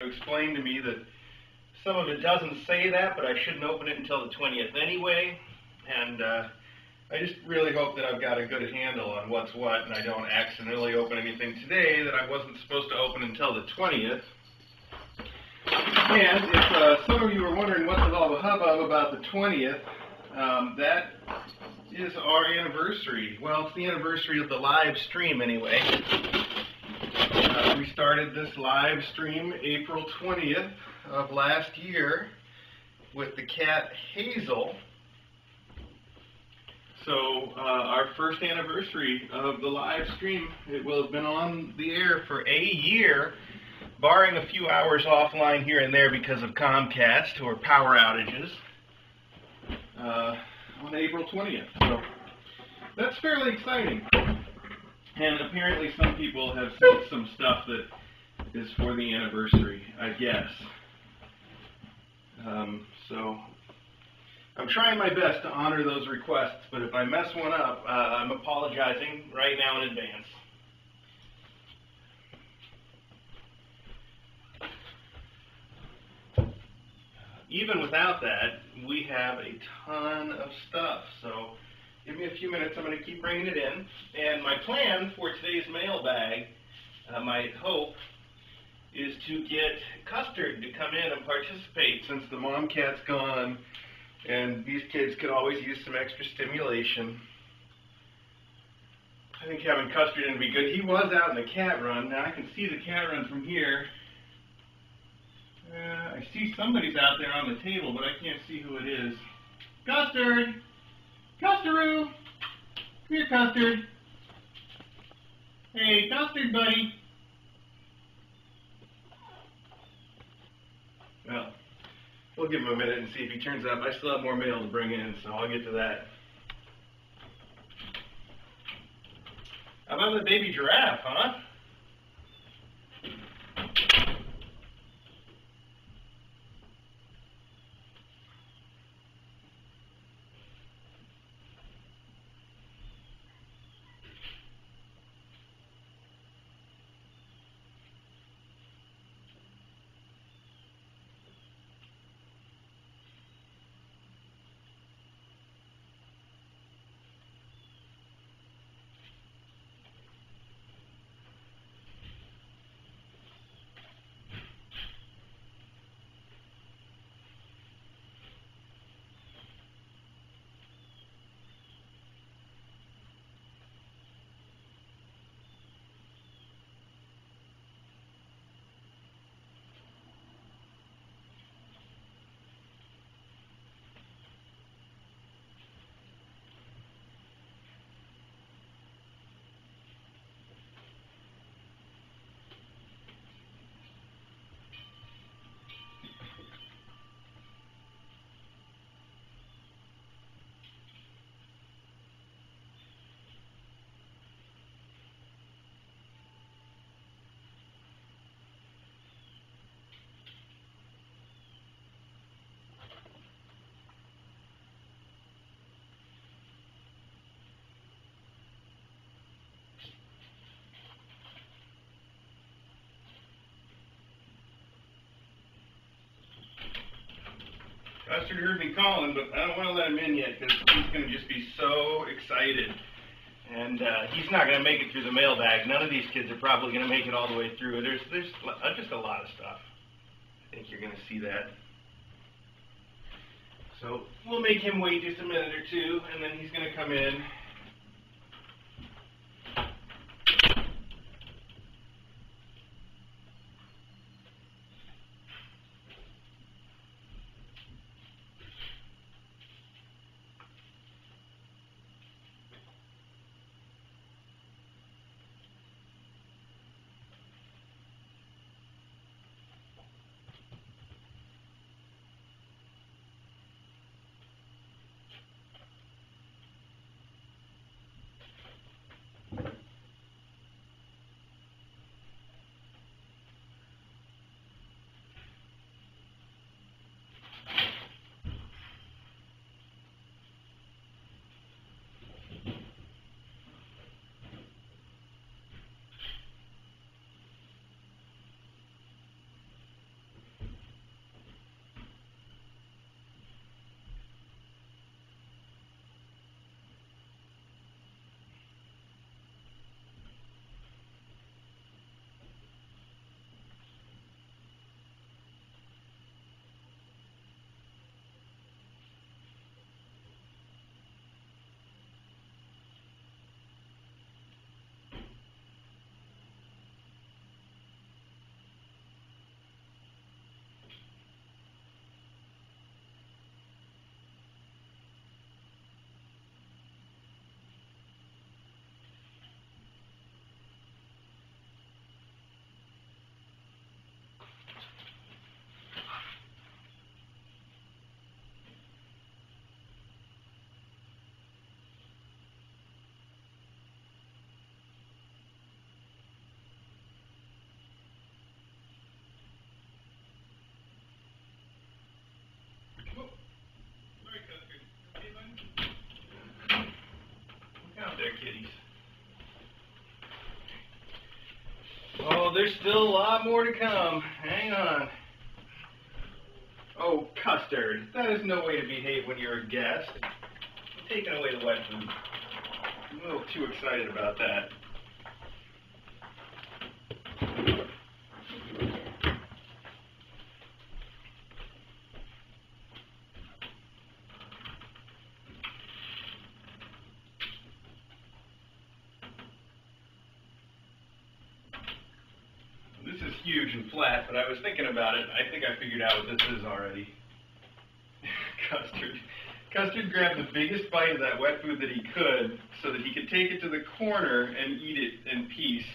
explained to me that some of it doesn't say that, but I shouldn't open it until the 20th anyway. And I just really hope that I've got a good handle on what's what, and I don't accidentally open anything today that I wasn't supposed to open until the 20th. And if some of you are wondering what's all the hubbub about the 20th, that is our anniversary. Well, it's the anniversary of the live stream anyway. We started this live stream April 20th of last year with the cat Hazel. So our first anniversary of the live stream, it will have been on the air for a year, barring a few hours offline here and there because of Comcast or power outages, on April 20th. So that's fairly exciting. And apparently some people have sent some stuff that is for the anniversary, I guess. So I'm trying my best to honor those requests, but if I mess one up, I'm apologizing right now in advance. Even without that, we have a ton of stuff, so give me a few minutes. I'm going to keep bringing it in. And my plan for today's mailbag, my hope, is to get Custard to come in and participate since the mom cat's gone, and these kids could always use some extra stimulation. I think having Custard in would be good. He was out in the cat run. Now I can see the cat run from here. I see somebody's out there on the table, but I can't see who it is. Custard! Custaroo! Come here, Custard. Hey, Custard, buddy. Well, we'll give him a minute and see if he turns up. I still have more mail to bring in, so I'll get to that. How about the baby giraffe, huh? Custard heard me calling, but I don't want to let him in yet because he's going to just be so excited. And he's not going to make it through the mailbag. None of these kids are probably going to make it all the way through. There's just a lot of stuff. I think you're going to see that. So we'll make him wait just a minute or two, and then he's going to come in. there's still a lot more to come. Hang on. Oh, custard. That is no way to behave when you're a guest. I'm taking away the wet food. I'm a little too excited about that. This is huge and flat, but I was thinking about it. I think I figured out what this is already. Custard. Custard grabbed the biggest bite of that wet food that he could so that he could take it to the corner and eat it in peace,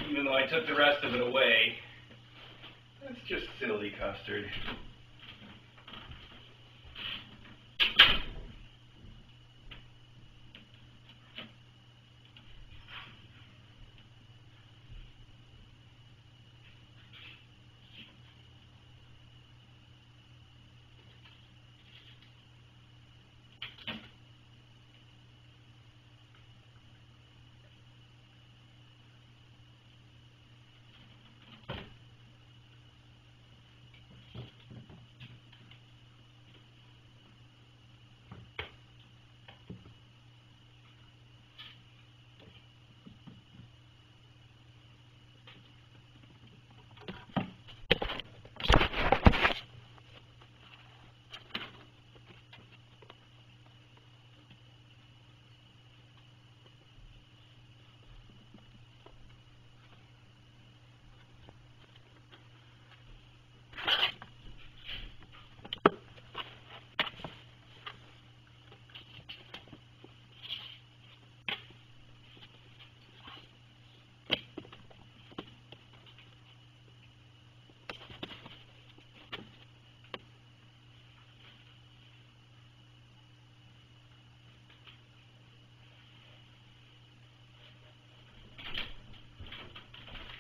even though I took the rest of it away. That's just silly, Custard.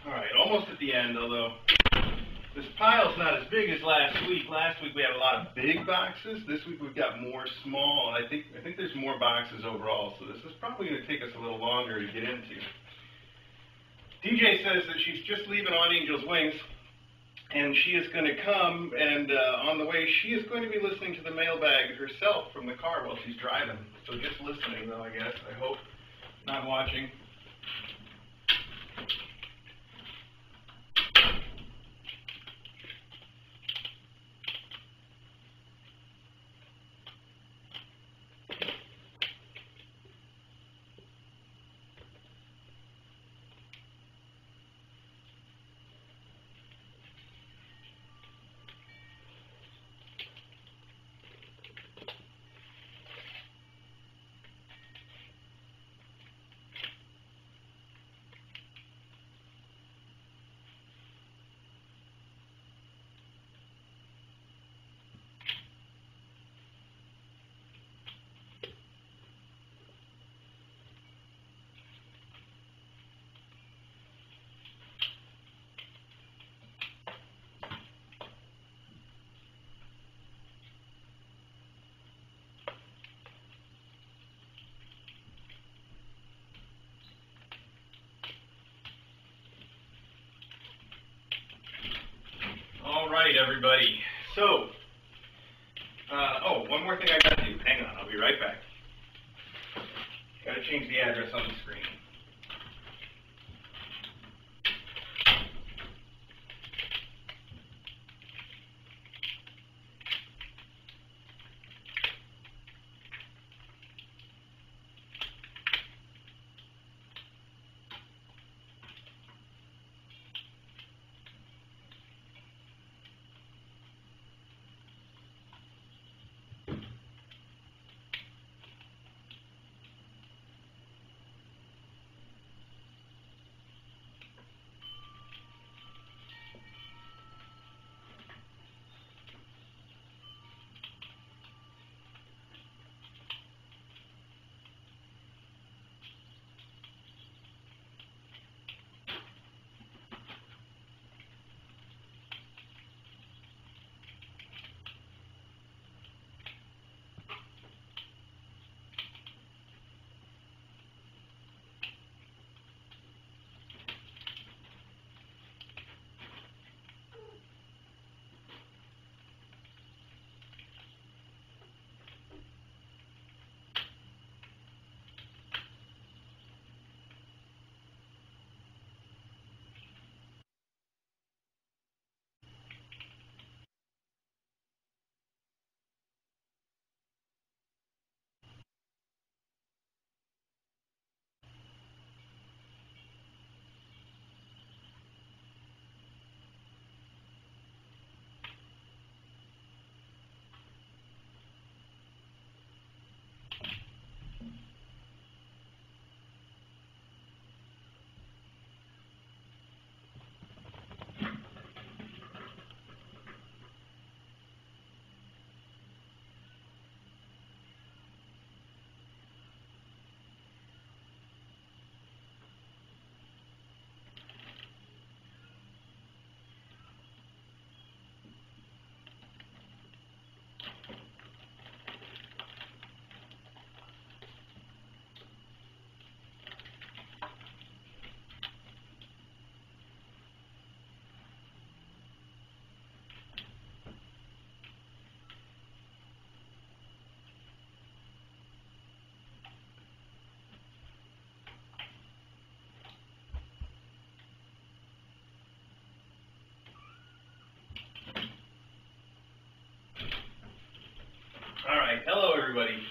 Alright, almost at the end, although this pile's not as big as last week. Last week we had a lot of big boxes. This week we've got more small, and I think there's more boxes overall, so this is probably going to take us a little longer to get into. DJ says that she's just leaving On Angel's Wings, and she is going to come, and on the way she is going to be listening to the mailbag herself from the car while she's driving. So just listening, though, I guess. I hope. Not watching. Alright, everybody. So, one more thing I gotta do. Hang on, I'll be right back. Gotta change the address on the screen. everybody.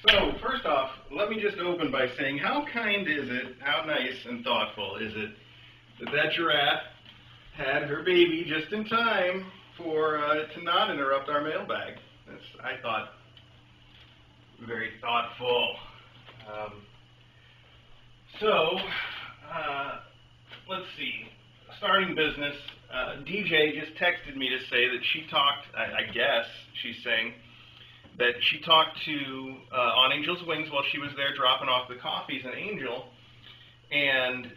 So, first off, let me just open by saying, how kind is it, how nice and thoughtful is it that giraffe had her baby just in time for to not interrupt our mailbag? That's, I thought, very thoughtful. Let's see. Starting business. DJ just texted me to say that she talked, I guess she's saying, that she talked to on Angel's Wings while she was there dropping off the coffees in Angel, and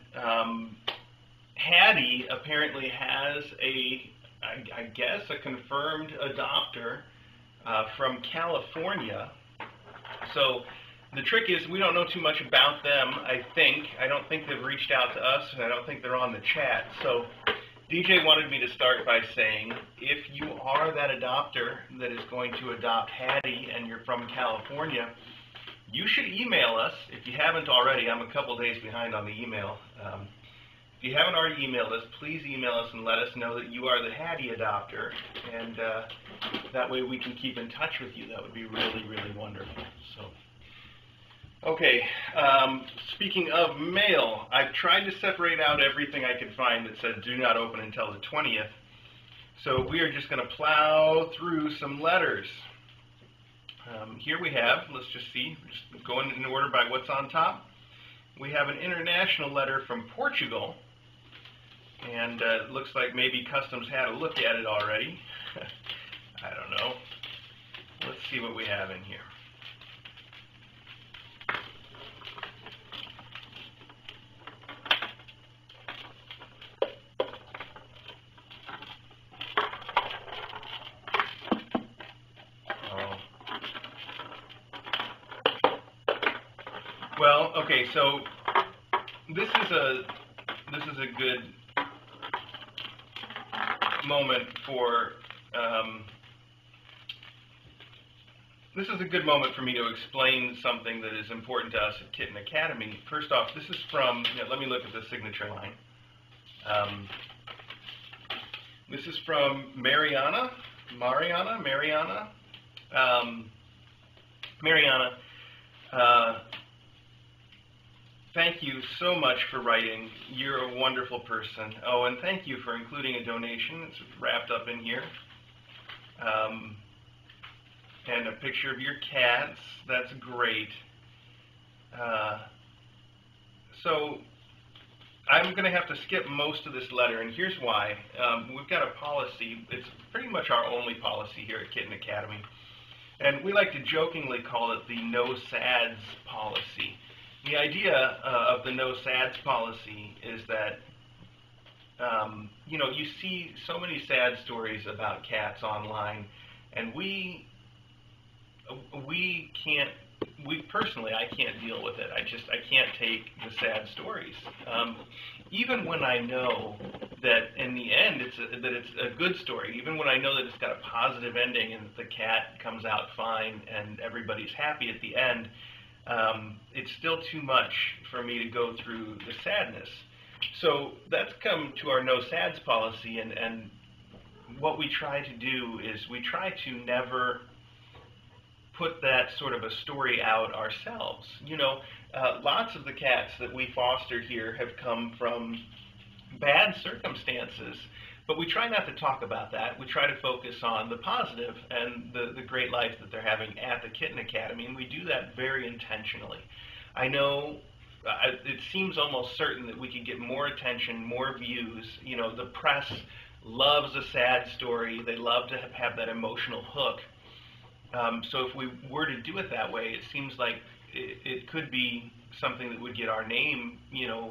Hattie apparently has I guess a confirmed adopter from California. So the trick is we don't know too much about them, I don't think they've reached out to us, and I don't think they're on the chat. So DJ wanted me to start by saying, if you are that adopter that is going to adopt Hattie and you're from California, you should email us. If you haven't already, I'm a couple days behind on the email. If you haven't already emailed us, please email us and let us know that you are the Hattie adopter, and that way we can keep in touch with you. That would be really, really wonderful. Okay, speaking of mail, I've tried to separate out everything I could find that said do not open until the 20th. So we are just going to plow through some letters. Here we have, let's just see, just going in order by what's on top. We have an international letter from Portugal, and it looks like maybe Customs had a look at it already. I don't know. Let's see what we have in here. Well, okay, so this is a good moment for me to explain something that is important to us at Kitten Academy. First off, this is from, let me look at the signature line. This is from Mariana. Thank you so much for writing. You're a wonderful person. Oh, and thank you for including a donation. It's wrapped up in here. And a picture of your cats. That's great. So I'm going to have to skip most of this letter, and here's why. We've got a policy. It's pretty much our only policy here at Kitten Academy. And we like to jokingly call it the no sads policy. The idea of the no sads policy is that, you see so many sad stories about cats online, and personally, I can't deal with it. I can't take the sad stories. Even when I know that in the end it's a good story, even when I know that it's got a positive ending and the cat comes out fine and everybody's happy at the end, it's still too much for me to go through the sadness. So that's come to our no sads policy, and what we try to do is we try to never put that sort of a story out ourselves. Lots of the cats that we foster here have come from bad circumstances, but we try not to talk about that. We try to focus on the positive and the great life that they're having at the Kitten Academy, and we do that very intentionally. I know it seems almost certain that we could get more attention, more views. The press loves a sad story. They love to have that emotional hook. So if we were to do it that way, it seems like it could be something that would get our name,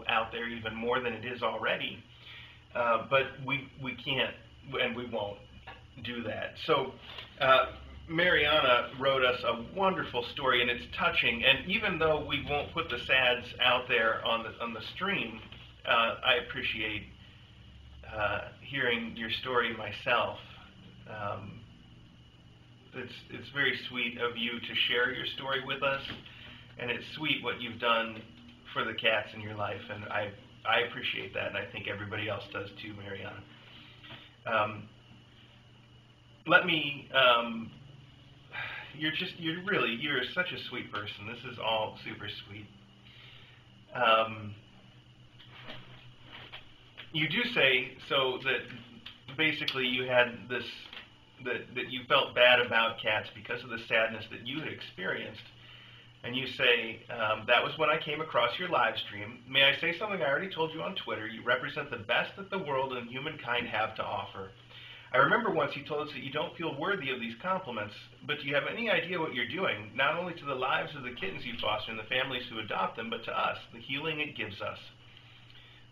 out there even more than it is already. But we can't and we won't do that. So Mariana wrote us a wonderful story, and it's touching. And even though we won't put the sads out there on the stream, I appreciate hearing your story myself. It's very sweet of you to share your story with us, and it's sweet what you've done for the cats in your life, and I appreciate that, and I think everybody else does too, Mariana. you're such a sweet person. This is all super sweet. You do say, so that basically you had this, that you felt bad about cats because of the sadness that you had experienced. And you say, that was when I came across your live stream. May I say something I already told you on Twitter? You represent the best that the world and humankind have to offer. I remember once you told us that you don't feel worthy of these compliments, but do you have any idea what you're doing, not only to the lives of the kittens you foster and the families who adopt them, but to us, the healing it gives us?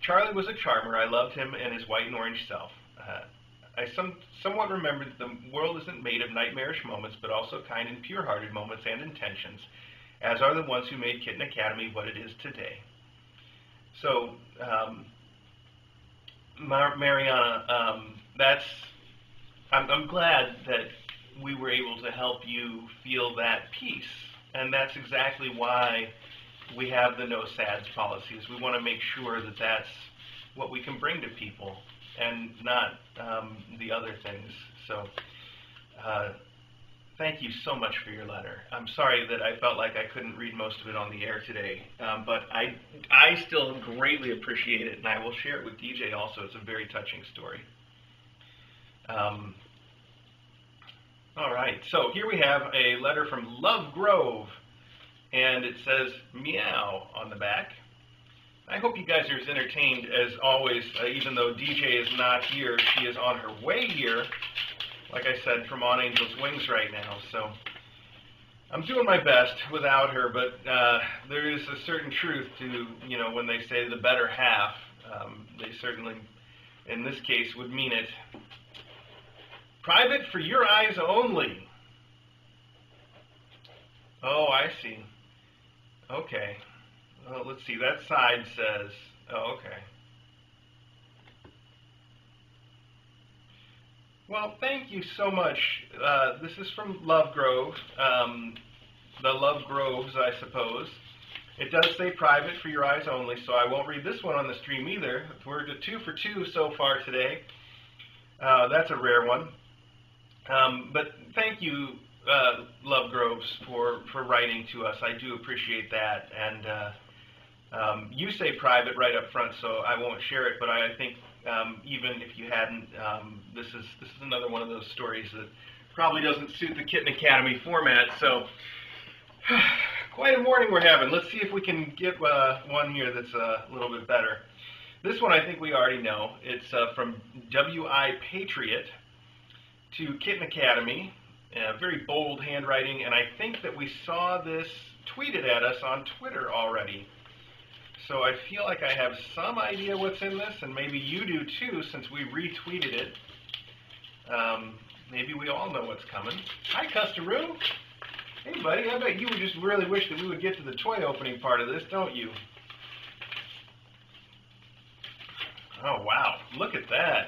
Charlie was a charmer. I loved him and his white and orange self. I somewhat remember that the world isn't made of nightmarish moments, but also kind and pure-hearted moments and intentions, as are the ones who made Kitten Academy what it is today. So, Mariana, I'm glad that we were able to help you feel that peace, and that's exactly why we have the no sads policies. We want to make sure that that's what we can bring to people, and not the other things. So, thank you so much for your letter. I'm sorry that I felt like I couldn't read most of it on the air today, but I still greatly appreciate it, and I will share it with DJ also. It's a very touching story. All right, so here we have a letter from Love Grove, and it says meow on the back. I hope you guys are as entertained as always, even though DJ is not here. She is on her way here, like I said, from On Angel's Wings right now. So I'm doing my best without her, but there is a certain truth to, you know, when they say the better half, they certainly, in this case, would mean it. Private for your eyes only. Oh, I see. Okay. Well, let's see. That side says, oh, okay. Well, thank you so much. This is from Love Grove. The Love Groves, I suppose. It does say private for your eyes only, so I won't read this one on the stream either. We're to 2 for 2 so far today. That's a rare one. But thank you, Love Groves, for writing to us. I do appreciate that. And you say private right up front, so I won't share it. But I think even if you hadn't, this is another one of those stories that probably doesn't suit the Kitten Academy format. So quite a morning we're having. Let's see if we can get one here that's a little bit better. This one I think we already know. It's from W.I. Patriot to Kitten Academy, very bold handwriting, and I think that we saw this tweeted at us on Twitter already. So I feel like I have some idea what's in this, and maybe you do too, since we retweeted it. Maybe we all know what's coming. Hi, Custaroo. Hey, buddy, I bet you would just really wish that we would get to the toy opening part of this, don't you? Oh, wow. Look at that.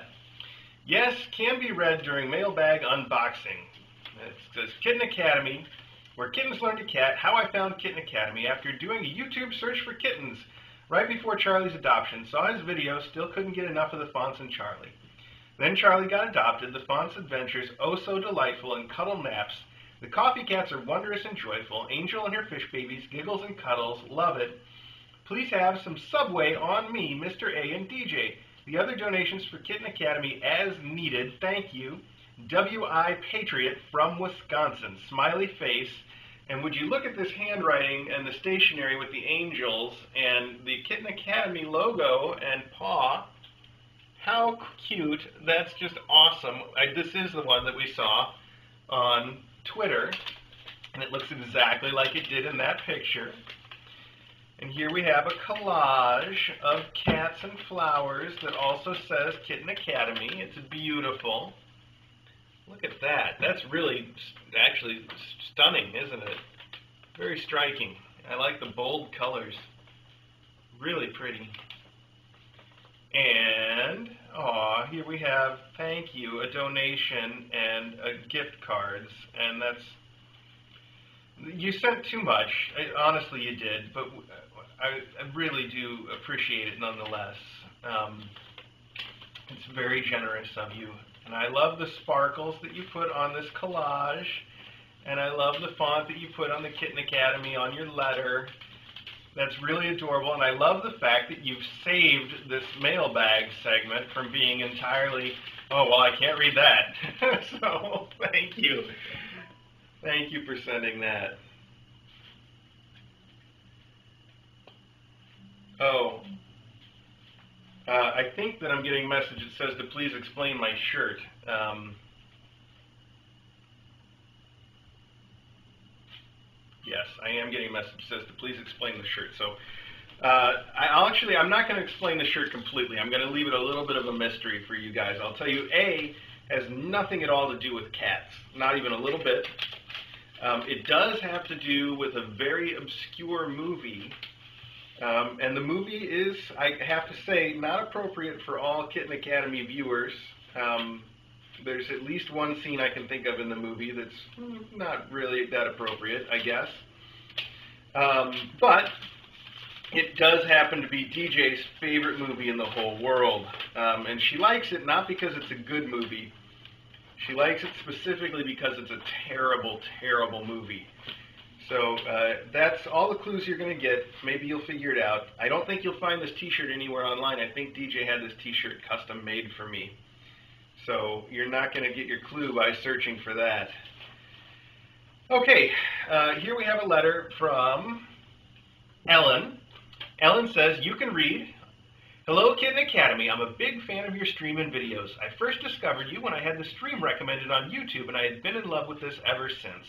Yes, can be read during Mailbag Unboxing. It says Kitten Academy, where kittens learn to cat, how I found Kitten Academy after doing a YouTube search for kittens right before Charlie's adoption. Saw his video, still couldn't get enough of the Fonts and Charlie. Then Charlie got adopted, the Fonts adventures oh so delightful, and cuddle naps. The coffee cats are wondrous and joyful. Angel and her fish babies, giggles and cuddles, love it. Please have some Subway on me, Mr. A and DJ. The other donations for Kitten Academy as needed. Thank you. W.I. Patriot from Wisconsin. Smiley face. And would you look at this handwriting and the stationery with the angels and the Kitten Academy logo and paw. How cute. That's just awesome. This is the one that we saw on Twitter. And it looks exactly like it did in that picture. And here we have a collage of cats and flowers that also says Kitten Academy. It's beautiful. Look at that. That's really actually stunning, isn't it? Very striking. I like the bold colors. Really pretty. And, here we have, thank you, a donation and gift cards. And that's, you sent too much. Honestly, you did. But I really do appreciate it nonetheless. It's very generous of you. And I love the sparkles that you put on this collage. And I love the font that you put on the Kitten Academy on your letter. That's really adorable, and I love the fact that you've saved this mailbag segment from being entirely, oh, well, I can't read that. So, thank you. Thank you for sending that. Oh, I think that I'm getting a message that says to please explain my shirt. Yes, I am getting a message that says to please explain the shirt. So I'm not going to explain the shirt completely. I'm going to leave it a little bit of a mystery for you guys. I'll tell you, A, has nothing at all to do with cats, not even a little bit. It does have to do with a very obscure movie. And the movie is, I have to say, not appropriate for all Kitten Academy viewers. There's at least one scene I can think of in the movie that's not really that appropriate, I guess. But it does happen to be DJ's favorite movie in the whole world. And she likes it not because it's a good movie. She likes it specifically because it's a terrible, terrible movie. So that's all the clues you're going to get. Maybe you'll figure it out. I don't think you'll find this t-shirt anywhere online. I think DJ had this t-shirt custom made for me. So you're not going to get your clue by searching for that. Okay, here we have a letter from Ellen. Ellen says, you can read, hello Kitten Academy, I'm a big fan of your stream and videos. I first discovered you when I had the stream recommended on YouTube, and I had been in love with this ever since.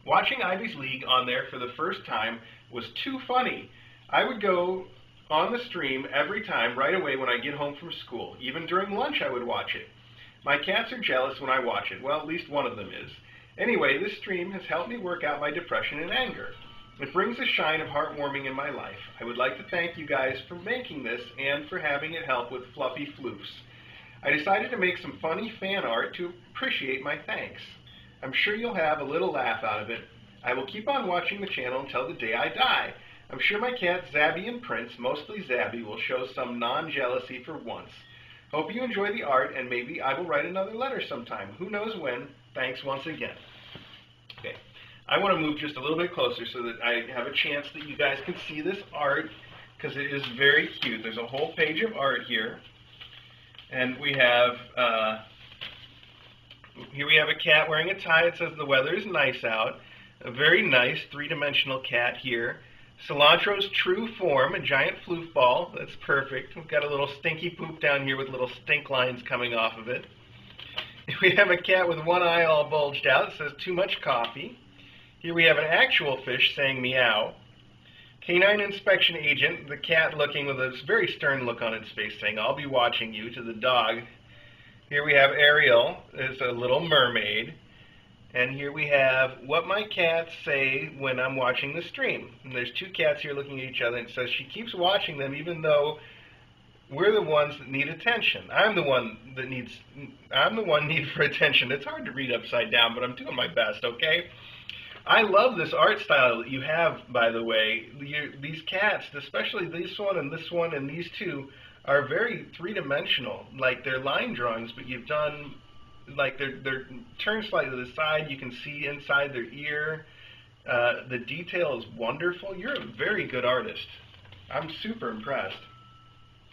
Watching Ivy's League on there for the first time was too funny. I would go on the stream every time right away when I get home from school. Even during lunch I would watch it. My cats are jealous when I watch it. Well, at least one of them is. Anyway, this stream has helped me work out my depression and anger. It brings a shine of heartwarming in my life. I would like to thank you guys for making this and for having it help with fluffy floofs. I decided to make some funny fan art to appreciate my thanks. I'm sure you'll have a little laugh out of it. I will keep on watching the channel until the day I die. I'm sure my cats Zabby and Prince, mostly Zabby, will show some non-jealousy for once. Hope you enjoy the art, and maybe I will write another letter sometime. Who knows when? Thanks once again. Okay, I want to move just a little bit closer so that I have a chance that you guys can see this art, because it is very cute. There's a whole page of art here, and we have here we have a cat wearing a tie. It says the weather is nice out. A very nice three-dimensional cat here. Cilantro's true form, a giant floof ball. That's perfect. We've got a little stinky poop down here with little stink lines coming off of it. We have a cat with one eye all bulged out. It says too much coffee. Here we have an actual fish saying meow. Canine inspection agent, the cat looking with a very stern look on its face saying, I'll be watching you, to the dog. Here we have Ariel, is a little mermaid. And here we have what my cats say when I'm watching the stream. And there's two cats here looking at each other, and it says she keeps watching them even though we're the ones that need attention. I'm the one need for attention. It's hard to read upside down, but I'm doing my best, okay? I love this art style that you have, by the way. These cats, especially this one and these two, are very three-dimensional. Like, they're line drawings, but you've done, like, they're turned slightly to the side. You can see inside their ear. The detail is wonderful. You're a very good artist. I'm super impressed.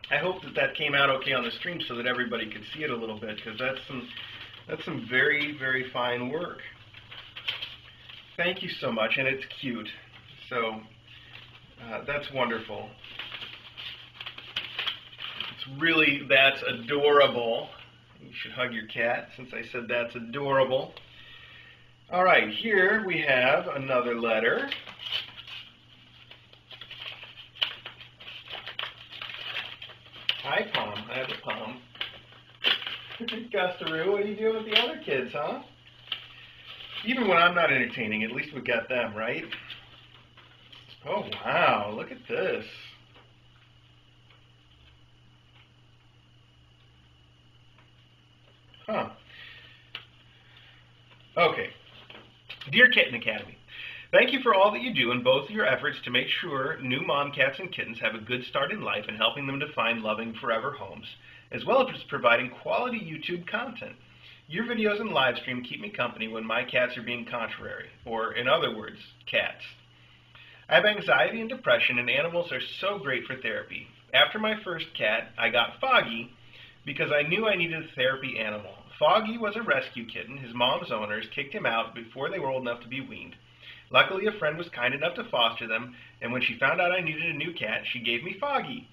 I hope that came out okay on the stream so that everybody could see it a little bit, because that's some very, very fine work. Thank you so much, and it's cute. So that's wonderful. That's adorable. You should hug your cat, since I said that's adorable. All right, here we have another letter. Hi, Pom. I have a Pom. Gustaroo, what are you doing with the other kids, huh? Even when I'm not entertaining, at least we got them, right? Oh, wow, look at this. Huh. Okay. Dear Kitten Academy, thank you for all that you do in both your efforts to make sure new mom cats and kittens have a good start in life and helping them to find loving forever homes, as well as providing quality YouTube content. Your videos and live stream keep me company when my cats are being contrary, or in other words, cats. I have anxiety and depression, and animals are so great for therapy. After my first cat, I got Foggy because I knew I needed a therapy animal. Foggy was a rescue kitten. His mom's owners kicked him out before they were old enough to be weaned. Luckily, a friend was kind enough to foster them, and when she found out I needed a new cat, she gave me Foggy.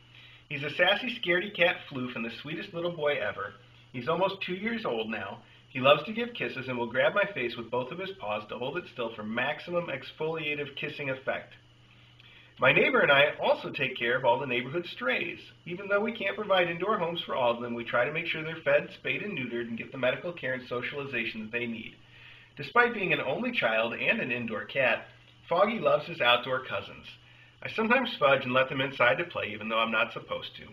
He's a sassy, scaredy cat floof and the sweetest little boy ever. He's almost 2 years old now. He loves to give kisses and will grab my face with both of his paws to hold it still for maximum exfoliative kissing effect. My neighbor and I also take care of all the neighborhood strays. Even though we can't provide indoor homes for all of them, we try to make sure they're fed, spayed, and neutered and get the medical care and socialization that they need. Despite being an only child and an indoor cat, Foggy loves his outdoor cousins. I sometimes fudge and let them inside to play, even though I'm not supposed to.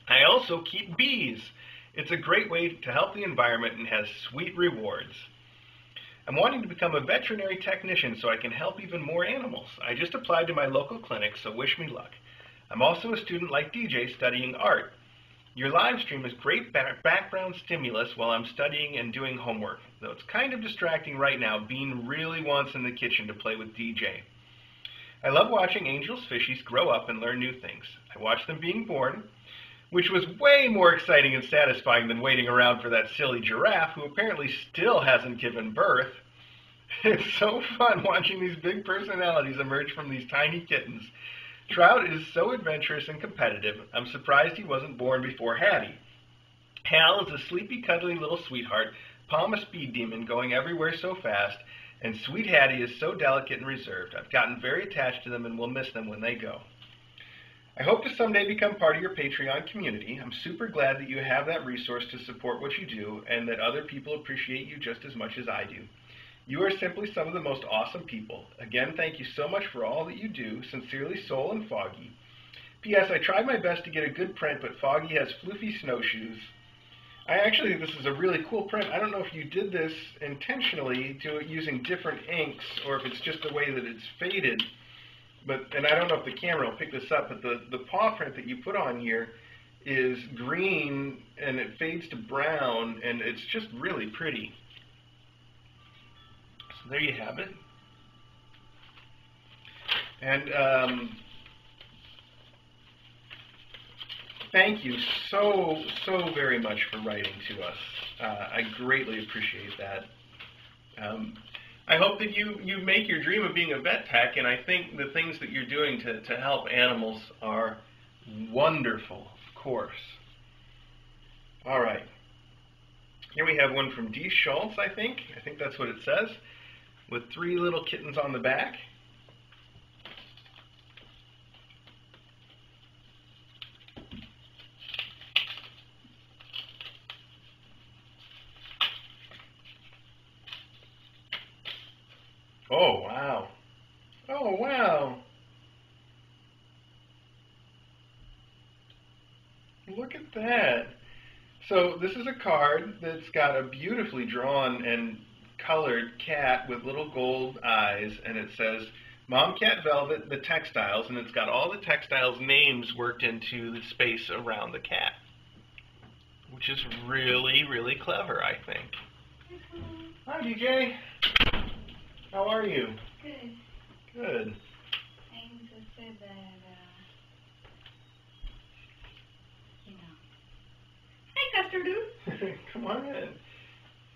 I also keep bees. It's a great way to help the environment and has sweet rewards. I'm wanting to become a veterinary technician so I can help even more animals. I just applied to my local clinic, so wish me luck. I'm also a student like DJ studying art. Your live stream is great background stimulus while I'm studying and doing homework, though it's kind of distracting right now. Bean really wants in the kitchen to play with DJ. I love watching Angel's fishies grow up and learn new things. I watch them being born, which was way more exciting and satisfying than waiting around for that silly giraffe who apparently still hasn't given birth. It's so fun watching these big personalities emerge from these tiny kittens. Trout is so adventurous and competitive, I'm surprised he wasn't born before Hattie. Hal is a sleepy, cuddly little sweetheart, Palm a speed demon going everywhere so fast, and sweet Hattie is so delicate and reserved. I've gotten very attached to them and will miss them when they go. I hope to someday become part of your Patreon community. I'm super glad that you have that resource to support what you do and that other people appreciate you just as much as I do. You are simply some of the most awesome people. Again, thank you so much for all that you do. Sincerely, Soul and Foggy. P.S. I tried my best to get a good print, but Foggy has floofy snowshoes. I actually think this is a really cool print. I don't know if you did this intentionally using different inks or if it's just the way that it's faded. And I don't know if the camera will pick this up, but the paw print that you put on here is green and it fades to brown, and it's just really pretty. So there you have it. And thank you so very much for writing to us. I greatly appreciate that. I hope that you make your dream of being a vet tech, and I think the things that you're doing to help animals are wonderful, of course. All right. Here we have one from D. Schultz, I think. I think that's what it says, with 3 little kittens on the back. Oh, wow. Oh, wow. Look at that. So this is a card that's got a beautifully drawn and colored cat with little gold eyes, and it says, Mom Cat Velvet, the textiles, and it's got all the textiles names worked into the space around the cat, which is really, really clever, I think. Hi, DJ. How are you? Good. Good. I just said that, Hi, Custard. Come on in.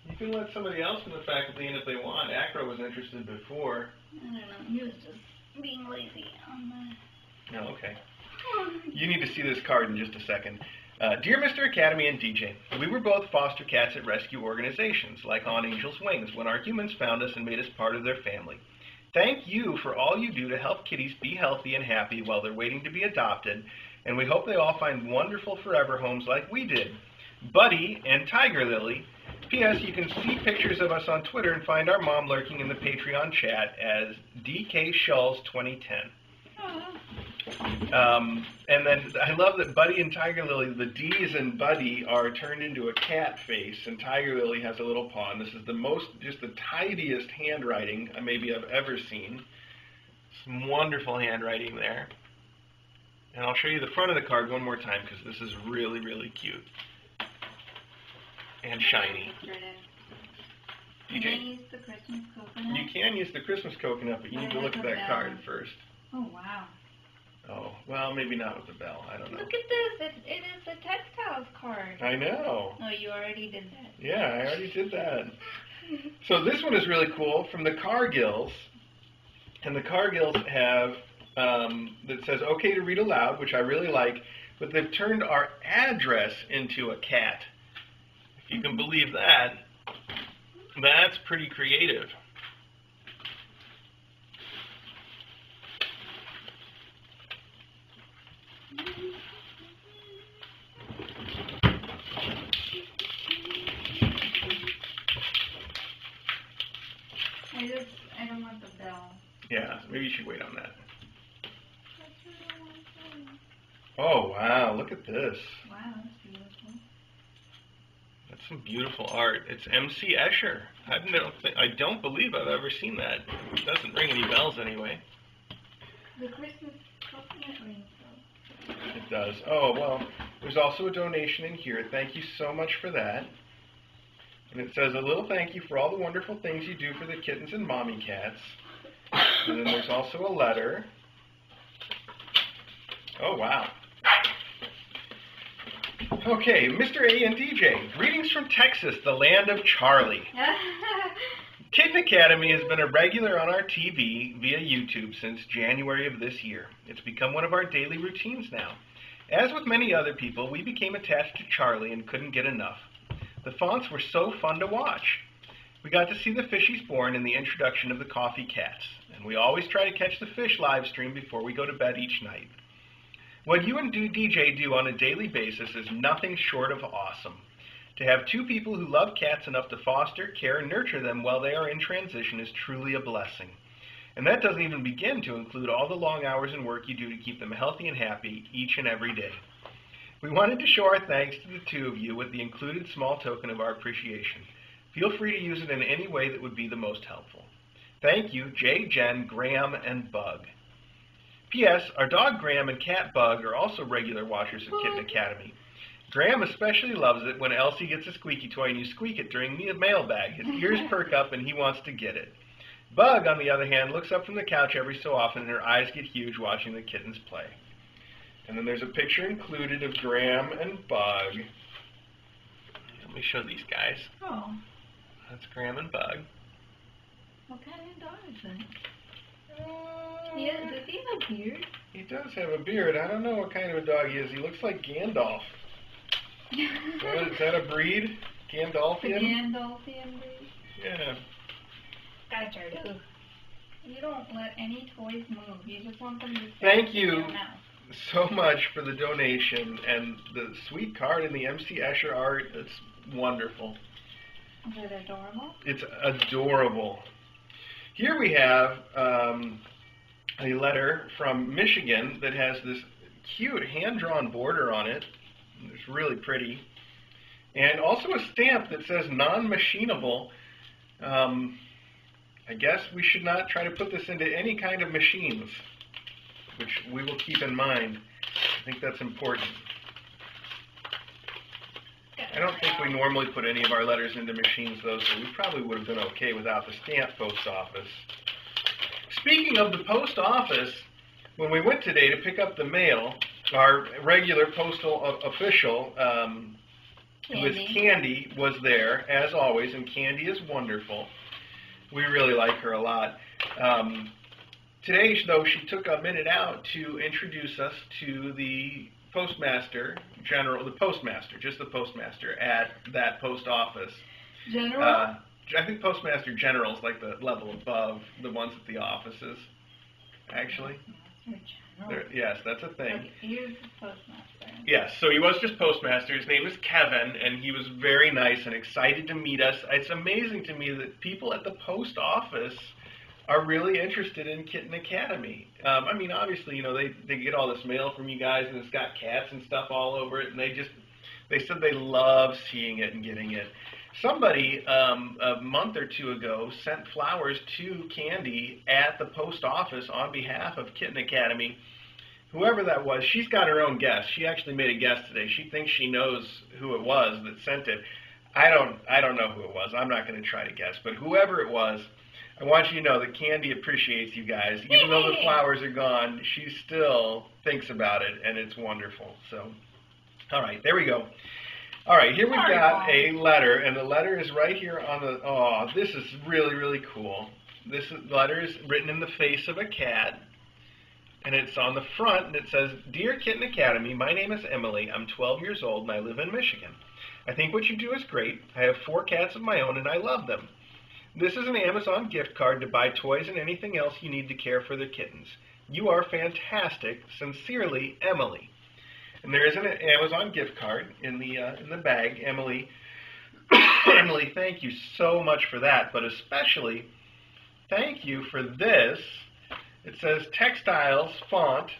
You can let somebody else in the faculty in if they want. Acro was interested before. I don't know. He was just being lazy on the... Oh, okay. You need to see this card in just a second. Dear Mr. Academy and DJ, we were both foster cats at rescue organizations, like On Angel's Wings, when our humans found us and made us part of their family. Thank you for all you do to help kitties be healthy and happy while they're waiting to be adopted, and we hope they all find wonderful forever homes like we did. Buddy and Tiger Lily. P.S. You can see pictures of us on Twitter and find our mom lurking in the Patreon chat as DK Schulz 2010. And then I love that Buddy and Tiger Lily, the D's in Buddy are turned into a cat face, and Tiger Lily has a little paw. And this is just the tidiest handwriting maybe I've ever seen. Some wonderful handwriting there. And I'll show you the front of the card one more time because this is really, really cute. and shiny. Can I use the Christmas coconut? You can use the Christmas coconut, but you need to look at that card first. Oh, wow. Oh, well, maybe not with the bell. I don't know. Look at this. It is a textiles card. I know. Oh, you already did that. Yeah, I already did that. So this one is really cool from the Cargills. And the Cargills have, that says, okay to read aloud, which I really like, but they've turned our address into a cat. If you can believe that, that's pretty creative. I don't want the bell. Yeah, maybe you should wait on that. Oh, wow, look at this. Wow, that's beautiful. That's some beautiful art. It's M.C. Escher. I don't believe I've ever seen that. It doesn't ring any bells anyway. The Christmas coconut rings though. It does. Oh, well, there's also a donation in here. Thank you so much for that. And it says, a little thank you for all the wonderful things you do for the kittens and mommy cats. And then there's also a letter. Oh, wow. Okay, Mr. A and DJ, greetings from Texas, the land of Charlie. Kitten Academy has been a regular on our TV via YouTube since January of this year. It's become one of our daily routines now. As with many other people, we became attached to Charlie and couldn't get enough. The fonts were so fun to watch. We got to see the fishies born in the introduction of the coffee cats, and we always try to catch the fish live stream before we go to bed each night. What you and DJ do on a daily basis is nothing short of awesome. To have two people who love cats enough to foster, care, and nurture them while they are in transition is truly a blessing. And that doesn't even begin to include all the long hours and work you do to keep them healthy and happy each and every day. We wanted to show our thanks to the two of you with the included small token of our appreciation. Feel free to use it in any way that would be the most helpful. Thank you, Jay, Jen, Graham, and Bug. P.S. Our dog Graham and cat Bug are also regular watchers at Kitten Academy. Graham especially loves it when Elsie gets a squeaky toy and you squeak it during the mailbag. His ears perk up and he wants to get it. Bug, on the other hand, looks up from the couch every so often and her eyes get huge watching the kittens play. And then there's a picture included of Graham and Bug. Let me show these guys. Oh. That's Graham and Bug. What kind of dog is that? Yeah, does he have a beard? He does have a beard. I don't know what kind of a dog he is. He looks like Gandalf. Is that a breed? Gandalfian? The Gandalfian breed? Yeah. Gotcha. You don't let any toys move. You just want them to stay Thank in you your mouth. so much for the donation and the sweet card and the M.C. Escher art. It's wonderful. Is it adorable? It's adorable. Here we have a letter from Michigan that has this cute hand-drawn border on it. It's really pretty. And also a stamp that says non-machinable. I guess we should not try to put this into any kind of machines, which we will keep in mind. I think that's important. I don't think we normally put any of our letters into machines, though, so we probably would have been okay without the stamp post office. Speaking of the post office, when we went today to pick up the mail, our regular postal official, Candy, was there, as always, and Candy is wonderful. We really like her a lot. Today, though, she took a minute out to introduce us to the postmaster general, just the postmaster at that post office. General? I think postmaster general is like the level above the ones at the offices, actually. Yes, that's a thing. Okay, he was the postmaster. Yes, so he was just postmaster. His name is Kevin, and he was very nice and excited to meet us. It's amazing to me that people at the post office are really interested in Kitten Academy. I mean, obviously, you know, they get all this mail from you guys, and it's got cats and stuff all over it, and they said they love seeing it and getting it. Somebody, a month or two ago, sent flowers to Candy at the post office on behalf of Kitten Academy. Whoever that was, she's got her own guess. She actually made a guess today. She thinks she knows who it was that sent it. I don't know who it was. I'm not going to try to guess, but whoever it was, I want you to know that Candy appreciates you guys. Even though the flowers are gone, she still thinks about it, and it's wonderful. So, all right, there we go. All right, here we've got a letter, and the letter is right here on the, oh, this is really, really cool. This letter is written in the face of a cat, and it's on the front, and it says, Dear Kitten Academy, my name is Emily. I'm 12 years old, and I live in Michigan. I think what you do is great. I have 4 cats of my own, and I love them. This is an Amazon gift card to buy toys and anything else you need to care for the kittens. You are fantastic. Sincerely, Emily. And there is an Amazon gift card in the bag. Emily, Emily, thank you so much for that, but especially thank you for this. It says textiles font,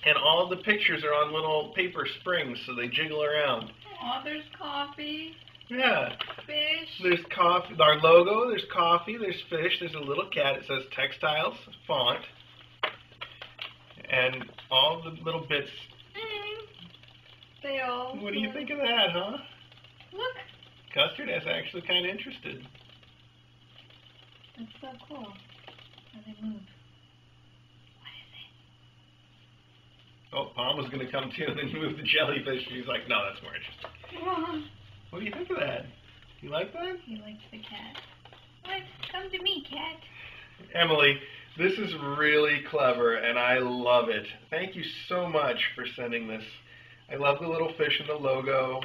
and all the pictures are on little paper springs, so they jiggle around. Oh, there's coffee. Yeah. Fish. There's coffee. Our logo. There's coffee. There's fish. There's a little cat. It says textiles font, and all the little bits. They all. What do you think of that, huh? Look. Custard is actually kind of interested. That's so cool. How they move. What is it? Oh, Palm was going to come too, and then you moved the jellyfish. He's like, no, that's more interesting. What do you think of that? You like that? He likes the cat. What? Come to me, cat. Emily, this is really clever, and I love it. Thank you so much for sending this. I love the little fish in the logo.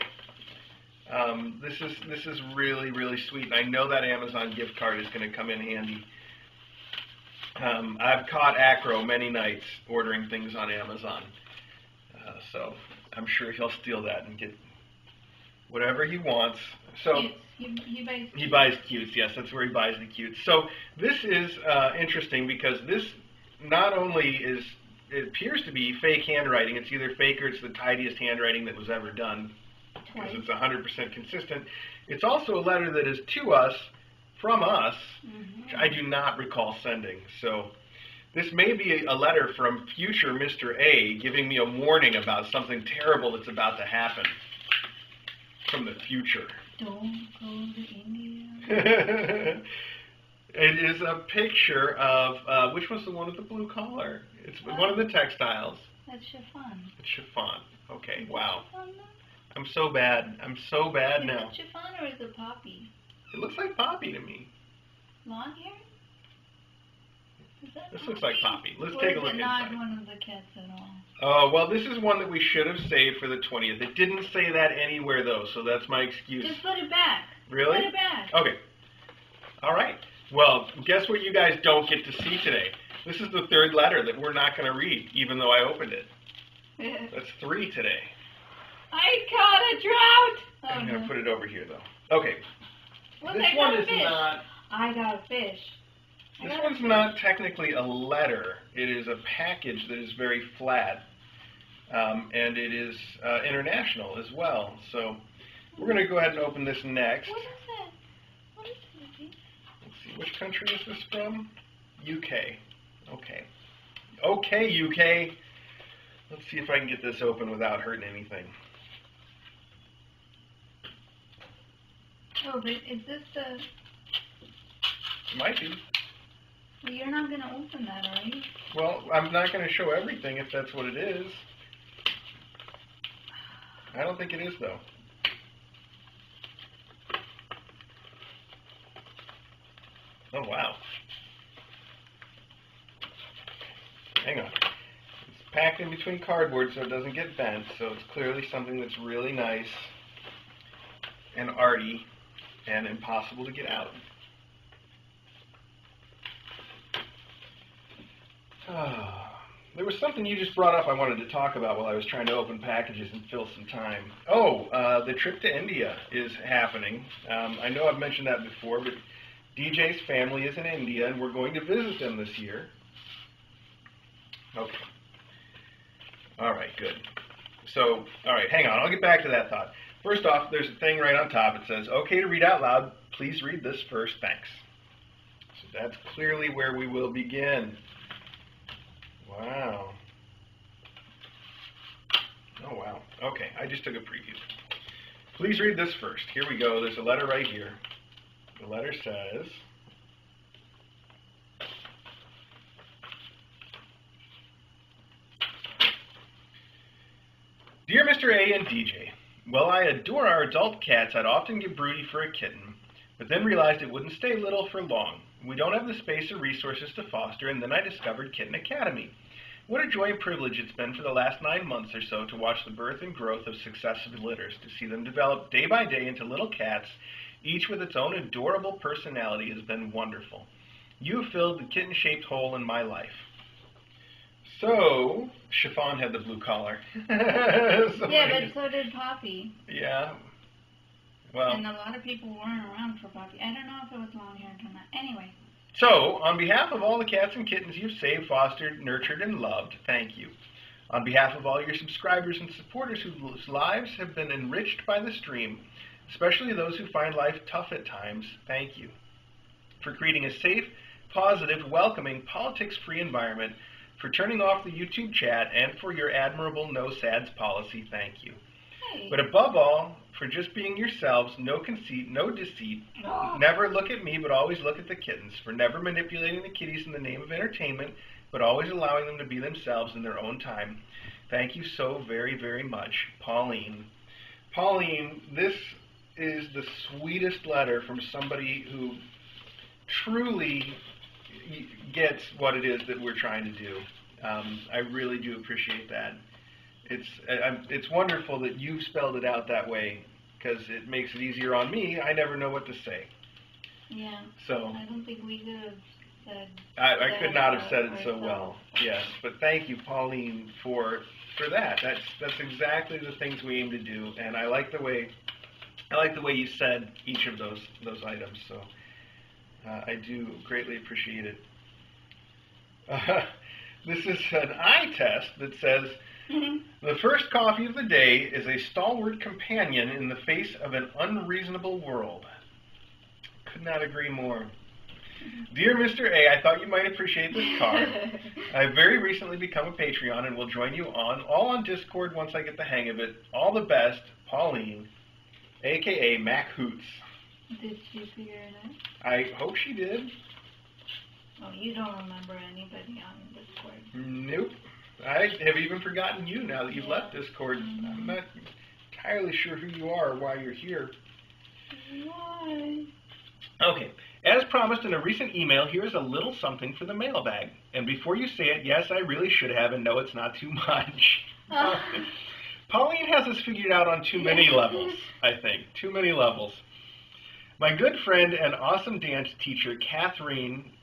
This is really, really sweet, and I know that Amazon gift card is going to come in handy. I've caught Acro many nights ordering things on Amazon, so I'm sure he'll steal that and get whatever he wants. So he buys cutes. Yes, that's where he buys the cutes. So this is interesting because this not only is, it appears to be fake handwriting. It's either fake or it's the tidiest handwriting that was ever done because it's 100% consistent. It's also a letter that is to us, from us, which I do not recall sending. So this may be a letter from future Mr. A giving me a warning about something terrible that's about to happen from the future. Don't go to India. It is a picture of, which was the one with the blue collar? It's one of the textiles. That's chiffon. It's chiffon. Okay, wow. Chiffon, I'm so bad. I'm so bad now. Is it chiffon or is it poppy? It looks like poppy to me. Long hair? Is that This poppy? looks like poppy. Let's Or take a is look it not inside. one of the cats at all? Oh, well, this is one that we should have saved for the 20th. It didn't say that anywhere, though, so that's my excuse. Just put it back. Really? Put it back. Okay. All right. Well, guess what you guys don't get to see today? This is the 3rd letter that we're not going to read, even though I opened it. That's 3 today. I caught a drought. I'm going to put it over here, though. Okay. Look, This I one got a is fish. not... I got a fish. This one's not technically a letter. It is a package that is very flat, and it is international as well. So we're going to go ahead and open this next. What is that? What is it? Let's see, which country is this from? UK. Okay. Okay, UK. Let's see if I can get this open without hurting anything. Oh, but is this the... Might be. Well, you're not going to open that, are you? Well, I'm not going to show everything if that's what it is. I don't think it is, though. Oh, wow. Hang on. It's packed in between cardboard so it doesn't get bent, so it's clearly something that's really nice and arty and impossible to get out. There was something you just brought up I wanted to talk about while I was trying to open packages and fill some time. The trip to India is happening. I know I've mentioned that before, but DJ's family is in India, and we're going to visit them this year. Okay. All right, good. So, all right, hang on. I'll get back to that thought. First off, there's a thing right on top. It says, okay to read out loud. Please read this first. Thanks. So that's clearly where we will begin. Wow. Oh, wow. Okay, I just took a preview. Please read this first. Here we go. There's a letter right here. The letter says, Dear Mr. A and DJ, while I adore our adult cats, I'd often give Broody for a kitten, but then realized it wouldn't stay little for long. We don't have the space or resources to foster, and then I discovered Kitten Academy. What a joy and privilege it's been for the last 9 months or so to watch the birth and growth of successive litters, to see them develop day by day into little cats, each with its own adorable personality, has been wonderful. You have filled the kitten-shaped hole in my life. So, Chiffon had the blue collar. Yeah, but so did Poppy. Yeah. Well. And a lot of people weren't around for Poppy. I don't know if it was long hair or not. Anyway. So, on behalf of all the cats and kittens you've saved, fostered, nurtured, and loved, thank you. On behalf of all your subscribers and supporters whose lives have been enriched by the stream, especially those who find life tough at times, thank you. For creating a safe, positive, welcoming, politics-free environment, for turning off the YouTube chat, and for your admirable no sads policy, thank you. Hey. But above all, for just being yourselves, no conceit, no deceit, never look at me, but always look at the kittens, for never manipulating the kitties in the name of entertainment, but always allowing them to be themselves in their own time. Thank you so very, very much, Pauline. Pauline, this is the sweetest letter from somebody who truly gets what it is that we're trying to do. I really do appreciate that. It's wonderful that you spelled it out that way, because it makes it easier on me. I never know what to say. Yeah. So I don't think we could have said. I could not have said it so well. Yes, but thank you, Pauline, for that. That's exactly the things we aim to do, and I like the way you said each of those items. So I do greatly appreciate it. This is an eye test that says, the first coffee of the day is a stalwart companion in the face of an unreasonable world. Could not agree more. Dear Mr. A, I thought you might appreciate this card. I've very recently become a Patreon and will join you all on Discord once I get the hang of it. All the best, Pauline, a.k.a. Mac Hoots. Did she figure it out? I hope she did. Oh, you don't remember anybody on Discord. Nope. I have even forgotten you now that you've left Discord. I'm not entirely sure who you are or why you're here. Why? Okay. As promised in a recent email, here is a little something for the mailbag. And before you say it, yes, I really should have, and no, it's not too much. Pauline has this figured out on too many levels, I think. Too many levels. My good friend and awesome dance teacher, Catherine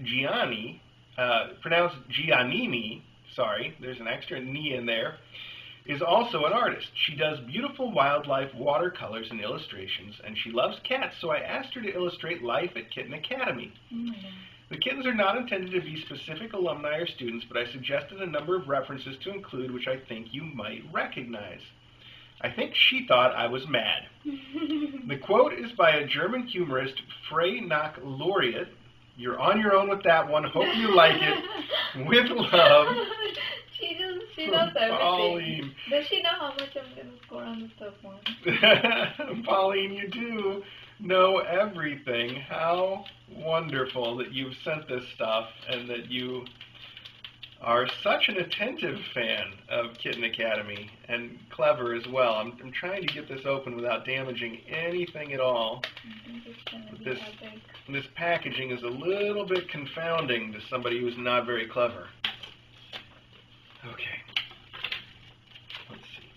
Gianni, pronounced Giannini, sorry, there's an extra "ni" in there, is also an artist. She does beautiful wildlife watercolors and illustrations, and she loves cats, so I asked her to illustrate life at Kitten Academy. The kittens are not intended to be specific alumni or students, but I suggested a number of references to include which I think you might recognize. I think she thought I was mad. The quote is by a German humorist, Frey Nach Laureate. You're on your own with that one. Hope you like it. With love. She knows everything. Pauline. Does she know how much I'm going to score on the stuff one? Pauline, you do know everything. How wonderful that you've sent this stuff and that you are such an attentive fan of Kitten Academy and clever as well. I'm trying to get this open without damaging anything at all. This packaging is a little bit confounding to somebody who's not very clever. Okay. Let's see.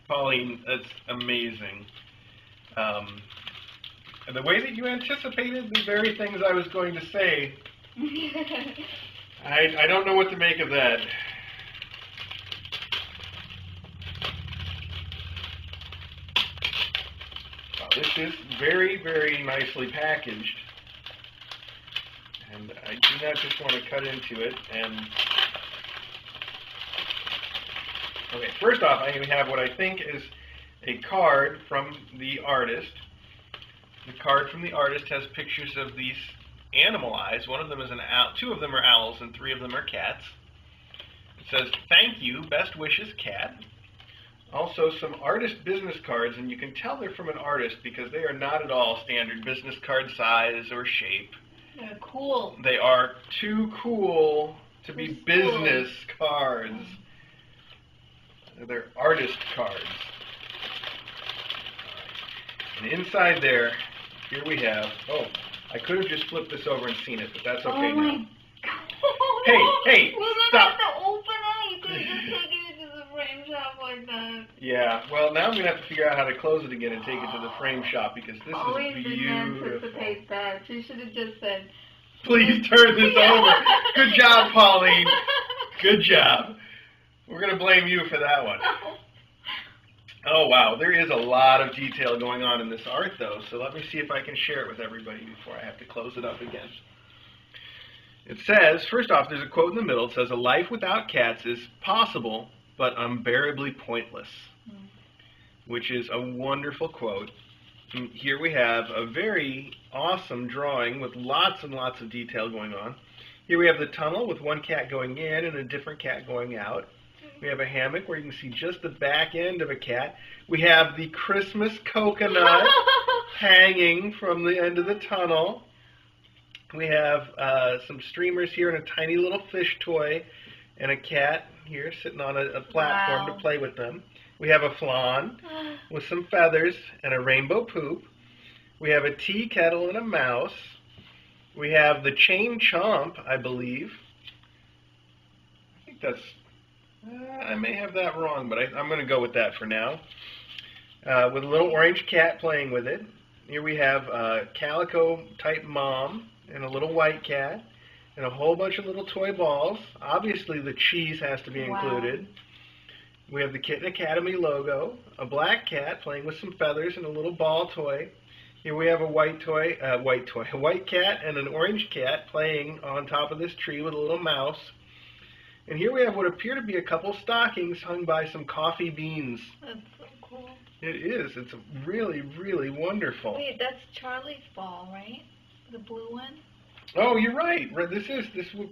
Pauline, that's amazing. The way that you anticipated the very things I was going to say, I don't know what to make of that. Well, this is very, very nicely packaged. And I do not just want to cut into it and... Okay, first off, I have what I think is a card from the artist. The card from the artist has pictures of these animal eyes. One of them is an owl, 2 of them are owls, and 3 of them are cats. It says, "Thank you, best wishes, cat." Also some artist business cards, and you can tell they're from an artist because they are not at all standard business card size or shape. They're cool. They are too cool to be business cards. They're artist cards. And inside there, here we have, oh, I could have just flipped this over and seen it, but that's okay now. Hey, well, stop. Then I have to open it. You could have just taken it to the frame shop like that. Yeah, well, now I'm going to have to figure out how to close it again and take it to the frame shop because this Always is didn't beautiful. anticipate that. She should have just said, Please turn this over. Good job, Pauline. Good job. We're going to blame you for that one. Oh, wow. There is a lot of detail going on in this art, though, so let me see if I can share it with everybody before I have to close it up again. It says, first off, there's a quote in the middle. It says, "A life without cats is possible, but unbearably pointless," which is a wonderful quote. And here we have a very awesome drawing with lots and lots of detail going on. Here we have the tunnel with one cat going in and a different cat going out. We have a hammock where you can see just the back end of a cat. We have the Christmas coconut hanging from the end of the tunnel. We have some streamers here and a tiny little fish toy and a cat here sitting on a platform to play with them. We have a flan with some feathers and a rainbow poop. We have a tea kettle and a mouse. We have the chain chomp, I believe. I think that's... I may have that wrong, but I'm going to go with that for now. With a little orange cat playing with it. Here we have a calico-type mom and a little white cat and a whole bunch of little toy balls. Obviously, the cheese has to be included. We have the Kitten Academy logo, a black cat playing with some feathers and a little ball toy. Here we have a white cat and an orange cat playing on top of this tree with a little mouse. And here we have what appear to be a couple stockings hung by some coffee beans. That's so cool. It is. It's really, really wonderful. Wait, that's Charlie's ball, right? The blue one? Oh, you're right. This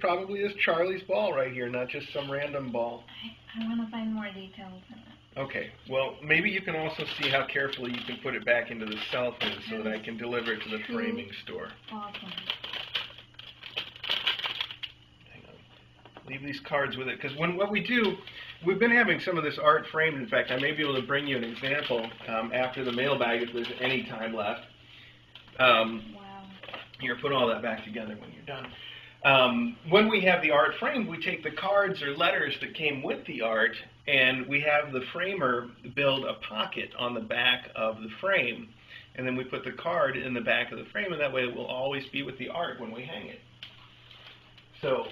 probably is Charlie's ball right here, not just some random ball. I want to find more details in it. Okay. Well, maybe you can also see how carefully you can put it back into the cellophane so that I can deliver it to the framing store. Awesome. Leave these cards with it, because what we do, we've been having some of this art framed. In fact, I may be able to bring you an example after the mailbag if there's any time left. Wow. Here, put all that back together when you're done. When we have the art framed, we take the cards or letters that came with the art, and we have the framer build a pocket on the back of the frame, and then we put the card in the back of the frame, and that way it will always be with the art when we hang it. So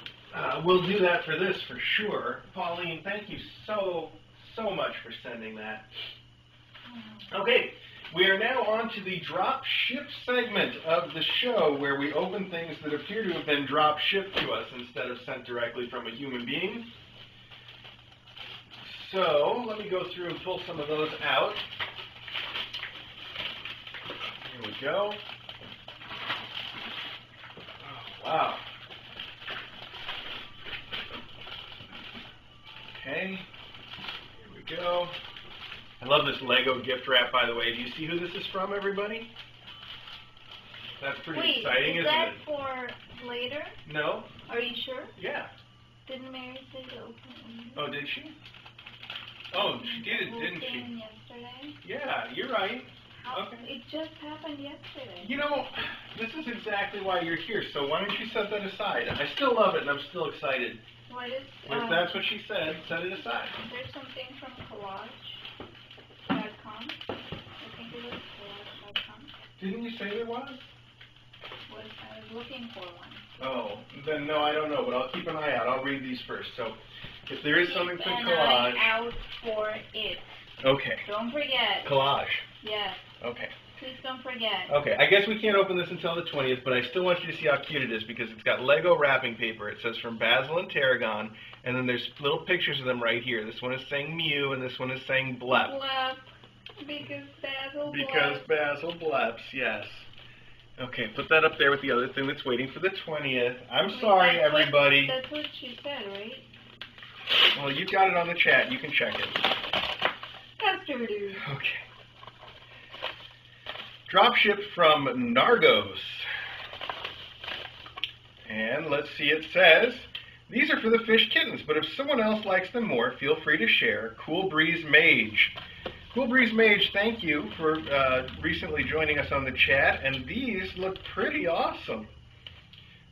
we'll do that for this for sure. Pauline, thank you so much for sending that. Okay, we are now on to the drop ship segment of the show where we open things that appear to have been drop shipped to us instead of sent directly from a human being. So let me go through and pull some of those out. Here we go. Oh, wow. Okay, here we go. I love this Lego gift wrap, by the way. Do you see who this is from, everybody? That's pretty exciting, isn't it? Wait, is that for later? No. Are you sure? Yeah. Didn't Mary say to open it? Oh, did she? Oh, she did, didn't she? Yesterday? Yeah, you're right. Okay. It just happened yesterday. You know, this is exactly why you're here, so why don't you set that aside? I still love it, and I'm still excited. What is, If that's what she said, set it aside. There's something from collage.com. I think it was collage.com. Didn't you say there was? I was looking for one. Oh, then no, I don't know, but I'll keep an eye out. I'll read these first. So, if there is something from Keep collage... an eye out for it. Okay. Don't forget. Collage. Yes. Okay. Please don't forget. Okay, I guess we can't open this until the 20th, but I still want you to see how cute it is because it's got Lego wrapping paper. It says from Basil and Tarragon, and then there's little pictures of them right here. This one is saying Mew, and this one is saying Blep. Blep. Because Basil Because Basil bleps, yes. Okay, put that up there with the other thing that's waiting for the 20th. I'm sorry, everybody. That's what she said, right? Well, you've got it on the chat. You can check it. Custard. Okay. Drop shipped from Nargos. And let's see, it says, these are for the fish kittens, but if someone else likes them more, feel free to share. Cool Breeze Mage. Cool Breeze Mage, thank you for recently joining us on the chat, and these look pretty awesome.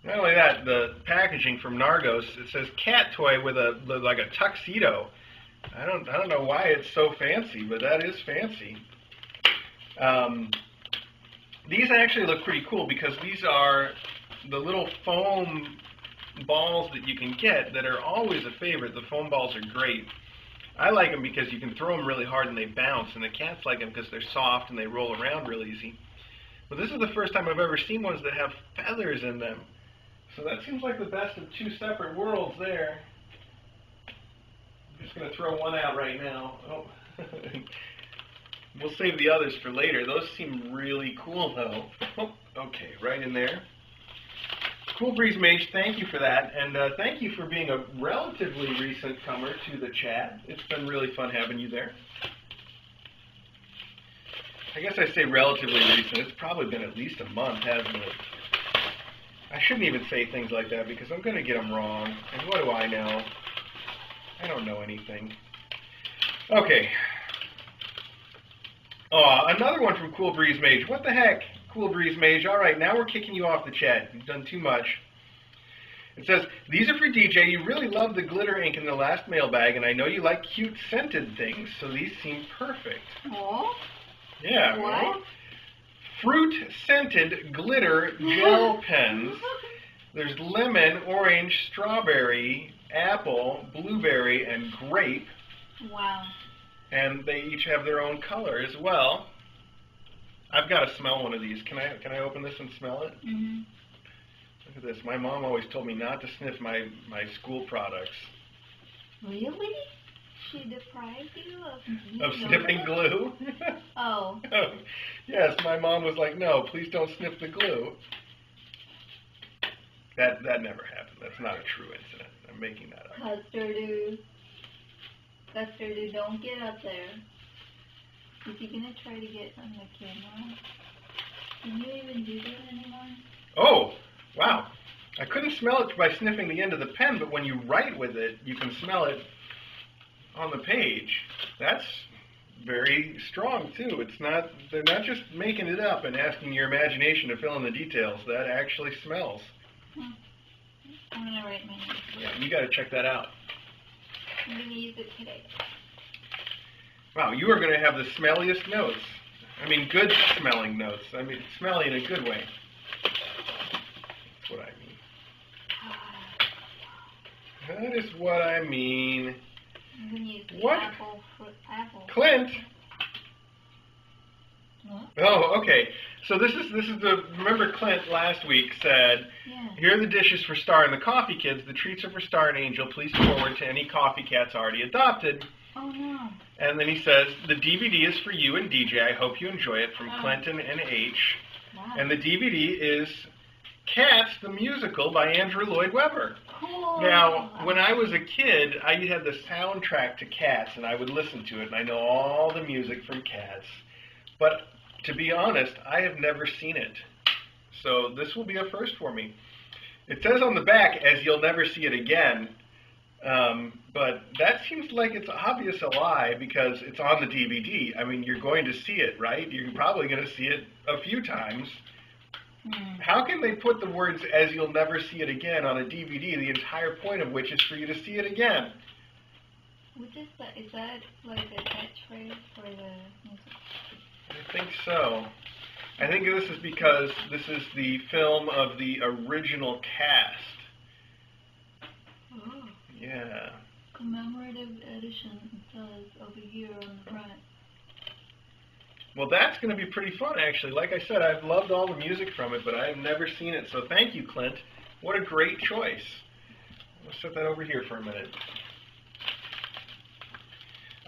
Not only that, the packaging from Nargos, it says cat toy with like a tuxedo. I don't know why it's so fancy, but that is fancy. These actually look pretty cool because these are the little foam balls that you can get that are always a favorite. The foam balls are great. I like them because you can throw them really hard and they bounce, and the cats like them because they're soft and they roll around real easy. But this is the first time I've ever seen ones that have feathers in them. So that seems like the best of two separate worlds there. I'm just going to throw one out right now. Oh. We'll save the others for later. Those seem really cool, though. Oh, okay, right in there. Cool Breeze Mage, thank you for that. And thank you for being a relatively recent comer to the chat. It's been really fun having you there. I guess I say relatively recent. It's probably been at least a month, hasn't it? I shouldn't even say things like that because I'm going to get them wrong. And what do I know? I don't know anything. Okay. Oh, another one from Cool Breeze Mage. What the heck, Cool Breeze Mage? All right, now we're kicking you off the chat. You've done too much. It says, these are for DJ. You really loved the glitter ink in the last mailbag, and I know you like cute scented things, so these seem perfect. Aww. Yeah. What? Fruit-scented glitter gel pens. There's lemon, orange, strawberry, apple, blueberry, and grape. Wow. And they each have their own color as well. I've got to smell one of these. Can I open this and smell it? Mm-hmm. Look at this. My mom always told me not to sniff my school products. Really? She deprived you of sniffing glue? Oh. Oh. Yes, my mom was like, no, please don't sniff the glue. That never happened. That's not a true incident. I'm making that up. Custard-oo. Custard-oo, don't get up there. Is he going to try to get on the camera? Can you even do that anymore? Oh, wow. I couldn't smell it by sniffing the end of the pen, but when you write with it, you can smell it on the page. That's very strong, too. They're not just making it up and asking your imagination to fill in the details. That actually smells. I'm going to write my name. Yeah, you got to check that out. I'm going to use it today. Wow, you are going to have the smelliest notes. I mean, good smelling notes. I mean, smelly in a good way. That's what I mean. That is what I mean. I'm going to use the What? apple. Clint? What? Oh, okay. So this is remember Clint last week said, Yeah. here are the dishes for Star and the Coffee Kids. The treats are for Star and Angel. Please forward to any coffee cats already adopted. Oh, no. And then he says, the DVD is for you and DJ. I hope you enjoy it, from Clinton and H. Wow. And the DVD is Cats, the Musical by Andrew Lloyd Webber. Cool. Now, when I was a kid, I had the soundtrack to Cats, and I would listen to it, and I know all the music from Cats. But to be honest, I have never seen it. So this will be a first for me. It says on the back, as you'll never see it again. But that seems like it's obvious a lie because it's on the DVD. I mean, you're going to see it, right? You're probably going to see it a few times. How can they put the words, as you'll never see it again, on a DVD, the entire point of which is for you to see it again? What is that? Is that like a catchphrase for the music? I think so. I think this is because this is the film of the original cast. Oh. Yeah. Commemorative edition, it says over here on the front. Well, that's going to be pretty fun, actually. Like I said, I've loved all the music from it, but I've never seen it. So thank you, Clint. What a great choice. Let's set that over here for a minute.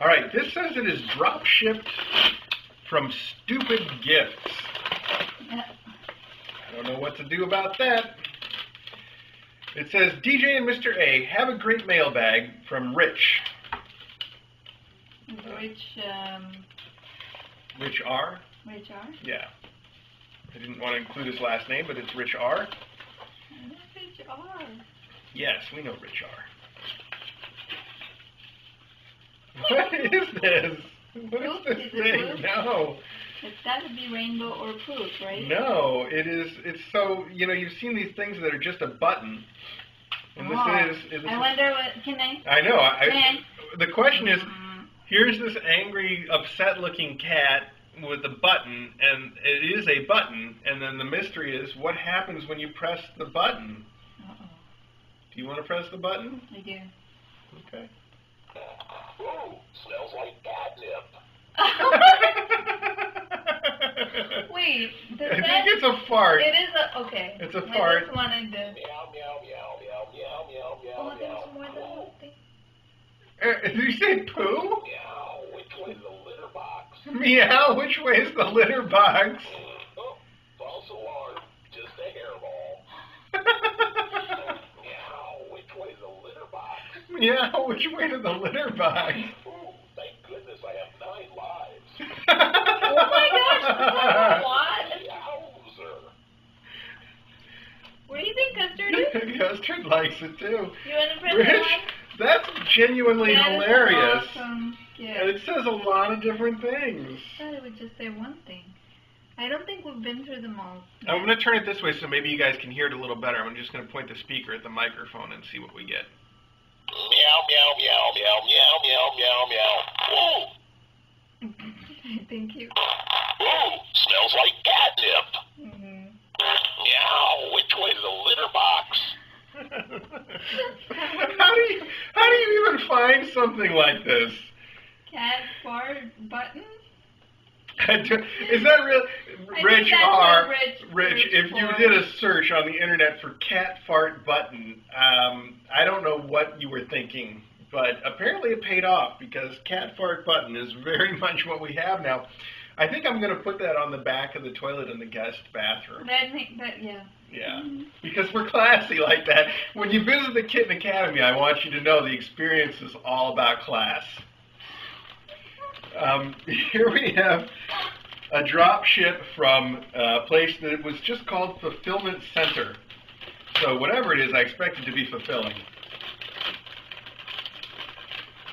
All right, this says it is drop-shipped from Stupid Gifts. I don't know what to do about that. It says, DJ and Mr. A, have a great mailbag from Rich. Rich R? Rich R? Yeah. I didn't want to include his last name, but it's Rich R. Rich R. Yes, we know Rich R. What is this? What is this thing? No. It's got to be rainbow or poop, right? No, it is. It's so, you've seen these things that are just a button. And this is. I wonder what, can I? I know. The question is, here's this angry, upset-looking cat with a button, and it is a button, and then the mystery is, what happens when you press the button? Uh-oh. Do you want to press the button? I do. Okay. Ooh, smells like catnip. Wait, I think it's a fart. It is a, okay. It's a fart. I just wanted to. Meow, meow, meow, meow, meow, meow, meow, Oh, meow. there's more than one thing. Did you say poo? Meow, which way's the litter box? Meow, which way is the litter box? Oh, false alarm, just a hairball. Meow, which way's the litter box? Meow, which way to the litter box? Ooh, thank goodness I have 9 lives. Oh my gosh, that's a lot. Yowzer. What do you think, Custard? Custard likes it too. You want to press Rich, the one? that's genuinely That is hilarious. Awesome. Yeah. And it says a lot of different things. I thought it would just say one thing. I don't think we've been through them all. I'm going to turn it this way so maybe you guys can hear it a little better. I'm just going to point the speaker at the microphone and see what we get. Meow, meow, meow, meow, meow, meow, meow, meow. Ooh, Thank you. ooh, smells like catnip. Mm-hmm. Meow, which way's the litter box? How do you even find something like this? Cat fart button? Is that real? Rich R. Rich, if you did a search on the internet for cat fart button, I don't know what you were thinking, but apparently it paid off because cat fart button is very much what we have now. I think I'm going to put that on the back of the toilet in the guest bathroom. Yeah. Yeah, because we're classy like that. When you visit the Kitten Academy, I want you to know the experience is all about class. Here we have a drop ship from a place that was just called Fulfillment Center. So whatever it is, I expect it to be fulfilling.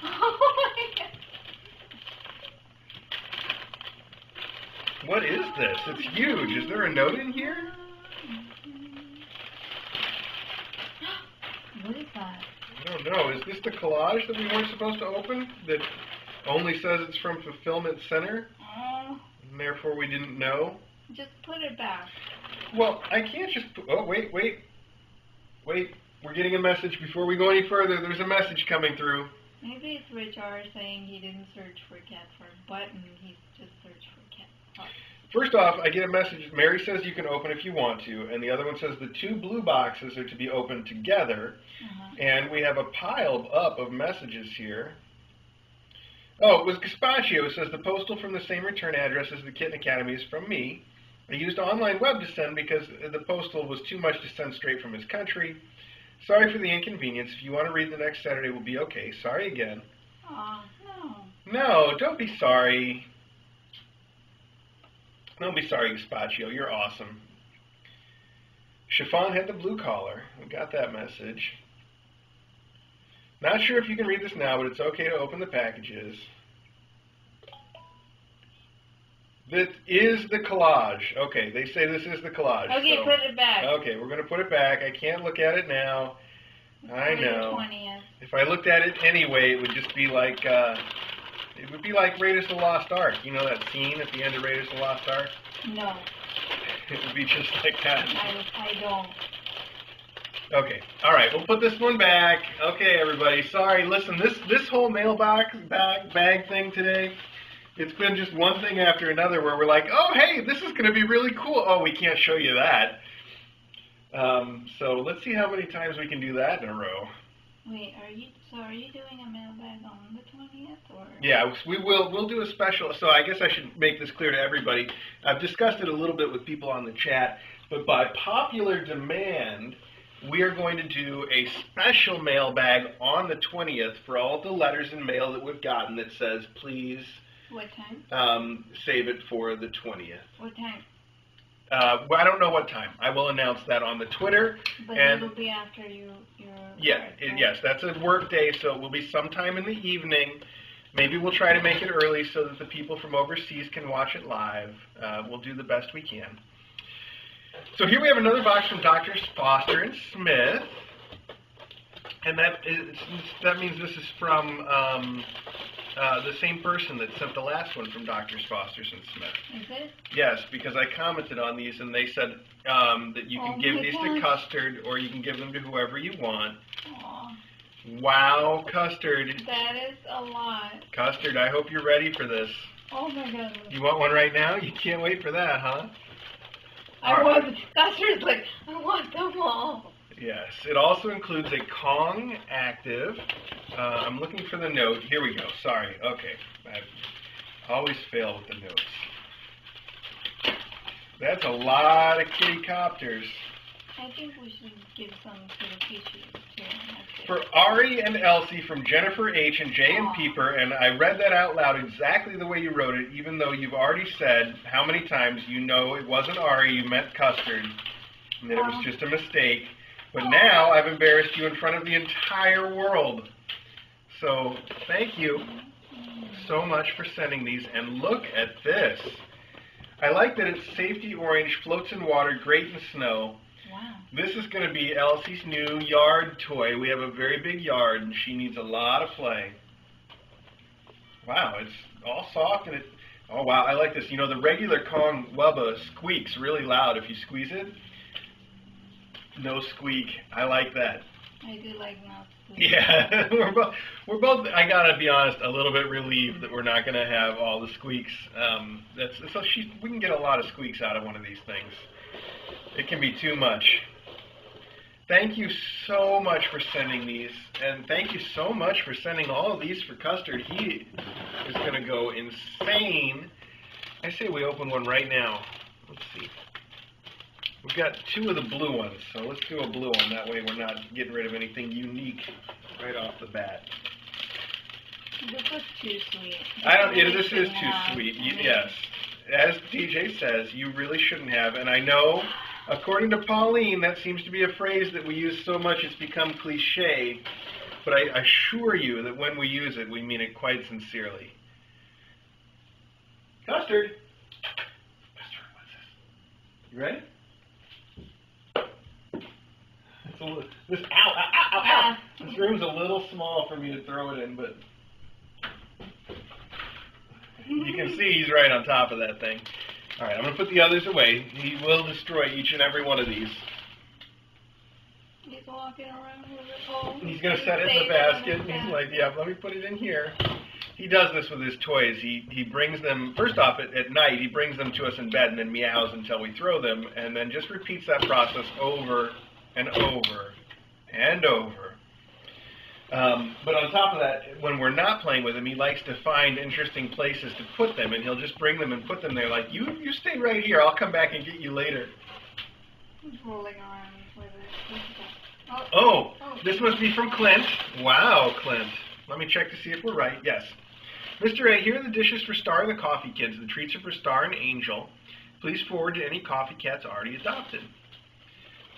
Oh my God. What is this? It's huge. Is there a note in here? What is that? I don't know. Is this the collage that we weren't supposed to open? That only says it's from Fulfillment Center? Oh, And therefore we didn't know? just put it back. Well, I can't just... Oh, wait. We're getting a message before we go any further. There's a message coming through. Maybe it's Rich R saying he didn't search for cat fart button. He just searched for cat fart. First off, I get a message. Mary says you can open if you want to, and the other one says the 2 blue boxes are to be opened together. And we have a pile up of messages here. Oh, it was Gaspacio. It says the postal from the same return address as the Kitten Academy is from me. I used online web to send because the postal was too much to send straight from his country. Sorry for the inconvenience. If you want to read the next Saturday, we'll be okay. Sorry again. Aw, no. No, don't be sorry. Don't be sorry, Gaspacio. You're awesome. Chiffon had the blue collar. We got that message. Not sure if you can read this now, but it's okay to open the packages. This is the collage. Okay, they say this is the collage. Okay, so, put it back. Okay, we're going to put it back. I can't look at it now. I know. 20th. If I looked at it anyway, it would just be like, it would be like Raiders of the Lost Ark. You know that scene at the end of Raiders of the Lost Ark? No, It would be just like that. I don't. Okay, all right, we'll put this one back. Okay, everybody, sorry. Listen, this whole mailbag bag thing today, it's been just one thing after another where we're like, oh, hey, this is going to be really cool. Oh, we can't show you that. So let's see how many times we can do that in a row. Wait, are you doing a mailbag on the 20th or? Yeah, we'll do a special. So I guess I should make this clear to everybody. I've discussed it a little bit with people on the chat, but by popular demand, we are going to do a special mailbag on the 20th for all the letters and mail that we've gotten that says, please What time? Save it for the 20th. What time? Well, I don't know what time. I will announce that on the Twitter. But and it'll be after your yeah, work, right? yes, that's a work day, so it will be sometime in the evening. Maybe we'll try to make it early so that the people from overseas can watch it live. We'll do the best we can. So here we have another box from Dr. Foster and Smith, and that means this is from the same person that sent the last one from Dr. Foster and Smith. Is it? Yes, because I commented on these and they said that you can give these to Custard or you can give them to whoever you want. Aw, Wow, Custard. that is a lot. Custard, I hope you're ready for this. Oh my goodness. You want one right now? You can't wait for that, huh? Custard's like, I want them all. Yes. It also includes a Kong active. I'm looking for the note. Here we go. Sorry. Okay. I always fail with the notes. That's a lot of kitty copters. I think we should give some to the fishies too. For Ari and Elsie from Jennifer H. and Jay and Aw. Peeper, and I read that out loud exactly the way you wrote it, even though you've already said how many times you know it wasn't Ari, you meant Custard, and that it was just a mistake. But now I've embarrassed you in front of the entire world. So thank you so much for sending these, and look at this. I like that it's safety orange, floats in water, great in snow. Wow. This is going to be Elsie's new yard toy. We have a very big yard, and she needs a lot of play. Wow, it's all soft, and oh wow, I like this. You know, the regular Kong Wubba squeaks really loud if you squeeze it. No squeak. I like that. I do like mouth. Yeah, we're both. I gotta be honest, a little bit relieved that we're not gonna have all the squeaks. We can get a lot of squeaks out of one of these things. It can be too much. Thank you so much for sending these, and thank you so much for sending all of these for Custard. He is going to go insane. I say we open one right now. Let's see. We've got two of the blue ones, so let's do a blue one. That way we're not getting rid of anything unique right off the bat. This was too sweet. This is too sweet. Yes. As DJ says, you really shouldn't have, and I know, according to Pauline, that seems to be a phrase that we use so much it's become cliche, but I assure you that when we use it, we mean it quite sincerely. Custard! Custard, what's this? You ready? Ow! This room's a little small for me to throw it in, but you can see he's right on top of that thing. All right, I'm going to put the others away. He will destroy each and every one of these. He's walking around with it. Oh, He's going to set it in the basket. And he's like, yeah, let me put it in here. He does this with his toys. He brings them, first off, at night, he brings them to us in bed and then meows until we throw them, and then just repeats that process over and over and over. But on top of that, when we're not playing with him, he likes to find interesting places to put them, and he'll just bring them and put them there like, you stay right here, I'll come back and get you later. He's rolling around with it. Oh, this must be from Clint. Wow, Clint. Let me check to see if we're right. Yes. Mr. A, here are the dishes for Star and the Coffee Kids. The treats are for Star and Angel. Please forward to any coffee cats already adopted.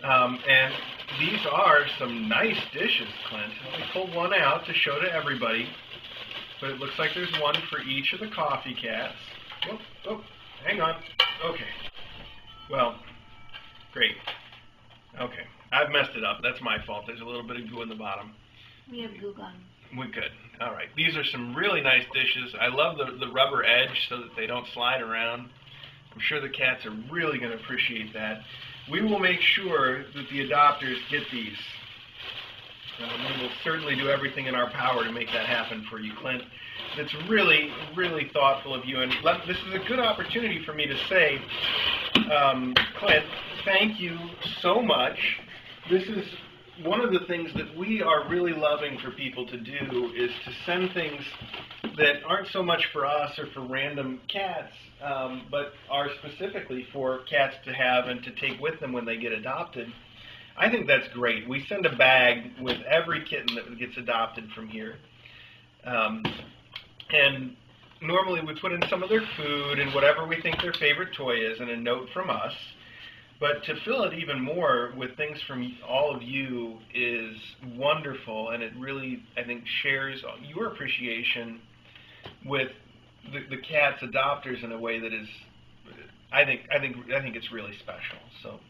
And these are some nice dishes, Clint. Let me pull one out to show to everybody. But it looks like there's one for each of the coffee cats. Oh, hang on. Okay. Well, great. Okay. I've messed it up. That's my fault. There's a little bit of goo in the bottom. We have goo gun. We're good. All right. These are some really nice dishes. I love the rubber edge so that they don't slide around. I'm sure the cats are really going to appreciate that. We will make sure that the adopters get these. We will certainly do everything in our power to make that happen for you, Clint. It's really, really thoughtful of you. And this is a good opportunity for me to say, Clint, thank you so much. This is one of the things that we are really loving for people to do is to send things that aren't so much for us or for random cats, but are specifically for cats to have and to take with them when they get adopted. I think that's great. We send a bag with every kitten that gets adopted from here. And normally we put in some of their food and whatever we think their favorite toy is and a note from us. But to fill it even more with things from all of you is wonderful, and it really, I think, shares your appreciation with the cat's adopters in a way that is, I think it's really special. So,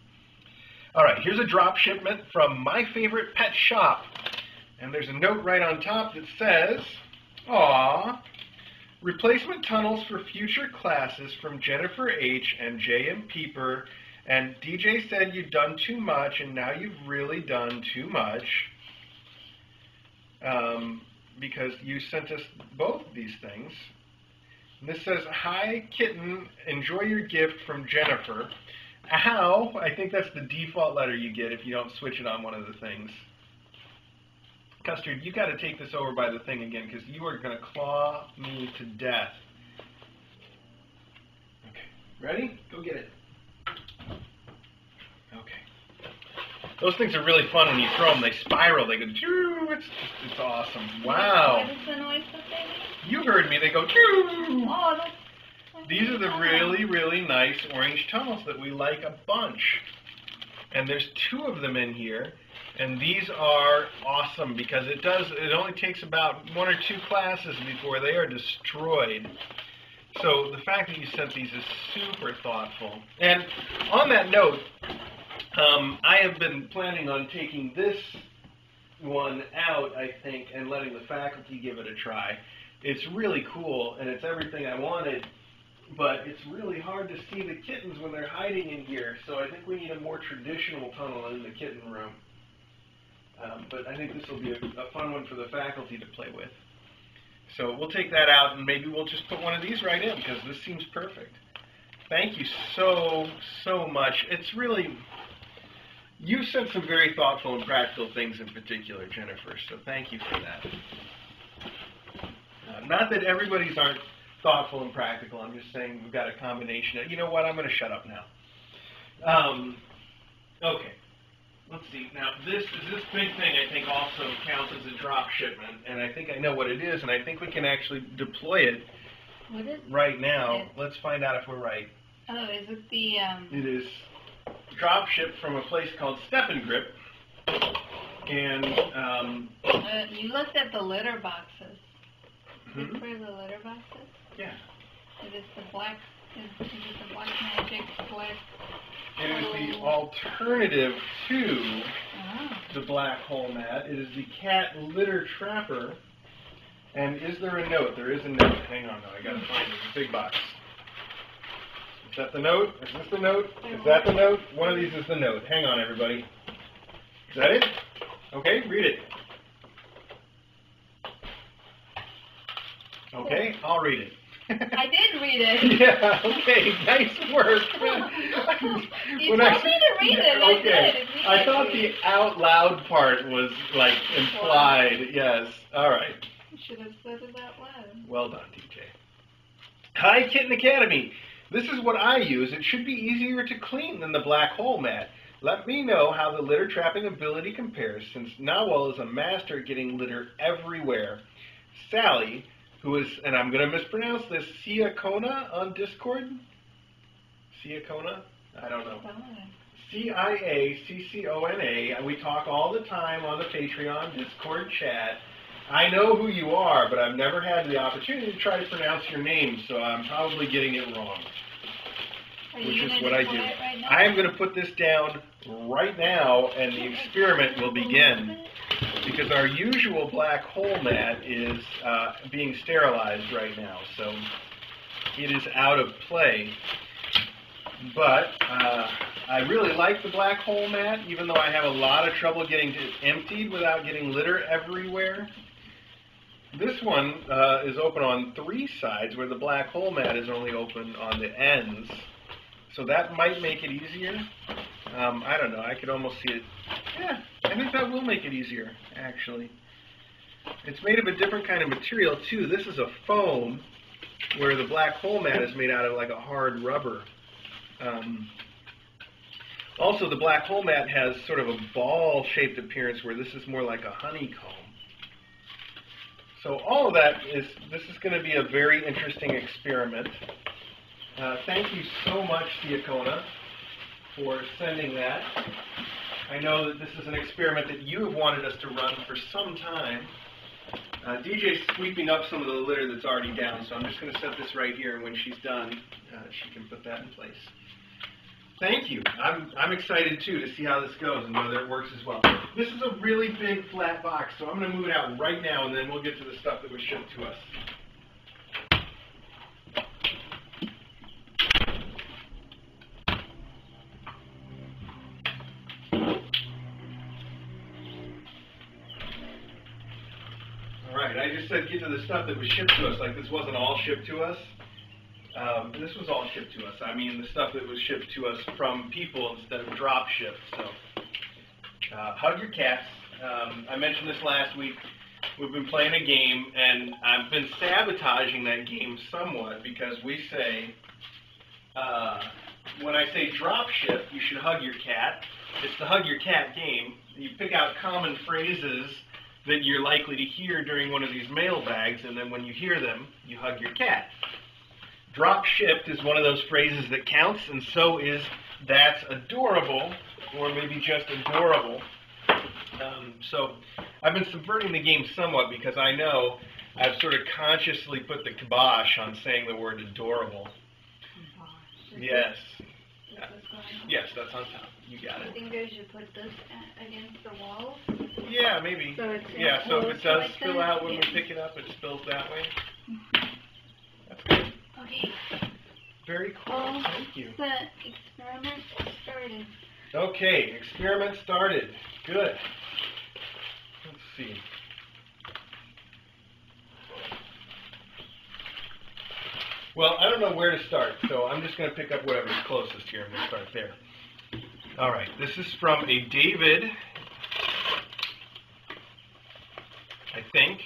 all right, here's a drop shipment from My Favorite Pet Shop, and there's a note right on top that says, "Aw, replacement tunnels for future classes from Jennifer H. and J.M. Pieper, and DJ said you'd done too much, and now you've really done too much, because you sent us both these things." And this says, "Hi, kitten, enjoy your gift from Jennifer." Ow, I think that's the default letter you get if you don't switch it on one of the things. Custard, you got to take this over by the thing again, because you are going to claw me to death. Okay, ready? Go get it. Okay. Those things are really fun when you throw them. They spiral. They go, choo. It's awesome. Wow. What is the noise that they make? You heard me. They go, choo. Oh, that's... These are the really, really nice orange tunnels that we like a bunch. And there's 2 of them in here. And these are awesome because it only takes about 1 or 2 classes before they are destroyed. So the fact that you sent these is super thoughtful. And on that note, I have been planning on taking this one out, I think, and letting the faculty give it a try. It's really cool, and it's everything I wanted, but it's really hard to see the kittens when they're hiding in here, so I think we need a more traditional tunnel in the kitten room. But I think this will be a fun one for the faculty to play with. So we'll take that out, and maybe we'll just put one of these right in, because this seems perfect. Thank you so, so much. It's really... You sent some very thoughtful and practical things in particular, Jennifer, so thank you for that. Not that everybody's aren't thoughtful and practical. I'm just saying we've got a combination of... You know what? I'm going to shut up now. Okay. Let's see. Now, this big thing, I think, also counts as a drop shipment, and I think I know what it is, and I think we can actually deploy it right now. Let's find out if we're right. Oh, is it the... It is drop shipped from a place called Step and Grip, and... you looked at the litter boxes. Mm-hmm. Is it for the litter boxes? Yeah. Is it the black... Is it the Black Magic black... It is the alternative to the black hole mat. It is the cat litter trapper. And is there a note? There is a note. Hang on, though. I got to find it. It's a big box. Is that the note? Is this the note? Is that the note? One of these is the note. Hang on, everybody. Is that it? Okay, read it. Okay, I'll read it. I did read it. Yeah, okay, nice work. You told me to read it, I did. I thought the out loud part was, like, implied. Yes, all right. You should have said it out loud. Well done, DJ. Hi, Kitten Academy. This is what I use. It should be easier to clean than the black hole mat. Let me know how the litter trapping ability compares, since Nawal is a master at getting litter everywhere. Sally, who is, and I'm going to mispronounce this, Ciacona on Discord? Ciacona? I don't know. Ciaccona. We talk all the time on the Patreon Discord chat. I know who you are, but I've never had the opportunity to try to pronounce your name, so I'm probably getting it wrong. Which is what I do. Right now? I am going to put this down right now, and the experiment will begin. Because our usual black hole mat is being sterilized right now, so it is out of play. But I really like the black hole mat, even though I have a lot of trouble getting it emptied without getting litter everywhere. This one is open on 3 sides, where the black hole mat is only open on the ends. So that might make it easier. I don't know. I could almost see it. Yeah, I think that will make it easier, actually. It's made of a different kind of material, too. This is a foam, where the black hole mat is made out of like a hard rubber. Also, the black hole mat has sort of a ball-shaped appearance where this is more like a honeycomb. So all of that this is going to be a very interesting experiment. Thank you so much, Diacona, for sending that. I know that this is an experiment that you have wanted us to run for some time. DJ's sweeping up some of the litter that's already down, so I'm just going to set this right here, and when she's done, she can put that in place. Thank you. I'm excited, too, to see how this goes and whether it works as well. This is a really big, flat box, so I'm going to move it out right now, and then we'll get to the stuff that was shipped to us. All right, I just said get to the stuff that was shipped to us, like this wasn't all shipped to us. This was all shipped to us. I mean, the stuff that was shipped to us from people instead of drop shipped. So, hug your cats. I mentioned this last week. We've been playing a game, and I've been sabotaging that game somewhat because we say, when I say drop ship, you should hug your cat. It's the hug your cat game. You pick out common phrases that you're likely to hear during one of these mailbags, and then when you hear them, you hug your cat. Drop shipped is one of those phrases that counts, and so is that's adorable, or maybe just adorable. So I've been subverting the game somewhat because I know I've sort of consciously put the kibosh on saying the word adorable. Yes. Yes, that's on top. You got it. I think I should put this against the wall. Yeah, maybe. So it's so if it does like spill that, out when we pick it up, it spills that way. That's good. Okay. Very cool. Thank you. The experiment started. Okay, experiment started. Good. Let's see. Well, I don't know where to start, so I'm just going to pick up whatever's closest here. I'm going to start there. All right, this is from a David, I think.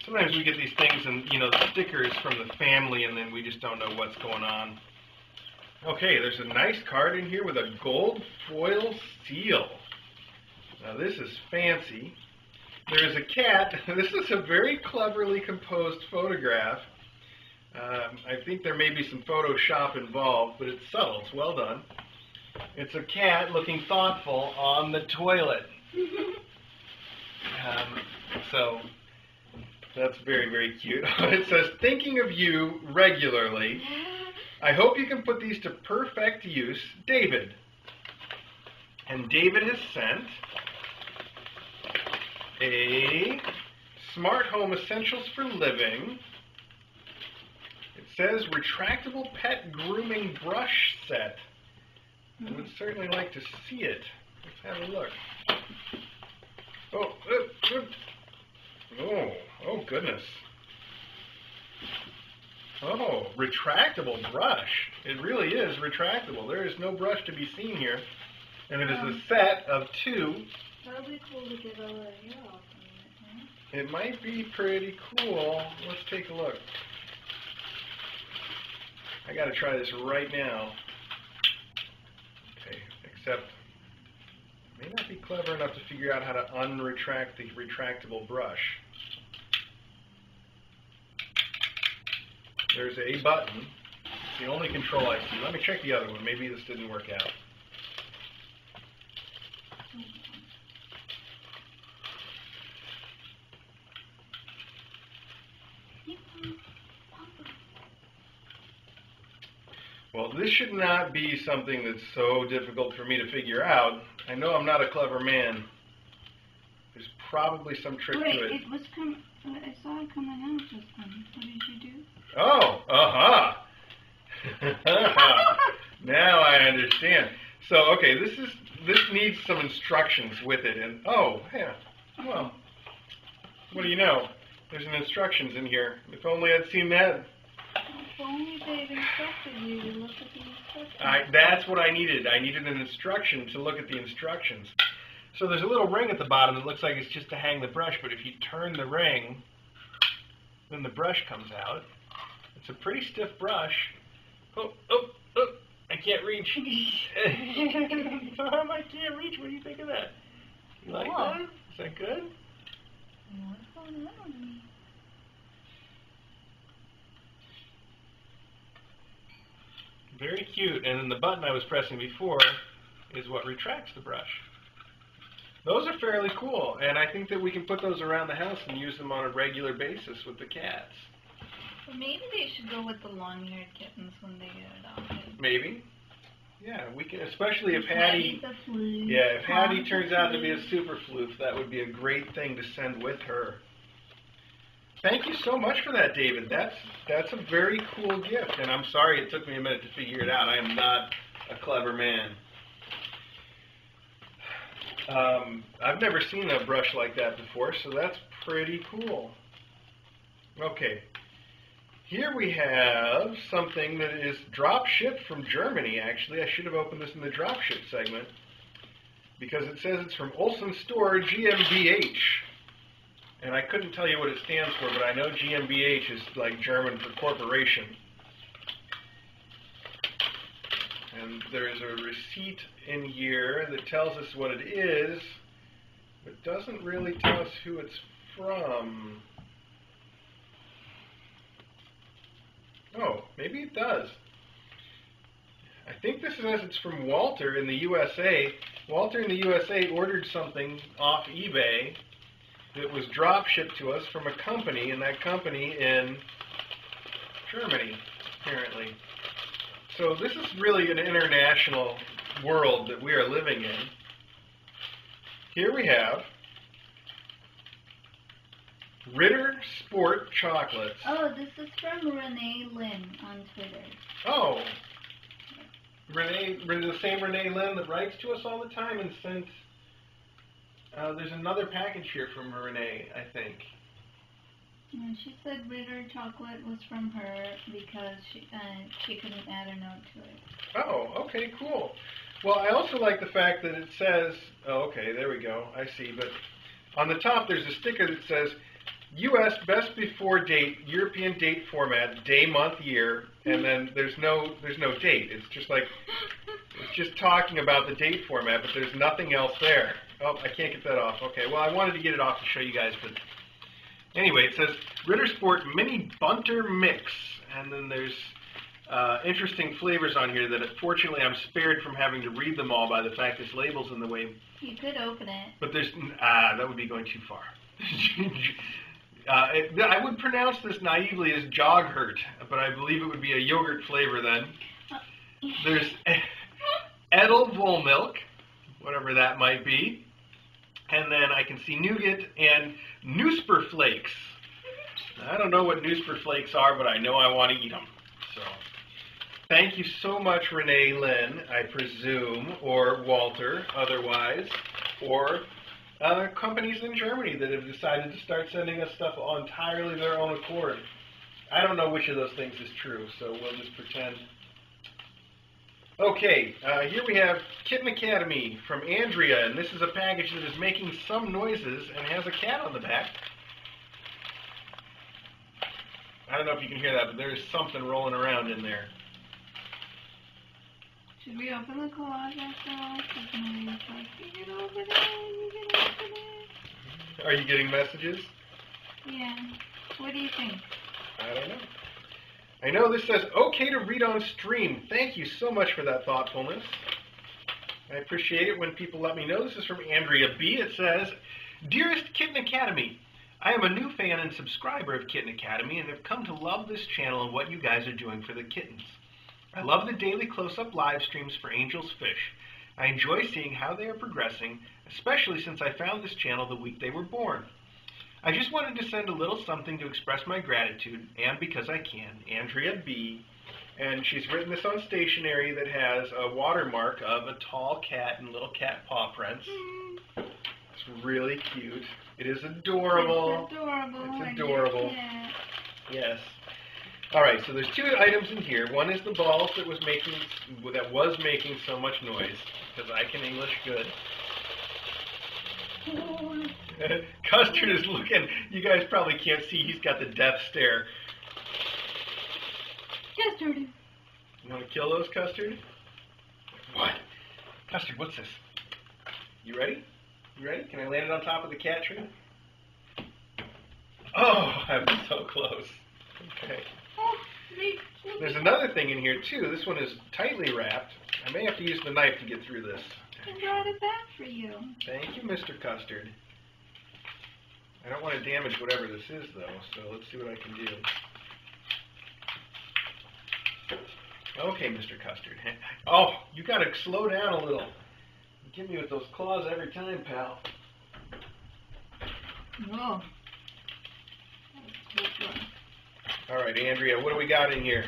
Sometimes we get these things and, the stickers from the family, and then we just don't know what's going on. Okay, there's a nice card in here with a gold foil seal. Now, this is fancy. There's a cat. This is a very cleverly composed photograph. I think there may be some Photoshop involved, but it's subtle. It's well done. It's a cat looking thoughtful on the toilet. So that's very, very cute. It says, thinking of you regularly. I hope you can put these to perfect use, David. And David has sent a Smart Home Essentials for Living. It says retractable pet grooming brush set. I would certainly like to see it. Let's have a look. Oh goodness. Oh, retractable brush. It really is retractable. There is no brush to be seen here. And it is a set of 2. That would be cool to get all the hair off of it, It might be pretty cool. Let's take a look. I got to try this right now. Okay, except I may not be clever enough to figure out how to unretract the retractable brush. There's a button. It's the only control I see. Let me check the other one. Maybe this didn't work out. Well, this should not be something that's so difficult for me to figure out. I know I'm not a clever man. There's probably some trick to it. Wait, it was I saw it coming out just then. What did you do? Oh, aha! Now I understand. So, okay, this needs some instructions with it, and oh, yeah, well, what do you know? There's an instructions in here. If only I'd seen that. If only they'd instructed you to look at the instructions. That's what I needed. I needed an instruction to look at the instructions. So there's a little ring at the bottom that looks like it's just to hang the brush, but if you turn the ring, then the brush comes out. It's a pretty stiff brush. Oh, I can't reach. Mom, I can't reach. What do you think of that? You like that? Is that good? What's going on? Very cute. And then the button I was pressing before is what retracts the brush. Those are fairly cool, and I think that we can put those around the house and use them on a regular basis with the cats. Well, maybe they should go with the long-haired kittens when they get adopted. Maybe. Yeah, we can, especially if Hattie, Hattie's a floof. yeah, if Hattie Tom's turns a out to be a floof. super floof, that would be a great thing to send with her. Thank you so much for that, David. That's a very cool gift, and I'm sorry it took me a minute to figure it out. I am not a clever man. I've never seen a brush like that before, so that's pretty cool. Okay. Here we have something that is drop shipped from Germany, actually. I should have opened this in the drop ship segment because it says it's from Olsen Store GmbH. And I couldn't tell you what it stands for, but I know GmbH is like German for corporation. And there's a receipt in here that tells us what it is, but doesn't really tell us who it's from. Oh, maybe it does. I think this says it's from Walter in the USA. Walter in the USA ordered something off eBay that was drop shipped to us from a company, and that company in Germany, apparently. So this is really an international world that we are living in. Here we have Ritter Sport Chocolates. Oh, this is from Renee Lynn on Twitter. Oh, Renee, the same Renee Lynn that writes to us all the time and sent. There's another package here from Renee, I think. And she said Ritter chocolate was from her because she couldn't add a note to it. Oh, okay, cool. Well, I also like the fact that it says, oh, okay, there we go, I see, but on the top there's a sticker that says, U.S. best before date, European date format, day, month, year, and then there's no date. It's just talking about the date format, but there's nothing else there. Oh, I can't get that off. Okay, well, I wanted to get it off to show you guys, but anyway, it says Ritter Sport Mini Bunter Mix, and then there's interesting flavors on here that fortunately I'm spared from having to read them all by the fact this label's in the way. You could open it. But there's, that would be going too far. I would pronounce this naively as Joghurt, but I believe it would be a yogurt flavor then. There's Edelwollmilk, whatever that might be. And then I can see nougat and Newsper Flakes. I don't know what Newsper Flakes are, but I know I want to eat them. So, thank you so much, Renee Lynn, I presume, or Walter, otherwise, or companies in Germany that have decided to start sending us stuff on entirely their own accord. I don't know which of those things is true, so we'll just pretend. Okay, here we have Kitten Academy from Andrea, and this is a package that is making some noises and has a cat on the back. I don't know if you can hear that, but there is something rolling around in there. Should we open the collage ourselves? Like, you can open it, you can open it. Are you getting messages? Yeah. What do you think? I don't know. I know this says, okay to read on stream. Thank you so much for that thoughtfulness. I appreciate it when people let me know. This is from Andrea B. It says, Dearest Kitten Academy, I am a new fan and subscriber of Kitten Academy and have come to love this channel and what you guys are doing for the kittens. I love the daily close-up live streams for Angel's Fish. I enjoy seeing how they are progressing, especially since I found this channel the week they were born. I just wanted to send a little something to express my gratitude, and because I can, Andrea B. And she's written this on stationery that has a watermark of a tall cat and little cat paw prints. It's really cute. It is adorable. It's adorable. It's adorable. Yes. All right, so there's two items in here. One is the balls that was making so much noise, because I can English good. Custard is looking, you guys probably can't see, he's got the death stare. Custard. You want to kill those, Custard? What? Custard, what's this? You ready? You ready? Can I land it on top of the cat tree? Oh, I'm so close. Okay. Oh, There's another thing in here, too. This one is tightly wrapped. I may have to use the knife to get through this. I brought it back for you. Thank you, Mr. Custard. I don't want to damage whatever this is, though, so let's see what I can do. Okay, Mr. Custard. Oh, you got to slow down a little. You get me with those claws every time, pal. Whoa. All right, Andrea, what do we got in here?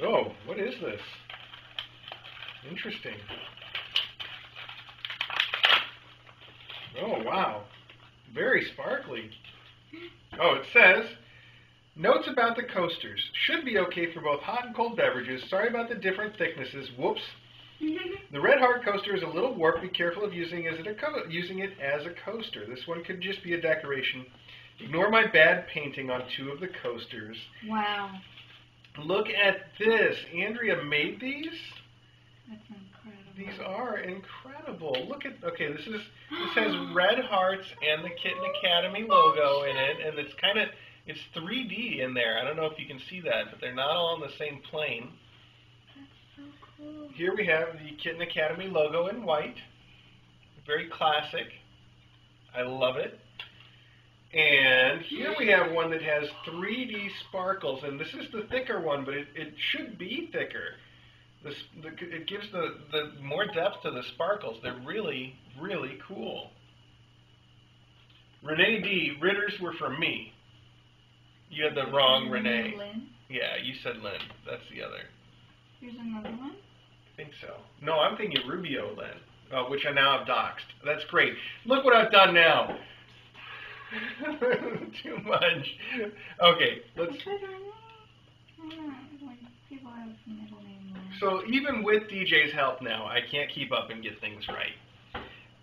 Oh, what is this? Interesting. Oh, wow. Very sparkly. Oh, it says, notes about the coasters. Should be okay for both hot and cold beverages. Sorry about the different thicknesses. Whoops. The Red Heart coaster is a little warped. Be careful of using it as a coaster. This one could just be a decoration. Ignore my bad painting on 2 of the coasters. Wow. Look at this. Andrea made these? That's incredible. These are incredible. Look at, okay, this has Red Hearts and the Kitten Academy logo in it, and it's 3D in there. I don't know if you can see that, but they're not all on the same plane. That's so cool. Here we have the Kitten Academy logo in white. Very classic. I love it. And here we have one that has 3D sparkles, and this is the thicker one, but it should be thicker. It gives the more depth to the sparkles. They're really, really cool. Renee D, Ritters were from me. You had the wrong Renee. Lynn? Yeah, you said Lynn. That's the other. Here's another one. I think so. No, I'm thinking Rubio Lynn, which I now have doxed. That's great. Look what I've done now. Too much. Okay, let's. People have middle name. So even with DJ's help now, I can't keep up and get things right.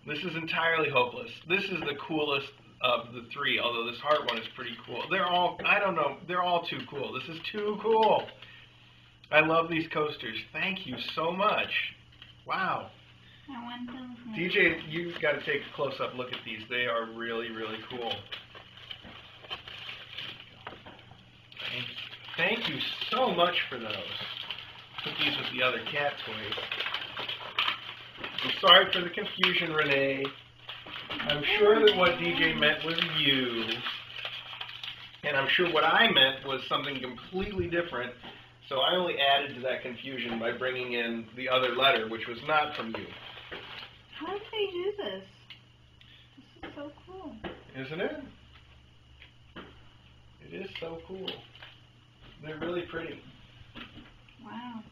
This is entirely hopeless. This is the coolest of the 3, although this heart one is pretty cool. They're all, I don't know, they're all too cool. This is too cool. I love these coasters. Thank you so much. Wow. I want them. DJ, you've got to take a close-up look at these. They are really, really cool. Thank you so much for those. Put these with the other cat toys. I'm sorry for the confusion, Renee. I'm sure that what DJ meant was you. And I'm sure what I meant was something completely different. So I only added to that confusion by bringing in the other letter, which was not from you. How did they do this? This is so cool. Isn't it? It is so cool. They're really pretty. Wow.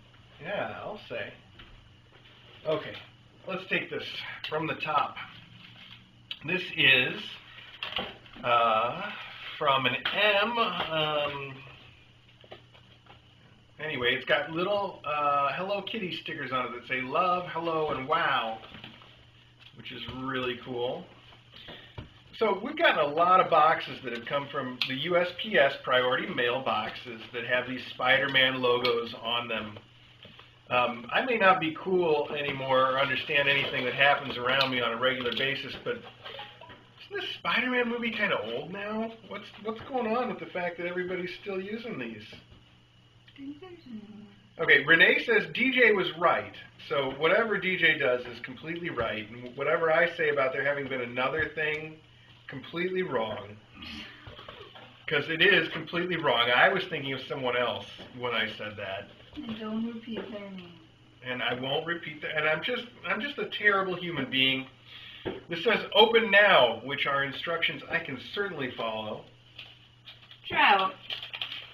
Yeah, I'll say. Okay, let's take this from the top. This is from an M. Anyway, it's got little Hello Kitty stickers on it that say love, hello, and wow, which is really cool. So we've gotten a lot of boxes that have come from the USPS priority mail boxes that have these Spider-Man logos on them. I may not be cool anymore or understand anything that happens around me on a regular basis, but isn't this Spider-Man movie kind of old now? What's going on with the fact that everybody's still using these? Okay, Renee says DJ was right. So whatever DJ does is completely right. And whatever I say about there having been another thing, completely wrong. Because it is completely wrong. I was thinking of someone else when I said that. And don't repeat their name. And I won't repeat that. And I'm just a terrible human being. This says open now, which are instructions I can certainly follow. Trout,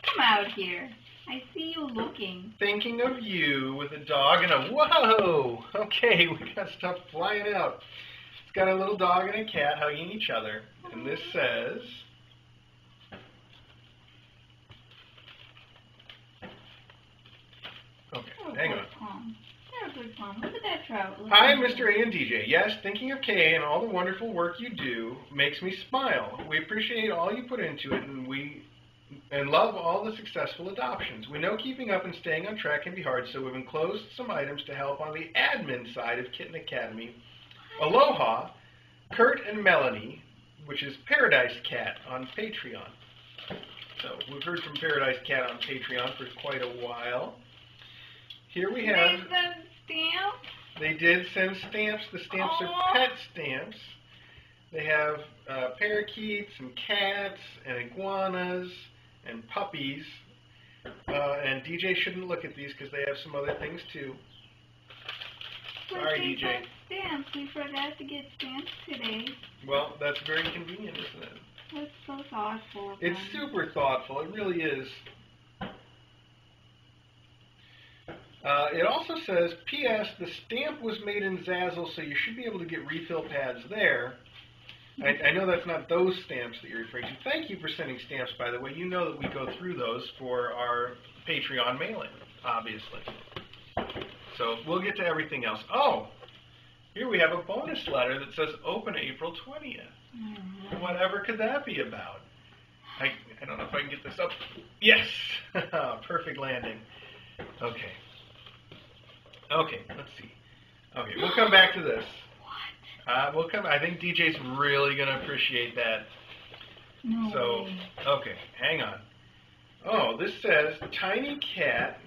come out here. I see you looking. Thinking of you with a dog and a whoa. Okay, we got stuff flying out. It's got a little dog and a cat hugging each other. And this says, okay, hang on. You're a good Tom. Look at that trout. Hi, Mr. A and DJ. Yes, thinking of Kay and all the wonderful work you do makes me smile. We appreciate all you put into it, and we and love all the successful adoptions. We know keeping up and staying on track can be hard, so we've enclosed some items to help on the admin side of Kitten Academy. Aloha, Kurt and Melanie, which is Paradise Cat on Patreon. So we've heard from Paradise Cat on Patreon for quite a while. Here we have... They sent stamps? They did send stamps. The stamps are pet stamps. They have parakeets and cats and iguanas and puppies. And DJ shouldn't look at these because they have some other things too. Sorry, DJ. Sent stamps. We forgot to get stamps today. Well, that's very convenient, isn't it? That's so thoughtful. It's super thoughtful. It really is. It also says, P.S. The stamp was made in Zazzle, so you should be able to get refill pads there. I know that's not those stamps that you're referring to. Thank you for sending stamps, by the way. You know that we go through those for our Patreon mailing, obviously. So we'll get to everything else. Oh, here we have a bonus letter that says open April 20th. Whatever could that be about? I don't know if I can get this up. Yes! Perfect landing. Okay. Okay, let's see. Okay, we'll come back to this. What? I think DJ's really going to appreciate that. No So, way. okay, hang on. Oh, this says, Tiny Cat,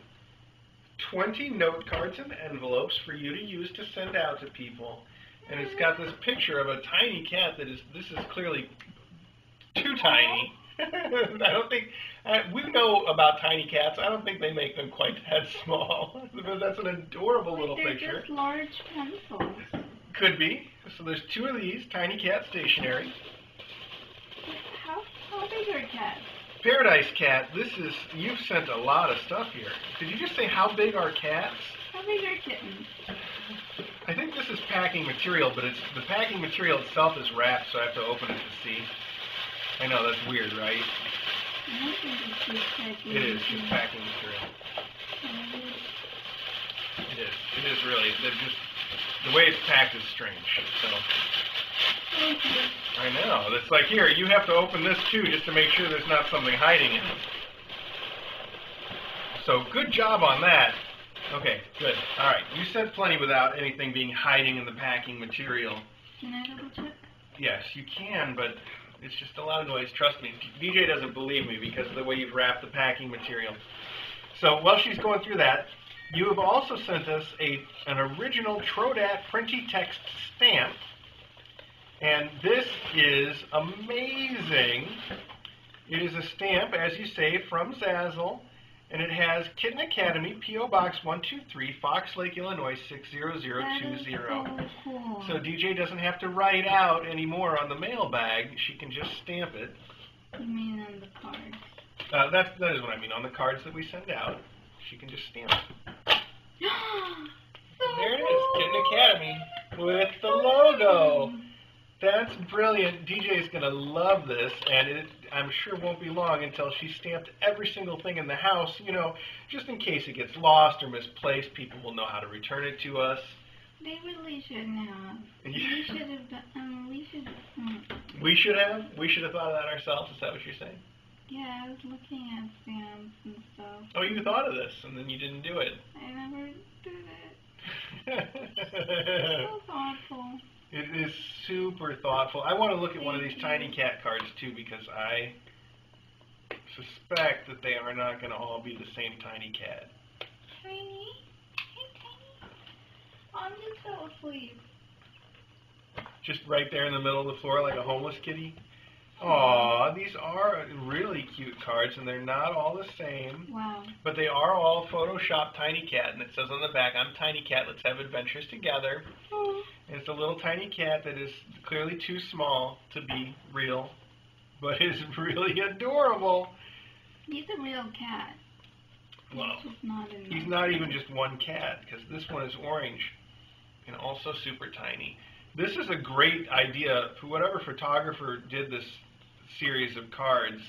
20 note cards and envelopes for you to use to send out to people. And it's got this picture of a tiny cat this is clearly too tiny. I don't think, we know about tiny cats. I don't think they make them quite that small. But that's an adorable little They're picture. just large pencils. Could be. So there's 2 of these, Tiny Cat stationery. How big are cats? Paradise Cat, you've sent a lot of stuff here. Did you just say how big are cats? How big are kittens? I think this is packing material, but the packing material itself is wrapped, so I have to open it to see. I know, that's weird, right? I don't think it's just packing. It is just packing material. It is really. The way it's packed is strange. So I know. It's like, here, you have to open this too, just to make sure there's not something hiding in it. So good job on that. Okay, good. All right, you said plenty without anything being hiding in the packing material. Can I double check? Yes, you can, but it's just a lot of noise. Trust me. DJ doesn't believe me because of the way you've wrapped the packing material. So while she's going through that, you have also sent us an original Trodat Printy Text stamp. And this is amazing. It is a stamp, as you say, from Zazzle. And it has Kitten Academy, P.O. Box 123, Fox Lake, Illinois 60020. So cool. So DJ doesn't have to write out anymore on the mailbag. She can just stamp it. You mean on the cards? That is what I mean. On the cards that we send out, she can just stamp it. So There it is, cool. Kitten Academy with the logo. That's brilliant. DJ's going to love this, and I'm sure won't be long until she's stamped every single thing in the house, just in case it gets lost or misplaced. People will know how to return it to us. They really shouldn't have. We should have done, we should have. We should have thought of that ourselves. Is that what you're saying? Yeah, I was looking at stamps and stuff. Oh, you thought of this, and then you didn't do it. I never did it. So thoughtful. It is super thoughtful. I want to look at one of these tiny cat cards, too, because I suspect that they are not going to all be the same tiny cat. Tiny? Hey, Tiny. Mom just fell asleep. Just right there in the middle of the floor like a homeless kitty? Aw, these are really cute cards, and they're not all the same. Wow. But they are all Photoshop Tiny Cat, and it says on the back, I'm Tiny Cat, let's have adventures together. Oh. And it's a little tiny cat that is clearly too small to be real, but is really adorable. He's a real cat. Well, He's just not in he's not even just one cat, because this one is orange and also super tiny. This is a great idea. Whatever photographer did this series of cards,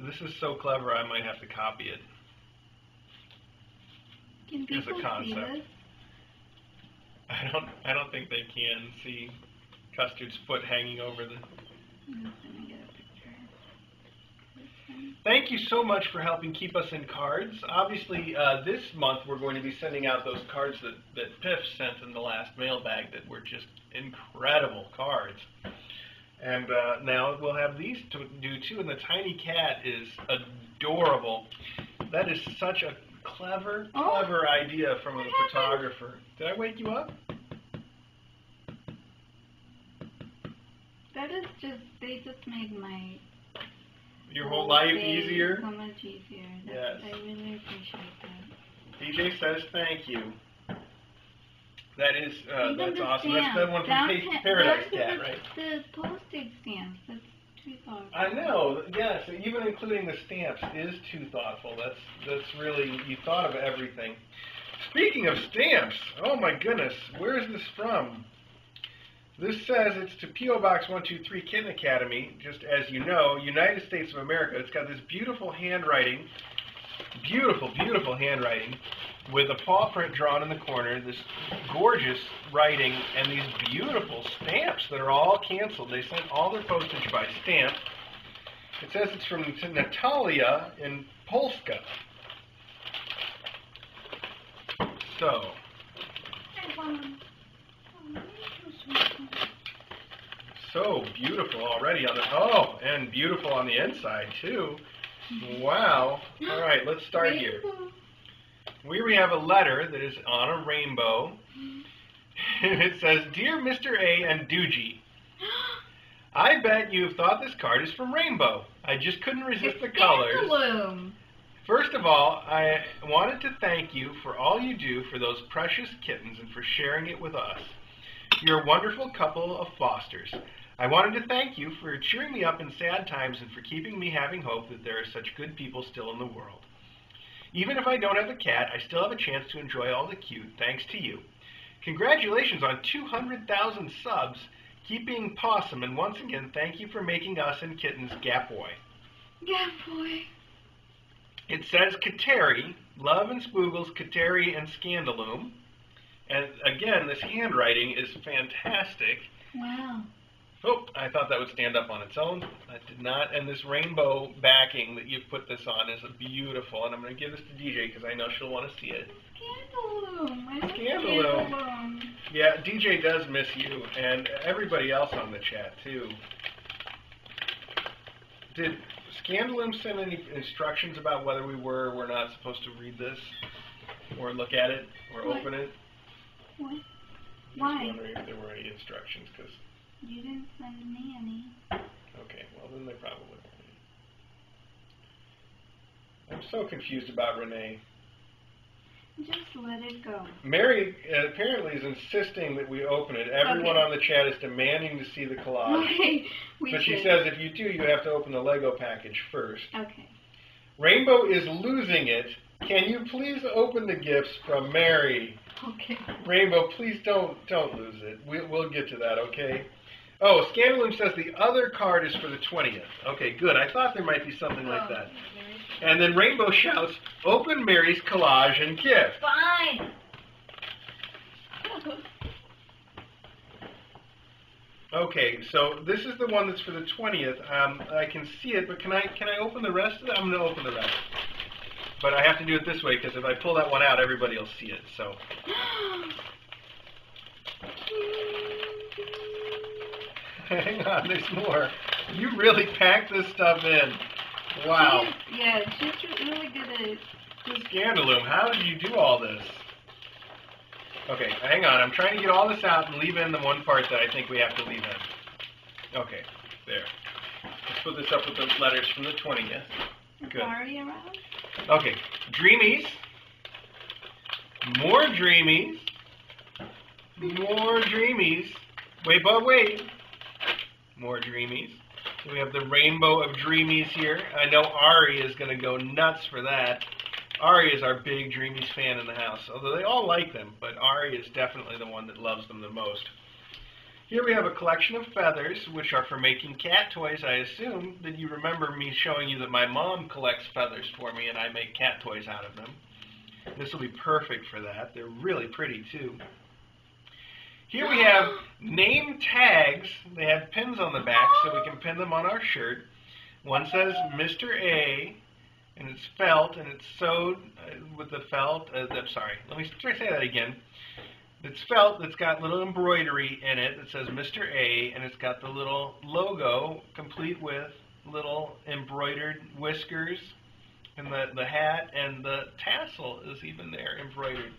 this is so clever I might have to copy it. Can As people a see concept. this? I don't think they can see Custard's foot hanging over the... I'm just gonna get a picture. This one. Thank you so much for helping keep us in cards. Obviously, this month we're going to be sending out those cards that Piff sent in the last mailbag that were just incredible cards. And now we'll have these to do too, and the tiny cat is adorable. That is such a clever idea from a photographer. Did I wake you up? That is they just made your whole life easier? So much easier. Yes. I really appreciate that. DJ says thank you. That is, that's awesome. Stamps. That's the one from Paradise Cat, right? The postage stamps. That's too thoughtful. I know. Yes, even including the stamps is too thoughtful. That's really, you thought of everything. Speaking of stamps, oh my goodness, where is this from? This says it's to P.O. Box 123 Kitten Academy, just as you know, United States of America. It's got this beautiful handwriting, beautiful, beautiful handwriting, with a paw print drawn in the corner, this gorgeous writing, and these beautiful stamps that are all canceled. They sent all their postage by stamp. It says it's from Natalia in Polska. So, so beautiful already on the, and beautiful on the inside too. Wow. All right, let's start here. Here we have a letter that is on a rainbow, and it says, Dear Mr. A and Doogie, I bet you have thought this card is from Rainbow. I just couldn't resist the colors. First of all, I wanted to thank you for all you do for those precious kittens and for sharing it with us. You're a wonderful couple of fosters. I wanted to thank you for cheering me up in sad times and for keeping me having hope that there are such good people still in the world. Even if I don't have a cat, I still have a chance to enjoy all the cute, thanks to you. Congratulations on 200,000 subs. Keep being possum, and once again, thank you for making us and kittens Gap Boy. Gap Boy. It says Kateri, Love and Spoogles, Kateri, and Scandaloom. And again, this handwriting is fantastic. Wow. Oh, I thought that would stand up on its own. That did not. And this rainbow backing that you've put this on is beautiful. And I'm going to give this to DJ because I know she'll want to see it. Scandaloom. Scandaloom. Yeah, DJ does miss you. And everybody else on the chat, too. Did Scandaloom send any instructions about whether we were or were not supposed to read this? Or look at it? Or open it? What? I'm Why? just wondering if there were any instructions because... You didn't send me any. Okay, well then they probably won't. I'm so confused about Renee. Just let it go. Mary apparently is insisting that we open it. Everyone on the chat is demanding to see the collage. Okay, but she says if you do, you have to open the Lego package first. Okay. Rainbow is losing it. Can you please open the gifts from Mary? Okay. Rainbow, please don't lose it. We'll get to that, okay? Oh, Scandaloom says the other card is for the 20th. Okay, good. I thought there might be something like that. And then Rainbow shouts, open Mary's collage and gift. Fine. Okay, so this is the one that's for the 20th. I can see it, but can I open the rest of it? I'm going to open the rest. But I have to do it this way because if I pull that one out, everybody will see it. So. Hang on, there's more. You really packed this stuff in. Wow. She's really good at it. Scandaloom, how did you do all this? Okay, hang on. I'm trying to get all this out and leave in the one part that I think we have to leave in. Okay, there. Let's put this up with the letters from the 20th. Good. Sorry around? Okay, Dreamies. More Dreamies. More Dreamies. Wait, but wait. More Dreamies. So we have the rainbow of Dreamies here. I know Ari is going to go nuts for that. Ari is our big Dreamies fan in the house, although they all like them, but Ari is definitely the one that loves them the most. Here we have a collection of feathers, which are for making cat toys. I assume that you remember me showing you that my mom collects feathers for me and I make cat toys out of them. This will be perfect for that. They're really pretty, too. Here we have name tags. They have pins on the back so we can pin them on our shirt. One says Mr. A, and it's felt, and it's sewed with the felt. I'm sorry, let me try to say that again. It's felt, it's got little embroidery in it that says Mr. A, and it's got the little logo complete with little embroidered whiskers, and the hat, and the tassel is even there embroidered.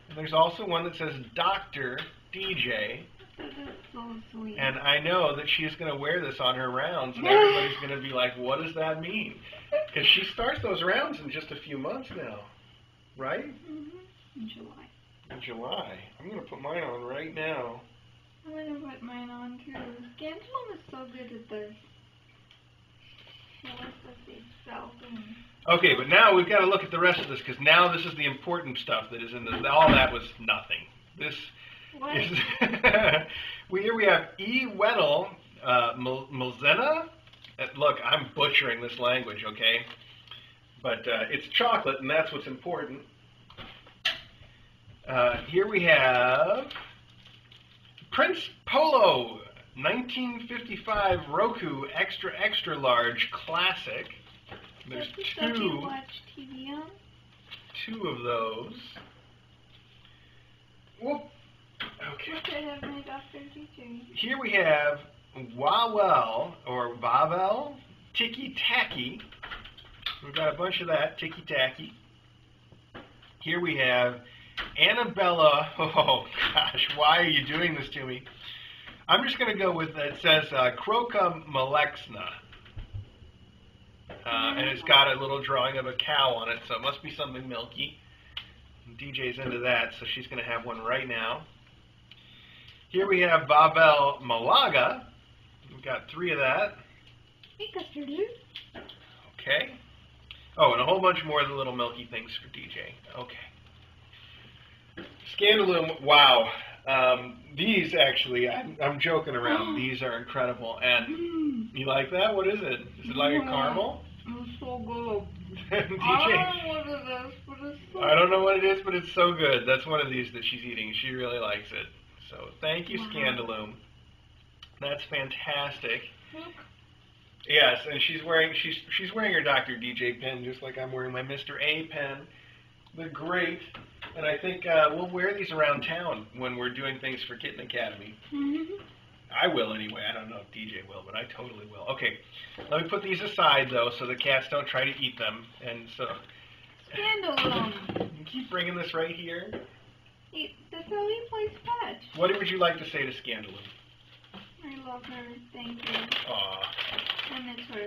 And there's also one that says Dr. DJ. That is so sweet. And I know that she's going to wear this on her rounds, and everybody's going to be like, what does that mean? Because she starts those rounds in just a few months now, right? Mm-hmm. In July. In July. I'm going to put mine on right now. I'm going to put mine on too. Scantron is so good at this. Show us itself. Okay, but now we've got to look at the rest of this, because now this is the important stuff that is in this. All that was nothing. This what? is... Here we have E. Weddle, Milzena. Look, I'm butchering this language, okay? But it's chocolate, and that's what's important. Here we have Prince Polo, 1955 Roku Extra Extra Large Classic. There's stuff you watch TV on? two of those. Whoop. Okay. What did I have my Dr. DJ? Here we have Wawel, or Vavel, Tiki Tacky. We've got a bunch of that, Tiki Tacky. Here we have Annabella. Oh gosh, why are you doing this to me? I'm just going to go with, it says Croca Malexna. And it's got a little drawing of a cow on it, so it must be something milky. DJ's into that, so she's going to have one right now. Here we have Babel Malaga. We've got 3 of that. Okay. Oh, and a whole bunch more of the little milky things for DJ. Okay. Scandaloom, wow. These actually, I'm joking around. These are incredible. And you like that? What is it? Is it like a caramel? It's so good. DJ, I don't know what it is, but it's so I don't know what it is, but it's so good. That's one of these that she's eating. She really likes it. So thank you, Scandaloom. That's fantastic. Yes, and she's wearing her Dr. DJ pen just like I'm wearing my Mr. A pen. They're great, and I think we'll wear these around town when we're doing things for Kitten Academy. Mm-hmm. I will anyway. I don't know if DJ will, but I totally will. Okay, let me put these aside though, so the cats don't try to eat them. And so, Scandaloom. You keep bringing this right here. That's how he plays fetch. What would you like to say to Scandaloom? I love her. Thank you. Aw. I miss her.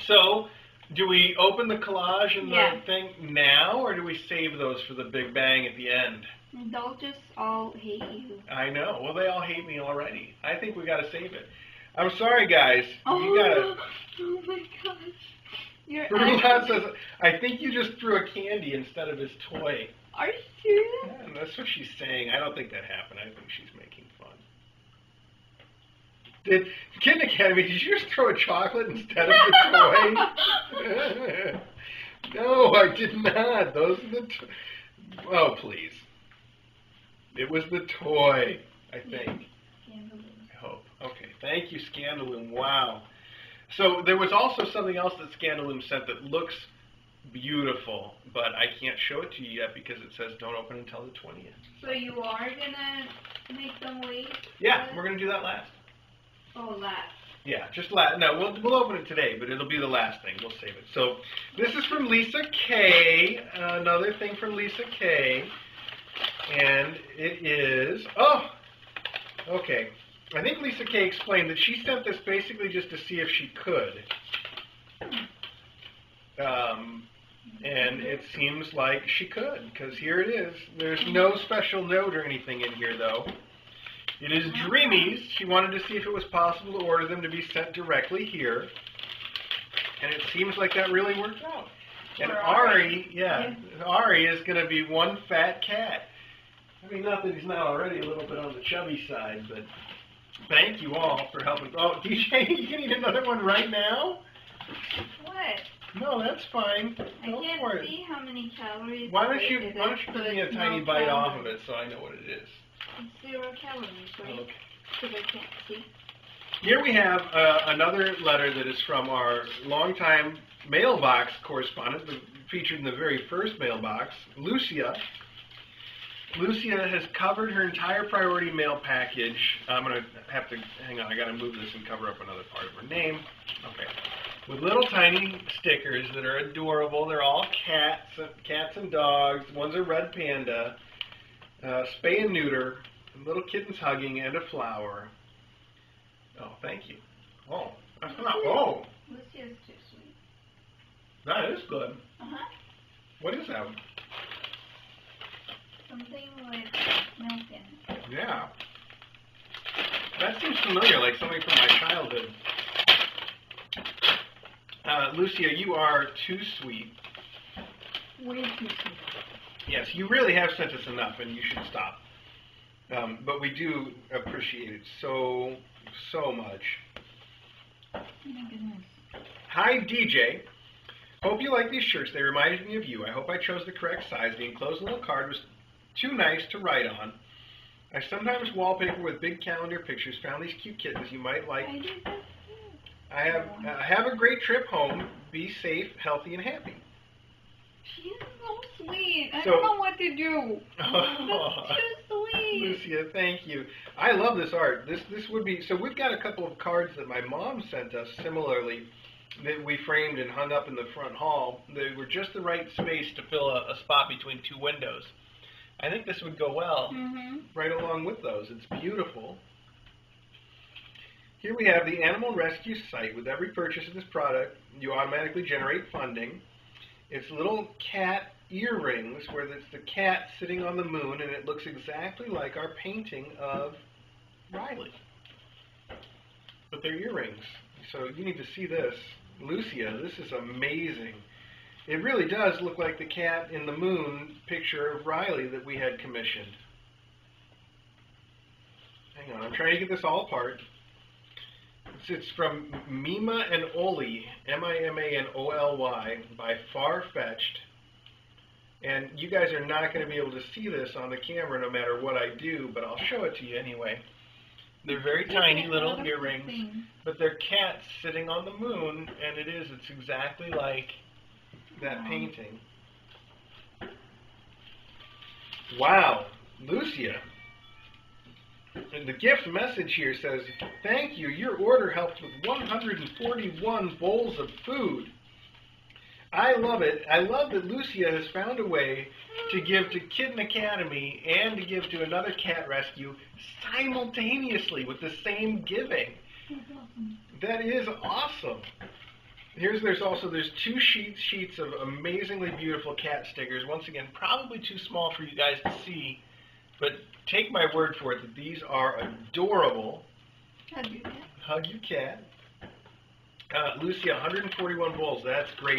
So, do we open the collage and Yeah. the thing now, or do we save those for the big bang at the end? They'll just all hate you. I know. Well, they all hate me already. I think we got to save it. I'm sorry, guys. Oh, You gotta. oh my gosh. You're Rulon says, I think you just threw a candy instead of his toy. Are you serious? Yeah, that's what she's saying. I don't think that happened. I think she's making fun. Kitten Academy, did you just throw a chocolate instead of the toy? No, I did not. Those are the oh, please. It was the toy, I think. Scandaloom. I hope. Okay, thank you, Scandaloom. Wow. So there was also something else that Scandaloom sent that looks beautiful, but I can't show it to you yet because it says don't open until the 20th. So you are gonna make them wait? Yeah, we're gonna do that last. Oh, last. Yeah, just last. No, we'll open it today, but it'll be the last thing. We'll save it. So this is from Lisa K. Another thing from Lisa K. And it is, oh, okay. I think Lisa K explained that she sent this basically just to see if she could. And it seems like she could, because here it is. There's no special note or anything in here, though. It is Dreamies. She wanted to see if it was possible to order them to be sent directly here. And it seems like that really worked out. And Ari, yeah, Ari is going to be one fat cat. I mean, not that he's not already a little bit on the chubby side, but thank you all for helping. Oh, DJ, you can eat another one right now? What? No, that's fine. I can't see how many calories. Why don't you it is, give me a but tiny no bite off calories. of it so I know what it is? It's 0 calories, right? Okay. Because I can't see. Here we have another letter that is from our longtime mailbox correspondent, featured in the very first mailbox, Lucia. Lucia has covered her entire priority mail package. I'm going to have to, hang on, I got to move this and cover up another part of her name. Okay. With little tiny stickers that are adorable. They're all cats and dogs. One's a red panda, spay and neuter, little kittens hugging, and a flower. Oh, thank you. Oh, that's not, oh. Lucia's too sweet. That is good. Uh-huh. What is that? Something with milk in it. Yeah. That seems familiar, like something from my childhood. Lucia, you are too sweet. Way too sweet. Yes, you really have sent us enough, and you should stop. But we do appreciate it so much. Oh my goodness. Hi, DJ. Hope you like these shirts. They reminded me of you. I hope I chose the correct size. The enclosed little card was too nice to write on. I sometimes wallpaper with big calendar pictures. Found these cute kittens you might like. I did that too. Have a great trip home. Be safe, healthy, and happy. She's so sweet. I So- don't know what to do. Oh, That's too sweet. Lucia, thank you. I love this art. This would be, so we've got a couple of cards that my mom sent us similarly that we framed and hung up in the front hall. They were just the right space to fill a spot between two windows. I think this would go well right along with those. It's beautiful. Here we have the animal rescue site. With every purchase of this product, you automatically generate funding. It's little cat earrings where it's the cat sitting on the moon, and it looks exactly like our painting of Riley. But they're earrings. So you need to see this. Lucia, this is amazing. It really does look like the cat in the moon picture of Riley that we had commissioned. Hang on, I'm trying to get this all apart. It's from Mima and Oli, M-I-M-A-N-O-L-Y, by Far-Fetched. And you guys are not going to be able to see this on the camera no matter what I do, but I'll show it to you anyway. They're very tiny little earrings, but they're cats sitting on the moon, and it's exactly like that painting. Wow, Lucia. And the gift message here says, thank you, your order helped with 141 bowls of food. I love it. I love that Lucia has found a way to give to Kitten Academy and to give to another cat rescue simultaneously with the same giving. That is awesome. There's two sheets of amazingly beautiful cat stickers. Once again, probably too small for you guys to see, but take my word for it that these are adorable. Hug your cat. Hug your cat. Lucia, 141 bowls. That's great.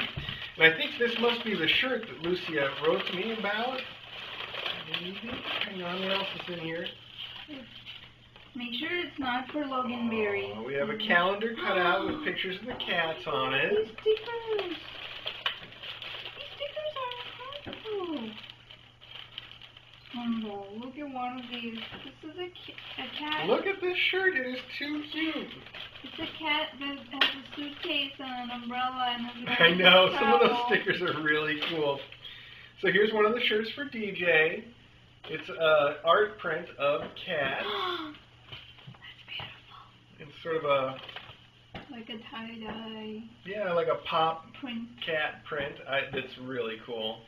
And I think this must be the shirt that Lucia wrote to me about. Maybe. Hang on, what else is in here? Make sure it's not for Loganberry. Oh, we have a calendar cut out with pictures of the cats on it. These stickers. These stickers are incredible. Oh, look at one of these. This is a cat. Look at this shirt. It is too cute. It's a cat that has a suitcase and an umbrella and a I know. Some of those towel. stickers are really cool. So here's one of the shirts for DJ. It's an art print of a cat. That's beautiful. It's sort of a... Like a tie-dye Yeah, like a pop print. cat print. That's really cool.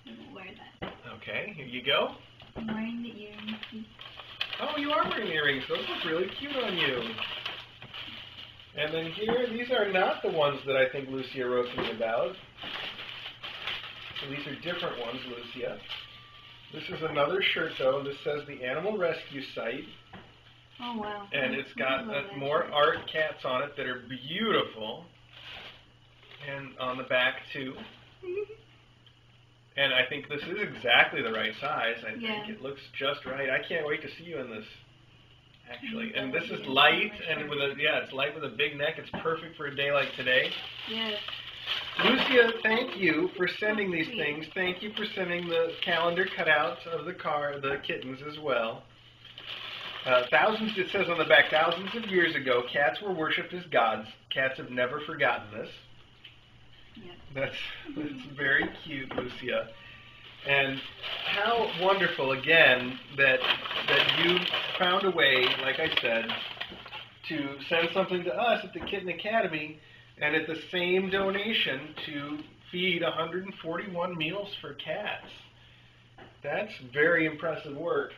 We'll wear that. Okay, here you go. I'm wearing the earrings. Oh, you are wearing earrings. Those look really cute on you. And then here, these are not the ones that I think Lucia wrote to me about. So these are different ones, Lucia. This is another shirt, though. This says the Animal Rescue Site. Oh, wow. And it's got more art cats on it that are beautiful. And on the back, too. And I think this is exactly the right size. I think it looks just right. I can't wait to see you in this, actually. And this is light, and with it's light with a big neck. It's perfect for a day like today. Yes. Lucia, thank you for sending these things. Thank you for sending the calendar cutouts of the kittens as well. Thousands, it says on the back, thousands of years ago, cats were worshipped as gods. Cats have never forgotten this. Yeah. That's very cute, Lucia. And how wonderful, again, that you found a way, like I said, to send something to us at the Kitten Academy, and at the same donation to feed 141 meals for cats. That's very impressive work.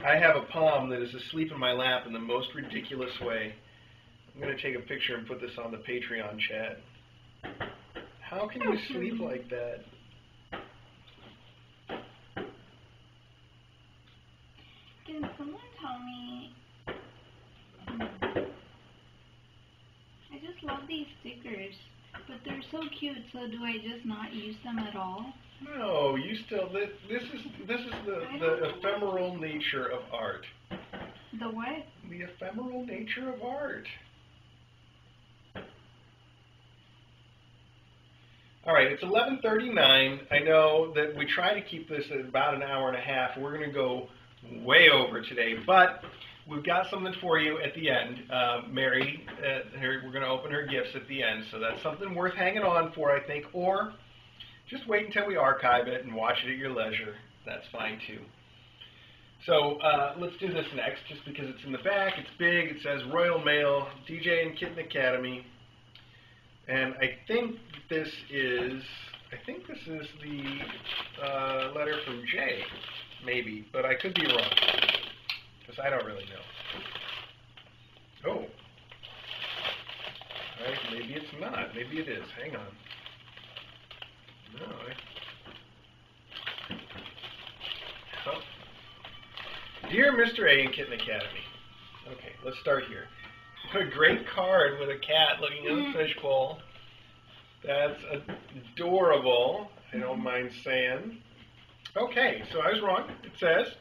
I have a Pom that is asleep in my lap in the most ridiculous way. I'm going to take a picture and put this on the Patreon chat. How can you sleep like that? Can someone tell me? I just love these stickers, but they're so cute. So do I just not use them at all? No, you still. This is the ephemeral nature of art. The what? The ephemeral nature of art. All right, it's 11:39. I know that we try to keep this at about an hour and a half. We're going to go way over today, but we've got something for you at the end. Mary, we're going to open her gifts at the end, so that's something worth hanging on for, I think, or just wait until we archive it and watch it at your leisure. That's fine, too. So let's do this next, just because it's in the back. It's big. It says Royal Mail, DJ and Kitten Academy. And I think this is the letter from Jay, maybe, but I could be wrong, because I don't really know. Oh. All right, maybe it's not. Maybe it is. Hang on. No, oh. Dear Mr. A and Kitten Academy. Okay, let's start here. A great card with a cat looking in a fishbowl. That's adorable. I don't mind saying. Okay, so I was wrong. It says,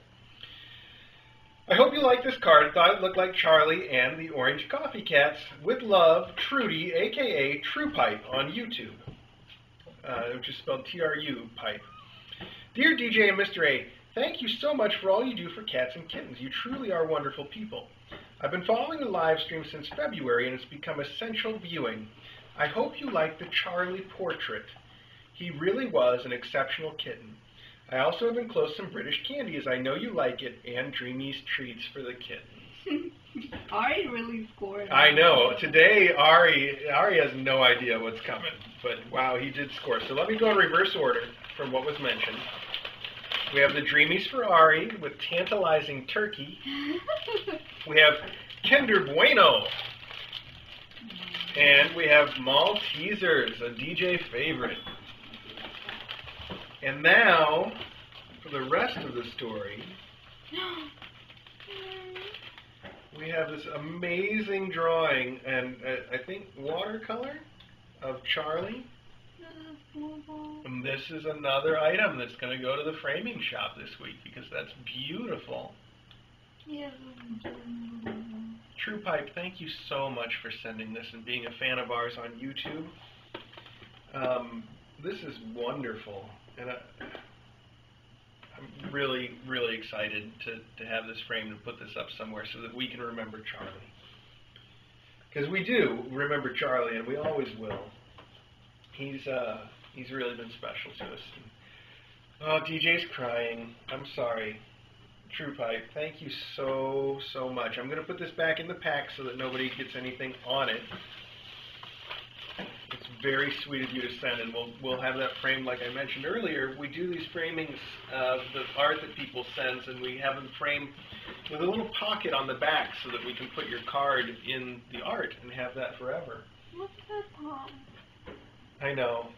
I hope you like this card. Thought it looked like Charlie and the Orange Coffee Cats. With love, Trudy, a.k.a. True Pipe, on YouTube. Which is spelled T-R-U, Pipe. Dear DJ and Mr. A, thank you so much for all you do for cats and kittens. You truly are wonderful people. I've been following the live stream since February, and it's become essential viewing. I hope you like the Charlie portrait. He really was an exceptional kitten. I also have enclosed some British candy, as I know you like it, and Dreamy's treats for the kittens. Ari really scored. I know. Today, Ari has no idea what's coming, but wow, he did score. So let me go in reverse order from what was mentioned. We have the Dreamies for Ari with tantalizing turkey. We have Kinder Bueno. And we have Maltesers, a DJ favorite. And now, for the rest of the story, we have this amazing drawing, and I think watercolor of Charlie. And this is another item that's going to go to the framing shop this week, because that's beautiful. Yeah. True Pipe, thank you so much for sending this and being a fan of ours on YouTube. This is wonderful, and I'm really, really excited to have this framed and put this up somewhere so that we can remember Charlie. Because we do remember Charlie, and we always will. He's really been special to us. Oh, DJ's crying. I'm sorry. True Pipe, thank you so, so much. I'm going to put this back in the pack so that nobody gets anything on it. It's very sweet of you to send, and we'll have that framed like I mentioned earlier. We do these framings of the art that people send, and we have them framed with a little pocket on the back so that we can put your card in the art and have that forever. What's that, Pom? I know.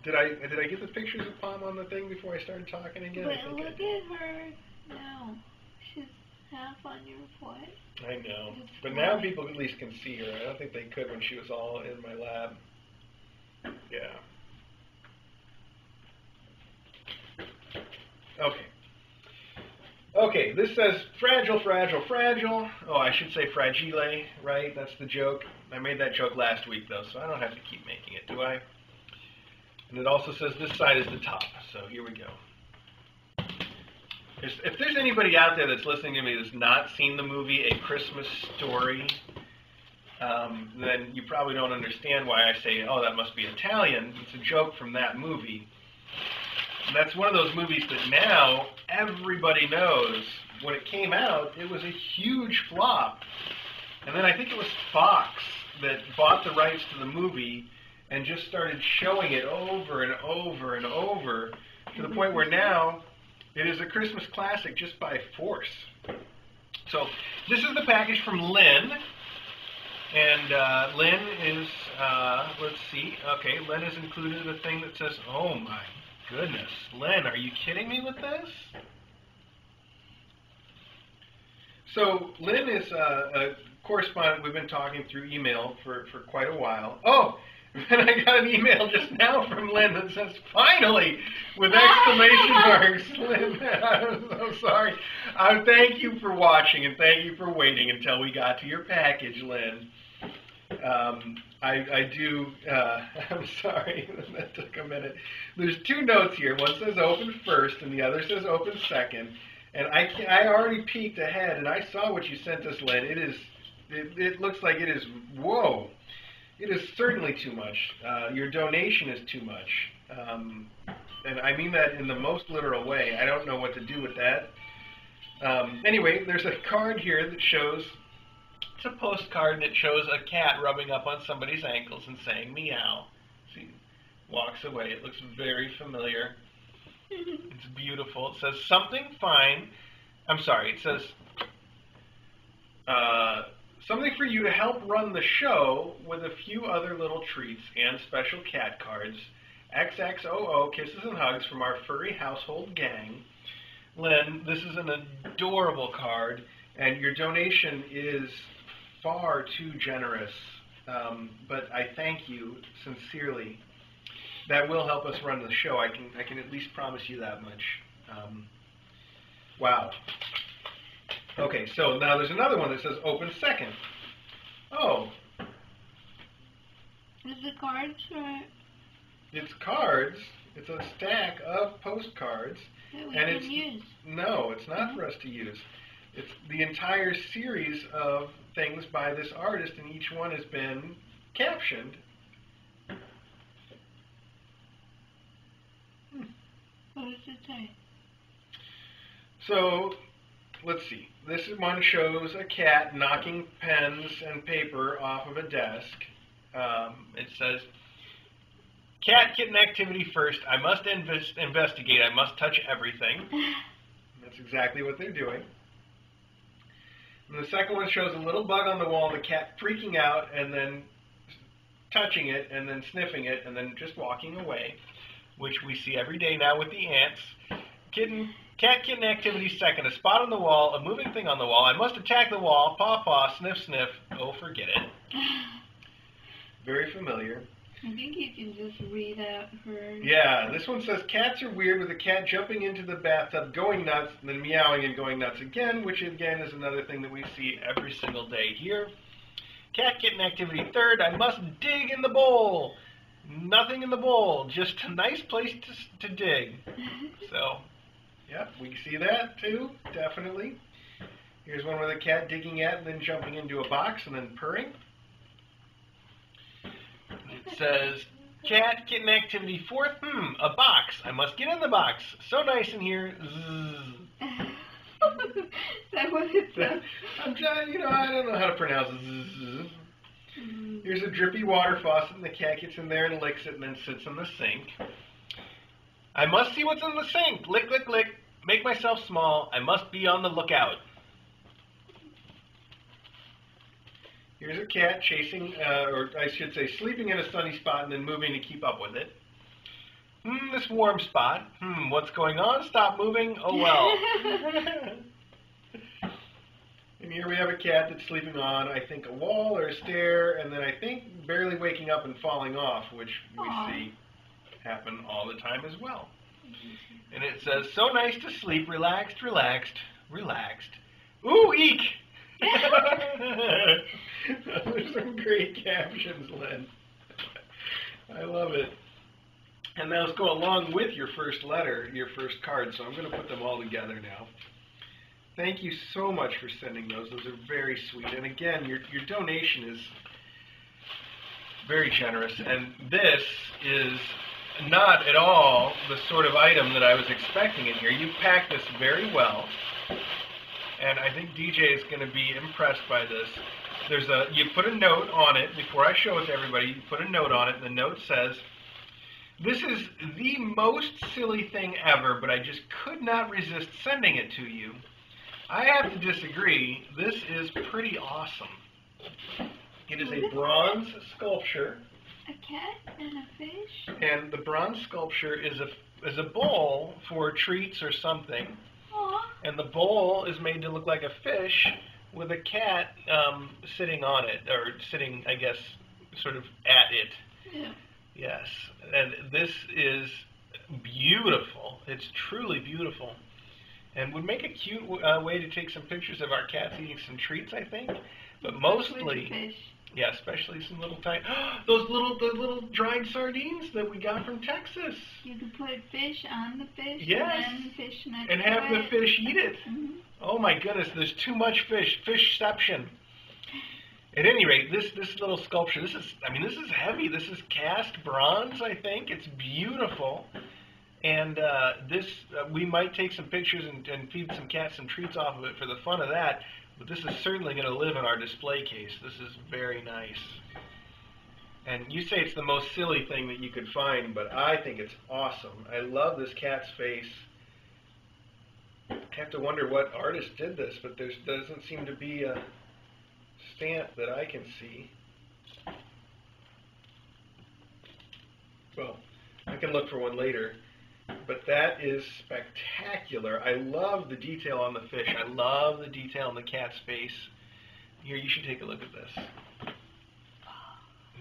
Did I get the pictures of Pom on the thing before I started talking again? But look at her. No, she's half on your foot. I know. But now people at least can see her. I don't think they could when she was all in my lab. Yeah. Okay, this says fragile, fragile, fragile. Oh, I should say fragile, right? That's the joke. I made that joke last week, though, so I don't have to keep making it, do I? And it also says this side is the top, so here we go. If there's anybody out there that's listening to me that's not seen the movie A Christmas Story, then you probably don't understand why I say, oh, that must be Italian. It's a joke from that movie. And that's one of those movies that now everybody knows. When it came out, it was a huge flop. And then I think it was Fox that bought the rights to the movie and just started showing it over and over and over to the point where now it is a Christmas classic just by force. So this is the package from Lynn. And Lynn is, let's see, okay, Lynn has included a thing that says, oh my goodness, Lynn, are you kidding me with this? So Lynn is a correspondent we've been talking through email for quite a while. Oh, and I got an email just now from Lynn that says, finally, with exclamation marks. Lynn, I'm so sorry. Thank you for watching and thank you for waiting until we got to your package, Lynn. I do, I'm sorry, that took a minute. There's two notes here. One says open first and the other says open second. And I already peeked ahead and I saw what you sent us, Lynn. It looks like it is, whoa. It is certainly too much. Your donation is too much. And I mean that in the most literal way. I don't know what to do with that. Anyway, there's a card here that shows, it's a postcard and it shows a cat rubbing up on somebody's ankles and saying meow. See, walks away. It looks very familiar. It's beautiful. It says something fine. I'm sorry. It says something for you to help run the show with a few other little treats and special cat cards. XXOO kisses and hugs from our furry household gang. Lynn, this is an adorable card, and your donation is far too generous. But I thank you sincerely. That will help us run the show. I can at least promise you that much. Wow. Okay, so now there's another one that says open second. Oh. Is the cards or? It's cards. It's a stack of postcards. That we can use. No, it's not for us to use. It's the entire series of things by this artist, and each one has been captioned. What does it say? So, let's see. This one shows a cat knocking pens and paper off of a desk. It says, cat kitten activity first. I must investigate. I must touch everything. That's exactly what they're doing. And the second one shows a little bug on the wall, the cat freaking out and then touching it and then sniffing it and then just walking away, which we see every day now with the ants. Cat kitten activity second. A spot on the wall, a moving thing on the wall. I must attack the wall. Paw paw, sniff sniff. Oh, forget it. Very familiar. I think you can just read out her. Yeah, this one says cats are weird with a cat jumping into the bathtub, going nuts, and then meowing and going nuts again, which again is another thing that we see every single day here. Cat kitten activity third. I must dig in the bowl. Nothing in the bowl, just a nice place to dig. So, yeah, we see that too, definitely. Here's one with a cat digging at and then jumping into a box and then purring. It says, cat kitten activity fourth, a box. I must get in the box. So nice in here. Zzz. Is that what it says? I'm trying, I don't know how to pronounce zzz. Here's a drippy water faucet, and the cat gets in there and licks it and then sits in the sink. I must see what's in the sink. Lick, lick, lick. Make myself small. I must be on the lookout. Here's a cat chasing, or I should say sleeping in a sunny spot and then moving to keep up with it. This warm spot. What's going on? Stop moving. Oh, well. And here we have a cat that's sleeping on, I think, a wall or a stair, and then I think barely waking up and falling off, which we see happen all the time as well. And it says, so nice to sleep, relaxed, relaxed, relaxed. Ooh, eek! There's some great captions, Lynn. I love it. And those go along with your first letter, your first card, so I'm going to put them all together now. Thank you so much for sending those. Those are very sweet. And again, your donation is very generous. And this is not at all the sort of item that I was expecting in here. You packed this very well. And I think DJ is going to be impressed by this. You put a note on it. Before I show it to everybody, you put a note on it. And the note says, "This is the most silly thing ever, but I just could not resist sending it to you. I have to disagree. This is pretty awesome." It is a bronze sculpture. A cat and a fish? And the bronze sculpture is a bowl for treats or something. Aww. And the bowl is made to look like a fish with a cat sitting on it, or sitting, I guess, sort of at it. Yeah. Yes. And this is beautiful. It's truly beautiful. And would make a cute way to take some pictures of our cats eating some treats, I think. But mostly, Fish. yeah, especially some little tiny, the little dried sardines that we got from Texas. You can put fish on the fish, Yes. and then fish next And to have the it. fish eat it. Mhm. Oh my goodness, there's too much fish. Fishception. At any rate, this little sculpture, this is heavy. This is cast bronze, I think. It's beautiful. And we might take some pictures and feed some cats some treats off of it for the fun of that. But this is certainly going to live in our display case. This is very nice. And you say it's the most silly thing that you could find, but I think it's awesome. I love this cat's face. I have to wonder what artist did this, but there doesn't seem to be a stamp that I can see. Well, I can look for one later. But that is spectacular. I love the detail on the fish. I love the detail on the cat's face. Here, you should take a look at this.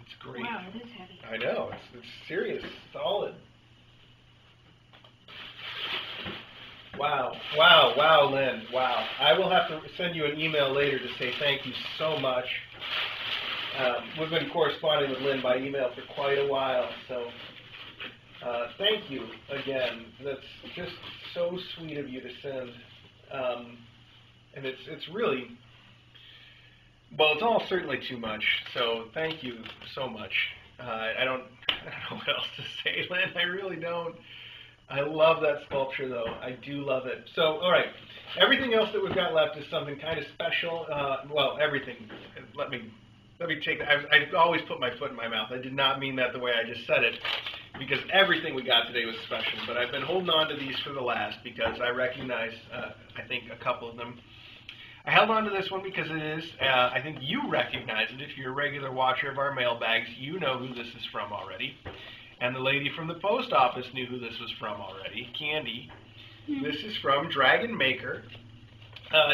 It's great. Wow, it is heavy. I know. It's serious. Solid. Wow. Wow. Wow, Lynn. Wow. I will have to send you an email later to say thank you so much. We've been corresponding with Lynn by email for quite a while, so... thank you again. That's just so sweet of you to send. And it's really, well, it's all certainly too much. So thank you so much. I don't know what else to say, Lynn. I really don't. I love that sculpture, though. I do love it. So, all right. Everything else that we've got left is something kind of special. Well, everything. Let me take that. I always put my foot in my mouth. I did not mean that the way I just said it, because everything we got today was special. But I've been holding on to these for the last because I recognize, I think, a couple of them. I held on to this one because it is, I think you recognize it. If you're a regular watcher of our mailbags, you know who this is from already. And the lady from the post office knew who this was from already, Candy. This is from Dragon Maker.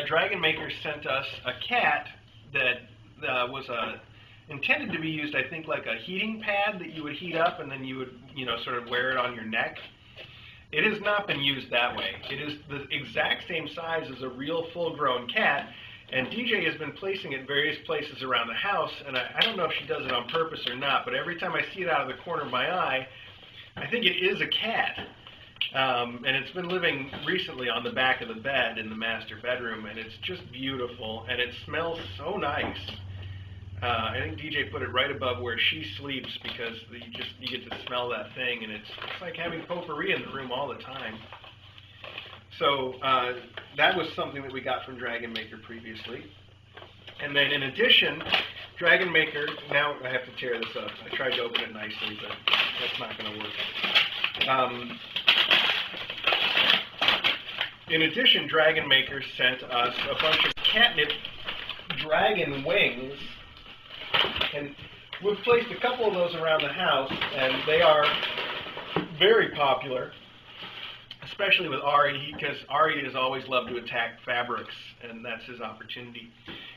Dragon Maker sent us a cat that was intended to be used, I think, like a heating pad that you would heat up and then you would, sort of wear it on your neck. It has not been used that way. It is the exact same size as a real full-grown cat, and DJ has been placing it in various places around the house, and I don't know if she does it on purpose or not, but every time I see it out of the corner of my eye, I think it is a cat. And it's been living recently on the back of the bed in the master bedroom, and it's just beautiful, and it smells so nice. I think DJ put it right above where she sleeps because you get to smell that thing, and it's like having potpourri in the room all the time. So that was something that we got from Dragon Maker previously. And then in addition, Dragon Maker, now I have to tear this up. I tried to open it nicely, but that's not going to work. In addition, Dragon Maker sent us a bunch of catnip dragon wings. And we've placed a couple of those around the house, and they are very popular, especially with Ari, because Ari has always loved to attack fabrics, and that's his opportunity.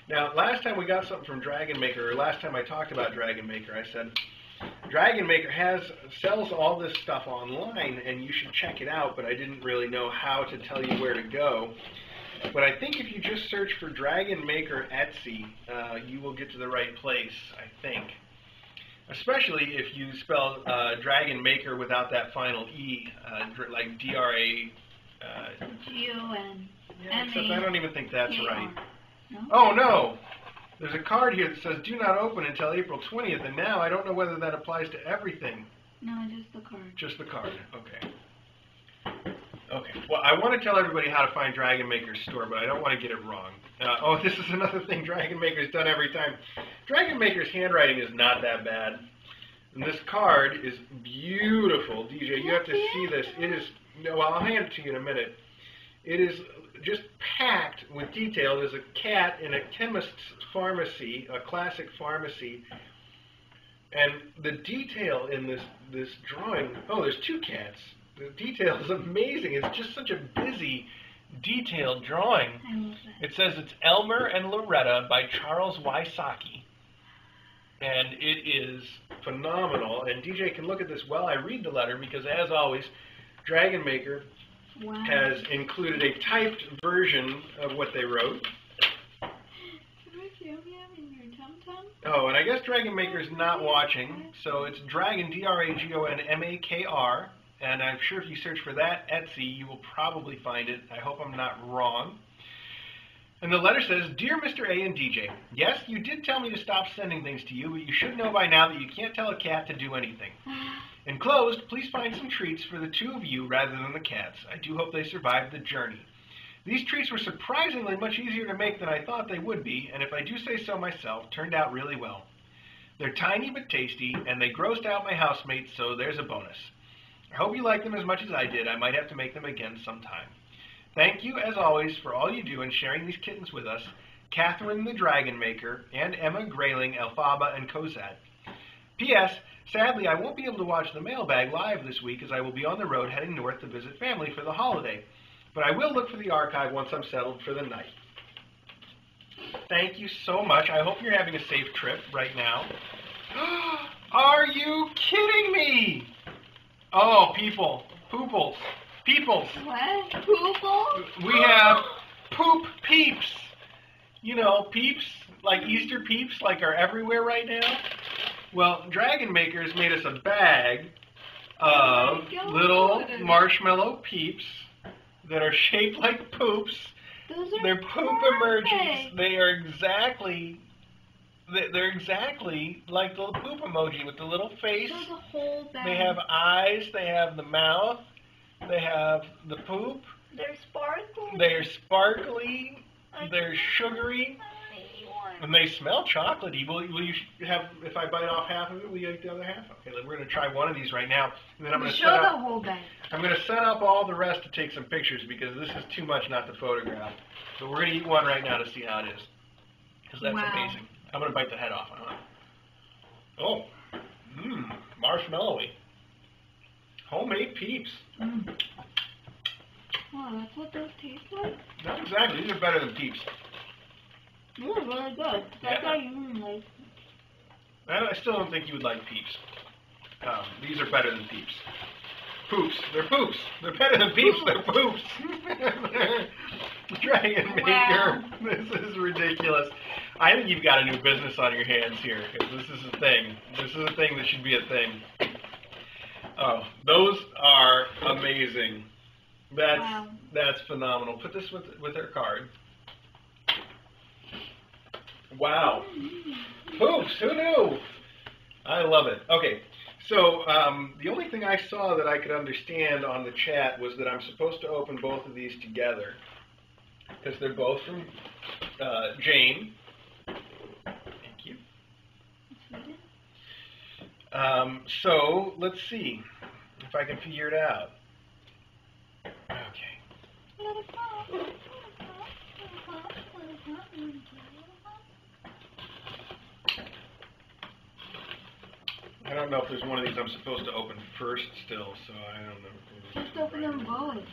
Now, last time we got something from Dragon Maker, or last time I talked about Dragon Maker, I said, Dragon Maker sells all this stuff online, and you should check it out, but I didn't really know how to tell you where to go. But I think if you just search for Dragon Maker Etsy, you will get to the right place, I think. especially if you spell Dragon Maker without that final E, like D-R-A. G-O-N. Yeah, except I don't even think that's right. No? Oh, no! There's a card here that says do not open until April 20th, and now I don't know whether that applies to everything. No, just the card. Just the card, okay. Okay, well, I want to tell everybody how to find Dragon Maker's store, but I don't want to get it wrong. Oh, this is another thing Dragon Maker's done every time. Dragon Maker's handwriting is not that bad. And this card is beautiful. DJ, you have to see this. It is, no, well, I'll hand it to you in a minute. It is just packed with detail. There's a cat in a chemist's pharmacy, a classic pharmacy. And the detail in this drawing, oh, there's two cats. The detail is amazing. It's just such a busy, detailed drawing. It says it's Elmer and Loretta by Charles Wysocki. And it is phenomenal. And DJ can look at this while I read the letter because, as always, Dragon Maker has included a typed version of what they wrote. Oh, and I guess Dragon Maker's not watching, so it's Dragon, D-R-A-G-O-N-M-A-K-R, and I'm sure if you search for that Etsy, you will probably find it. I hope I'm not wrong. And the letter says, Dear Mr. A and DJ, yes, you did tell me to stop sending things to you, but you should know by now that you can't tell a cat to do anything. Enclosed, please find some treats for the two of you rather than the cats. I do hope they survived the journey. These treats were surprisingly much easier to make than I thought they would be, and if I do say so myself, turned out really well. They're tiny but tasty, and they grossed out my housemates, so there's a bonus. I hope you like them as much as I did. I might have to make them again sometime. Thank you, as always, for all you do in sharing these kittens with us, Catherine the Dragon Maker, and Emma Grayling, Elphaba, and Cosette. P.S. Sadly, I won't be able to watch the Mailbag live this week as I will be on the road heading north to visit family for the holiday. But I will look for the archive once I'm settled for the night. Thank you so much. I hope you're having a safe trip right now. Are you kidding me? Oh, people. Pooples. Peoples. What? Pooples? We have poop peeps. You know, peeps, like Easter peeps, like are everywhere right now. Well, Dragon Maker's made us a bag of little marshmallow peeps that are shaped like poops. They're poop emojis. They're exactly like the poop emoji with the little face. There's a whole bag. They have eyes. They have the mouth. They have the poop. They're sparkly. They're sparkly. They're sugary. And they smell chocolatey. Will you have, if I bite off half of it, will you eat the other half? Okay, we're going to try one of these right now. And then I'm going to show the whole bag. I'm going to set up all the rest to take some pictures because this is too much not to photograph. But we're going to eat one right now to see how it is. Because that's amazing. I'm going to bite the head off. Oh, marshmallowy. Homemade Peeps. Oh, that's what those taste like? Not exactly. These are better than Peeps. These are really good. That's how you like. I still don't think you would like Peeps. These are better than Peeps. Poops. They're poops. They're better than Peeps. They're poops. Dragon Maker. This is ridiculous. I think you've got a new business on your hands here because this is a thing. This is a thing that should be a thing. Oh, those are amazing. That's phenomenal. Put this with her card. Wow. Poops, who knew? I love it. Okay, so the only thing I saw that I could understand on the chat was that I'm supposed to open both of these together because they're both from Jane. Thank you. So let's see if I can figure it out. Okay. I don't know if there's one of these I'm supposed to open first still, so I don't know. Just open them both.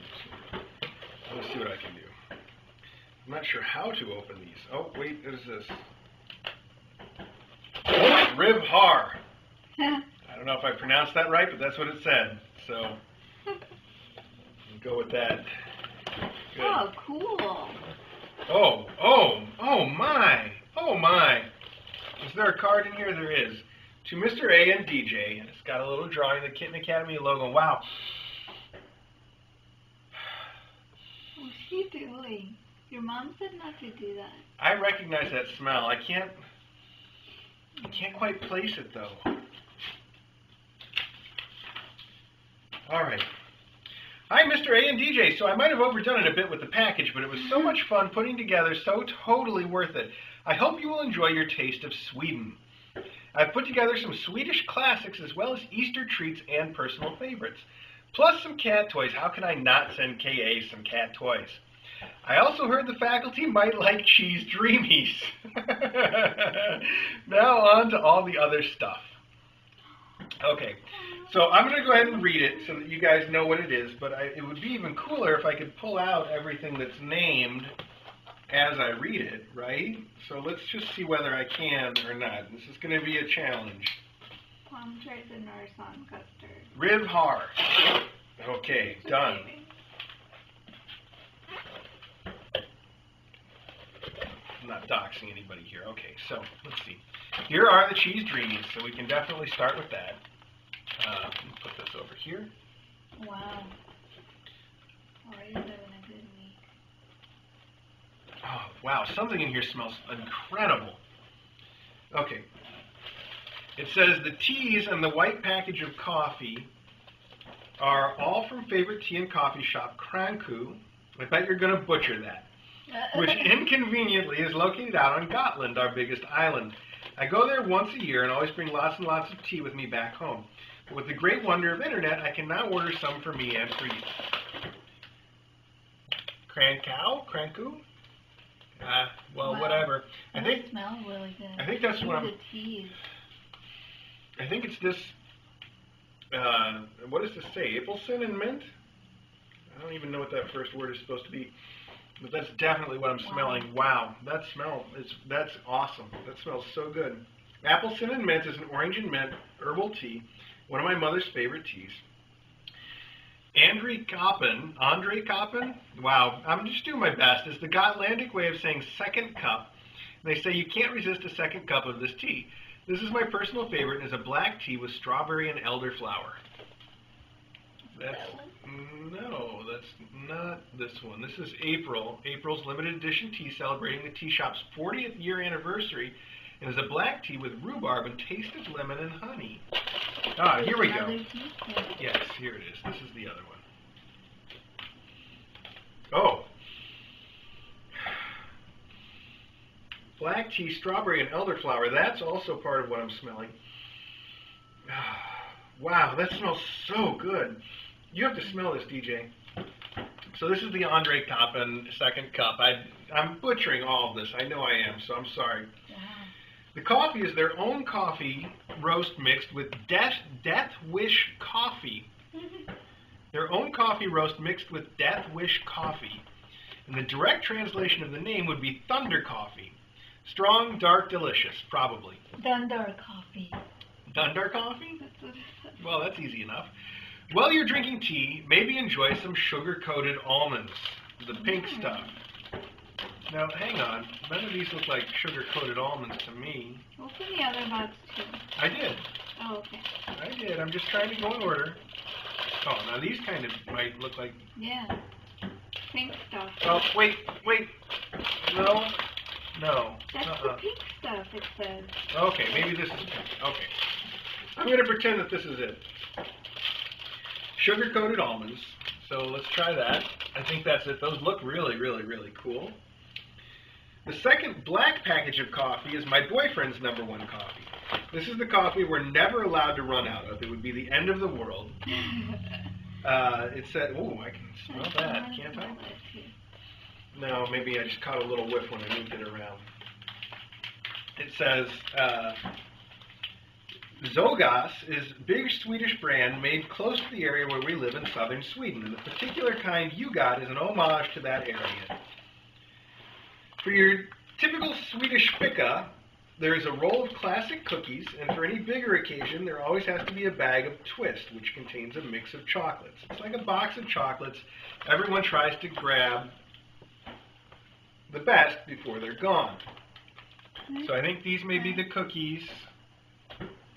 Let's see what I can do. I'm not sure how to open these. Oh, wait, there's this. Rib Har. I don't know if I pronounced that right, but that's what it said. So, we'll go with that. Good. Oh, cool. Oh my. Is there a card in here? There is. To Mr. A and DJ, and it's got a little drawing of the Kitten Academy logo. Wow. What's she doing? Your mom said not to do that. I recognize that smell. I can't quite place it though. All right. Hi, Mr. A and DJ. So I might have overdone it a bit with the package, but it was so much fun putting together, so totally worth it. I hope you will enjoy your taste of Sweden. I've put together some Swedish classics as well as Easter treats and personal favorites. Plus some cat toys. How can I not send K.A. some cat toys? I also heard the faculty might like cheese dreamies. Now on to all the other stuff. Okay, so I'm going to go ahead and read it so that you guys know what it is, but it would be even cooler if I could pull out everything that's named as I read it, right? So let's just see whether I can or not. This is going to be a challenge. Pomfret and Narsan custard. Rib har. Okay, done. I'm not doxing anybody here. Okay, so let's see. Here are the cheese dreamies, so we can definitely start with that. Put this over here. Wow. Already having a good week. Oh, wow, something in here smells incredible. Okay. It says the teas and the white package of coffee are all from favorite tea and coffee shop Kranku. I bet you're going to butcher that. Which inconveniently is located out on Gotland, our biggest island. I go there once a year and always bring lots and lots of tea with me back home. But with the great wonder of internet, I can now order some for me and for you. Kranku? Well, wow. Whatever. I think it smells really good. I think that's what I'm. The teas. I think it's this. What does this say? Apelsin and mint? I don't even know what that first word is supposed to be. But that's definitely what I'm smelling. Wow, that's awesome. That smells so good. Apelsin and mint is an orange and mint herbal tea, one of my mother's favorite teas. Andre Koppen, wow, I'm just doing my best, is the Gotlandic way of saying second cup. They say you can't resist a second cup of this tea. This is my personal favorite and is a black tea with strawberry and elderflower. No, that's not this one. This is April's limited edition tea celebrating the tea shop's 40th year anniversary and is a black tea with rhubarb and taste of lemon and honey. Ah, here we go. Yes, here it is. This is the other one. Oh. Black tea, strawberry, and elderflower. That's also part of what I'm smelling. Wow, that smells so good. You have to smell this, DJ. So this is the Andre Koppen second cup. I'm butchering all of this. I know I am, so I'm sorry. Wow. The coffee is their own coffee roast mixed with Death Wish coffee. Their own coffee roast mixed with Death Wish coffee. And the direct translation of the name would be Thunder Coffee. Strong, dark, delicious, probably. Thunder coffee. Thunder coffee? That's what it says. Well, that's easy enough. While you're drinking tea, maybe enjoy some sugar-coated almonds, the pink stuff. Now, hang on. None of these look like sugar-coated almonds to me. Open the other box, too. I did. Oh, okay. I did. I'm just trying to go in order. Oh, now these kind of might look like... Yeah. Pink stuff. Oh, wait. No. That's the pink stuff, it says. Okay, maybe this is pink. Okay. I'm going to pretend that this is it. Sugar-coated almonds. So let's try that. I think that's it. Those look really, really, really cool. The second black package of coffee is my boyfriend's #1 coffee. This is the coffee we're never allowed to run out of. It would be the end of the world. It said, oh, I can smell that, can't I? No, maybe I just caught a little whiff when I moved it around. It says, Zogas is a big Swedish brand made close to the area where we live in southern Sweden, and the particular kind you got is an homage to that area. For your typical Swedish fika, there is a roll of classic cookies, and for any bigger occasion, there always has to be a bag of Twist, which contains a mix of chocolates. It's like a box of chocolates. Everyone tries to grab the best before they're gone. So I think these may be the cookies.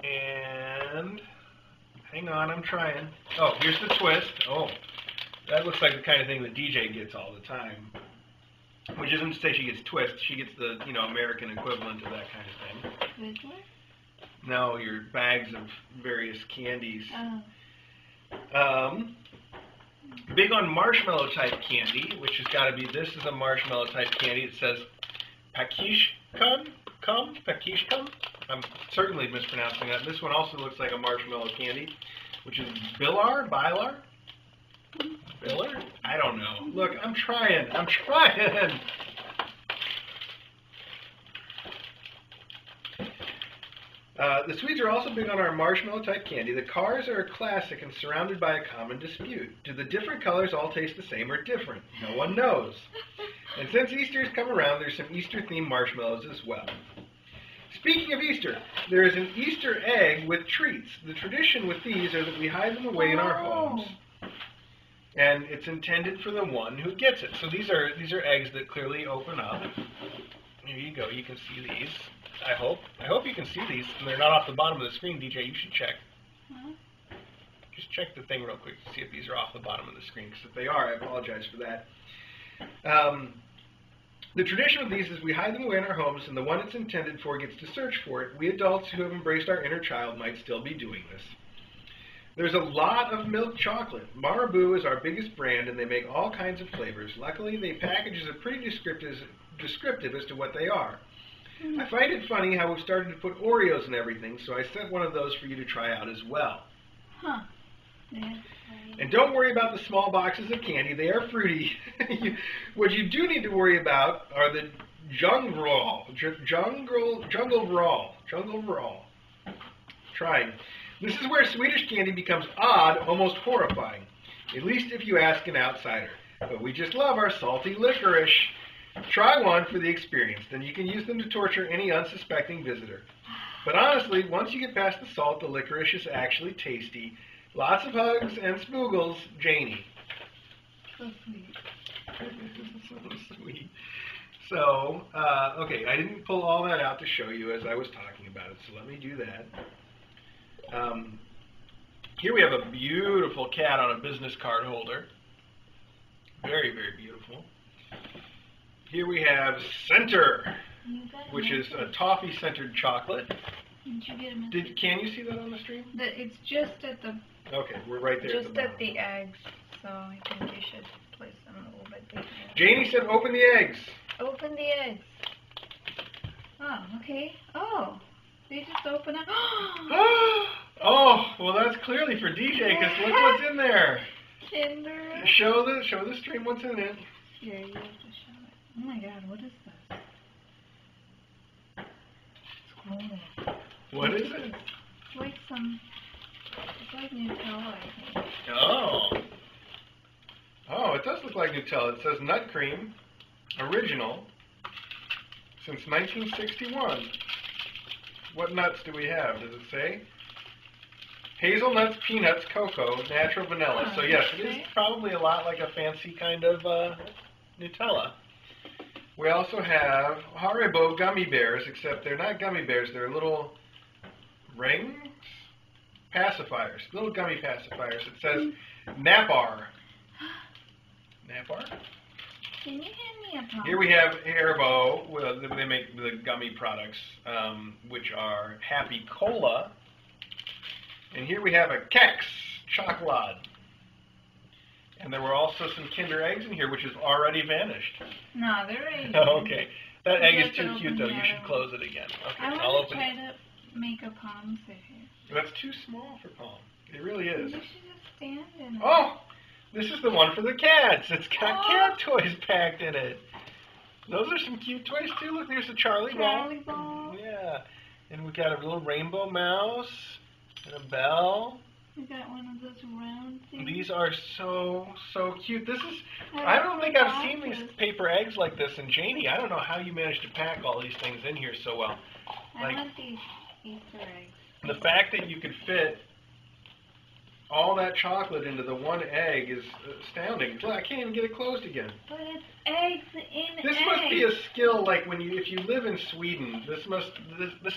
And hang on, I'm trying. Oh, here's the twist. Oh, that looks like the kind of thing that DJ gets all the time. Which isn't to say she gets twist. She gets the, you know, American equivalent of that kind of thing. Twizzler? No, your bags of various candies. Oh. Big on marshmallow type candy, which has got to be, this is a marshmallow type candy. It says Pakishkum? I'm certainly mispronouncing that. This one also looks like a marshmallow candy, which is Bilar? Biller? I don't know. Look, I'm trying. The Swedes are also big on our marshmallow-type candy. The cars are a classic and surrounded by a common dispute. Do the different colors all taste the same or different? No one knows. And since Easter's come around, there's some Easter-themed marshmallows as well. Speaking of Easter, there is an Easter egg with treats. The tradition with these are that we hide them away in our homes. And it's intended for the one who gets it. So these are eggs that clearly open up. Here you go. You can see these. I hope you can see these. And they're not off the bottom of the screen, DJ. You should check. Just check the thing real quick to see if these are off the bottom of the screen. Because if they are, I apologize for that. The tradition with these is we hide them away in our homes, and the one it's intended for gets to search for it. We adults who have embraced our inner child might still be doing this. There's a lot of milk chocolate. Marabou is our biggest brand, and they make all kinds of flavors. Luckily, the packages are pretty descriptive as to what they are. I find it funny how we've started to put Oreos in everything, so I sent one of those for you to try out as well. Huh. Yeah. And don't worry about the small boxes of candy. They are fruity. What you do need to worry about are the jungle roll. Trying. This is where Swedish candy becomes odd, almost horrifying. At least if you ask an outsider. But we just love our salty licorice. Try one for the experience. Then you can use them to torture any unsuspecting visitor. But honestly, once you get past the salt, the licorice is actually tasty. Lots of hugs and spoogles, Janie. So sweet. So sweet. So, okay, I didn't pull all that out to show you as I was talking about it, so let me do that. Here we have a beautiful cat on a business card holder. Very, very beautiful. Here we have Center, which is a toffee-centered chocolate. Didn't you get a message? Can you see that on the stream? It's just at the... Okay, we're right there. Just at the eggs, so I think you should place them a little bit bigger. Janie said open the eggs. Open the eggs. Oh, okay. Oh, they just open up. Oh, well that's clearly for DJ, because look what's in there. Kinder. Show the stream what's in it. Here, you have to show it. Oh my God, what is this? Oh. What is it? It's like it's like Nutella, I think. Oh, it does look like Nutella. It says nut cream, original, since 1961. What nuts do we have? Does it say? Hazelnuts, peanuts, cocoa, natural vanilla. So yes, it is probably a lot like a fancy kind of Nutella. We also have Haribo gummy bears, except they're not gummy bears. They're little rings? Pacifiers. Little gummy pacifiers. It says Napar. Napar? Can you hand me a pop? Here we have Haribo. Well, they make the gummy products, which are Happy Cola. And here we have a Kex Chocolate. And there were also some Kinder Eggs in here, which has already vanished. No, they're ready. Oh, okay. That egg is too cute, though. You should close it again. Okay, I I'll want to open try it. to make a palm sit here. That's too small for Palm. It really is. You should just stand in it. Oh, this is the one for the cats. It's got cat toys packed in it. Those are some cute toys, too. Look, there's a Charlie ball. Yeah. And we got a little rainbow mouse and a bell. We got one of those round things. These are so cute. This is, I don't think I've seen these paper eggs like this. And Janie, I don't know how you managed to pack all these things in here so well. I want these Easter eggs. The fact that you could fit all that chocolate into the one egg is astounding. Look, I can't even get it closed again. But it's eggs in This eggs. must be a skill, like if you live in Sweden, this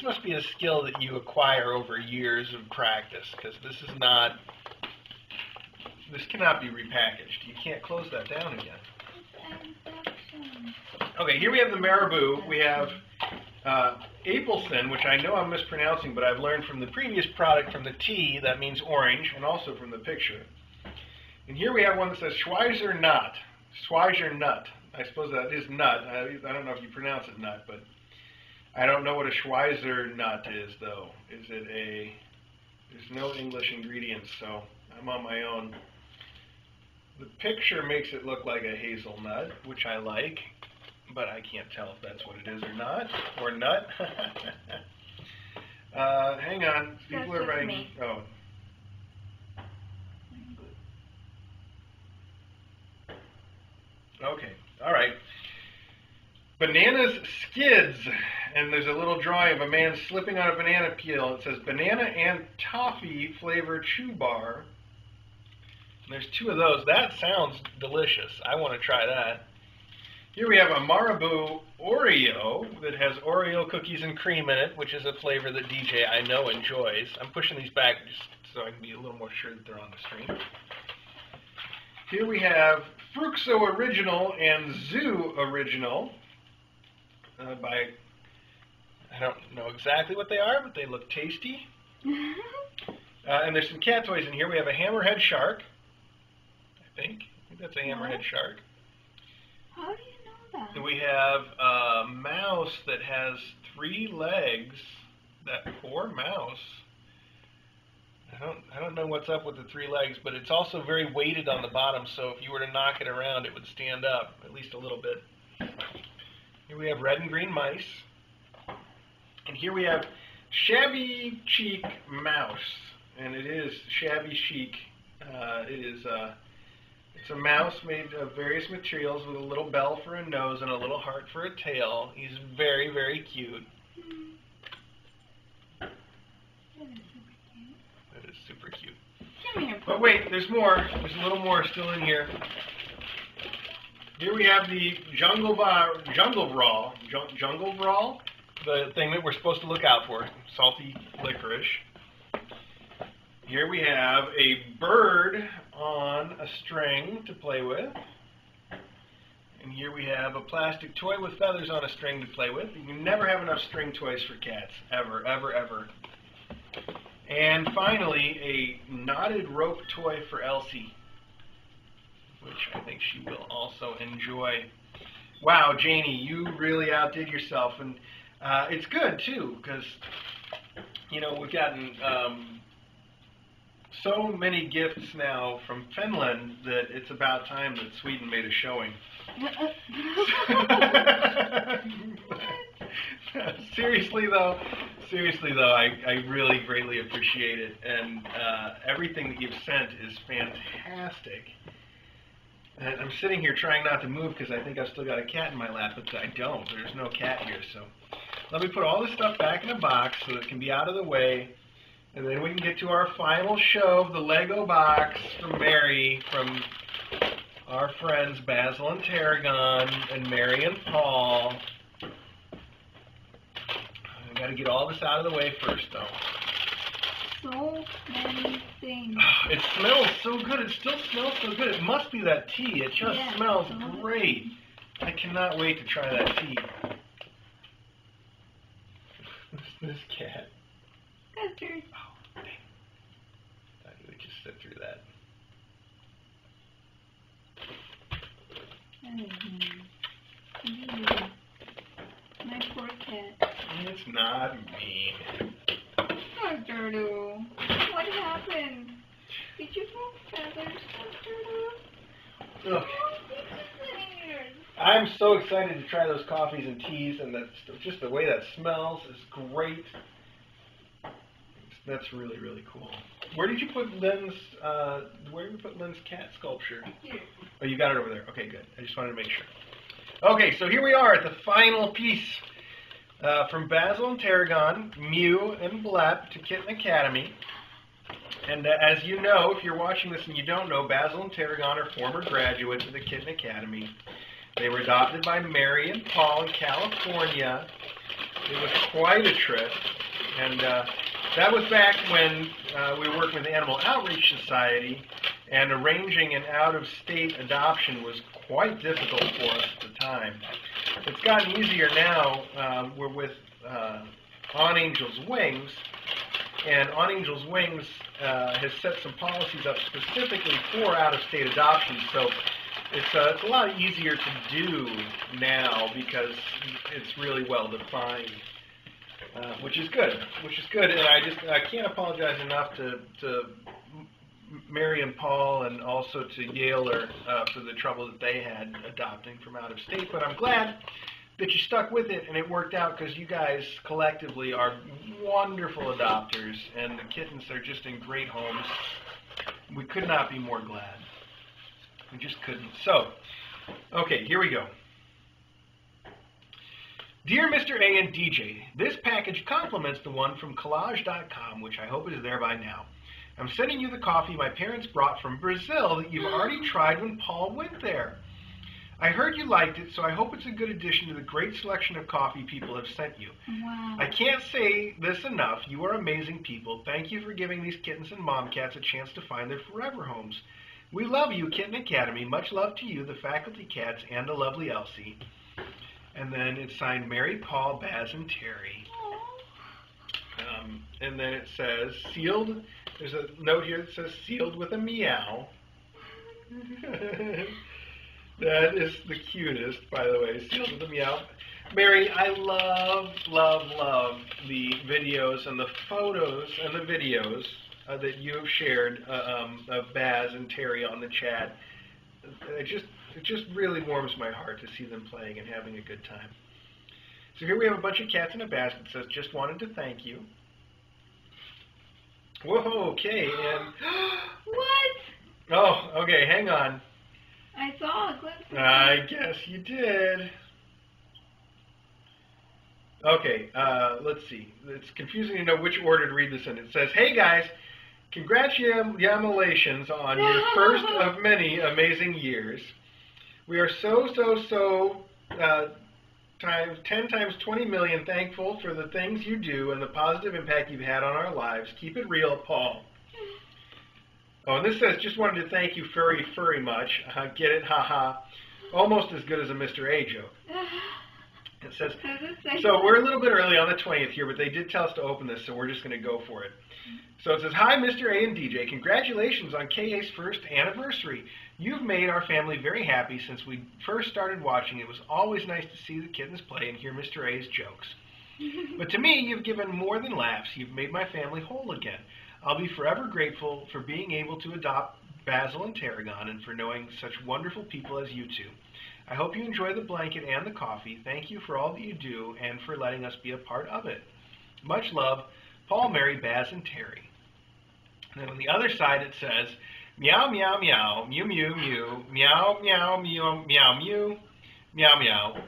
must be a skill that you acquire over years of practice, because this cannot be repackaged. You can't close that down again. Okay, here we have the marabou. We have Apelsin, which I know I'm mispronouncing, but I've learned from the previous product, from the T, that means orange, and also from the picture. And here we have one that says Schweizer Nut. Schweizer Nut. I suppose that is nut. I don't know if you pronounce it nut, but I don't know what a Schweizer nut is, though. There's no English ingredients, so I'm on my own. The picture makes it look like a hazelnut, which I like, but I can't tell if that's what it is or not, or nut. Hang on, people are writing. Oh. Okay, all right. Bananas skids, and there's a little drawing of a man slipping on a banana peel. It says banana and toffee flavored chew bar. And there's 2 of those. That sounds delicious. I want to try that. Here we have a Marabou Oreo that has Oreo cookies and cream in it, which is a flavor that DJ I know enjoys. I'm pushing these back just so I can be a little more sure that they're on the screen. Here we have Fruxo Original and Zoo Original by, I don't know exactly what they are, but they look tasty. And there's some cat toys in here. We have a hammerhead shark. I think that's a hammerhead shark. How do you know that? And we have a mouse that has 3 legs. That poor mouse. I don't know what's up with the 3 legs, but it's also very weighted on the bottom, so if you were to knock it around, it would stand up, at least a little bit. Here we have red and green mice. And here we have Shabby Chic Mouse. And it is Shabby Chic. It's a mouse made of various materials with a little bell for a nose and a little heart for a tail. He's very, very cute. That is super cute. Come here, But wait, there's more. There's a little more still in here. Here we have the Jungle Brawl, the thing that we're supposed to look out for, salty licorice. Here we have a bird on a string to play with. And here we have a plastic toy with feathers on a string to play with. You can never have enough string toys for cats. Ever, ever, ever. And finally, a knotted rope toy for Elsie, which I think she will also enjoy. Wow, Janie, you really outdid yourself. And it's good, too, because, you know, we've gotten so many gifts now from Finland that it's about time that Sweden made a showing. Seriously though, I really greatly appreciate it, and everything that you've sent is fantastic. And I'm sitting here trying not to move because I think I've still got a cat in my lap, but I don't. There's no cat here, so let me put all this stuff back in a box so it can be out of the way. And then we can get to our final show, the Lego box from Mary, from our friends Basil and Tarragon, and Mary and Paul. I've got to get all this out of the way first, though. So many things. It smells so good. It still smells so good. It must be that tea. It just smells great. I cannot wait to try that tea. This cat. Custard. Oh, dang. Thought you would just sit through that. My poor cat. It's not mean. Custardo. What happened? Did you throw feathers, Custardo? Ugh. I'm so excited to try those coffees and teas, and just the way that smells is great. That's really, really cool. Where did you put Lynn's cat sculpture? Here. Oh, you got it over there. Okay, good. I just wanted to make sure. Okay, so here we are at the final piece from Basil and Tarragon, Mew and Blep to Kitten Academy. And as you know, if you're watching this and you don't know, Basil and Tarragon are former graduates of the Kitten Academy. They were adopted by Mary and Paul in California. It was quite a trip. And that was back when we were working with the Animal Outreach Society, and arranging an out-of-state adoption was quite difficult for us at the time. It's gotten easier now. We're with On Angel's Wings, and On Angel's Wings has set some policies up specifically for out-of-state adoptions, so it's a lot easier to do now because it's really well defined, which is good. And I can't apologize enough to Mary and Paul, and also to Yaler for the trouble that they had adopting from out of state. But I'm glad that you stuck with it and it worked out, because you guys collectively are wonderful adopters, and the kittens are just in great homes. We could not be more glad. We just couldn't. So, okay, here we go. Dear Mr. A and DJ, this package complements the one from collage.com, which I hope is there by now. I'm sending you the coffee my parents brought from Brazil that you've already tried when Paul went there. I heard you liked it, so I hope it's a good addition to the great selection of coffee people have sent you. Wow. I can't say this enough. You are amazing people. Thank you for giving these kittens and mom cats a chance to find their forever homes. We love you, Kitten Academy. Much love to you, the faculty cats, and the lovely Elsie. And then it's signed Mary, Paul, Baz, and Terry. And then it says, sealed. There's a note here that says, sealed with a meow. That is the cutest, by the way, sealed with a meow. Mary, I love the videos and the photos and the videos that you have shared of Baz and Terry on the chat. It just really warms my heart to see them playing and having a good time. So here we have a bunch of cats in a basket that says, just wanted to thank you. Whoa, okay, and... What? Oh, okay, hang on. I saw a glimpse of I guess you did. Okay, let's see. It's confusing to know which order to read this in. It says, hey guys, congratulations on your first of many amazing years. We are so 10 times 20 million thankful for the things you do and the positive impact you've had on our lives. Keep it real, Paul. Oh, and this says, just wanted to thank you furry much. Get it? Haha. Almost as good as a Mr. A joke. It says, so we're a little bit early on the 20th here, but they did tell us to open this, so we're just going to go for it. So it says, hi, Mr. A and DJ. Congratulations on KA's first anniversary. You've made our family very happy since we first started watching. It was always nice to see the kittens play and hear Mr. A's jokes. But to me, you've given more than laughs. You've made my family whole again. I'll be forever grateful for being able to adopt Basil and Tarragon and for knowing such wonderful people as you two. I hope you enjoy the blanket and the coffee. Thank you for all that you do and for letting us be a part of it. Much love, Paul, Mary, Baz, and Terry. And then on the other side it says, meow, meow, meow, mew, mew, mew, meow, meow, meow, meow, mew, meow, meow.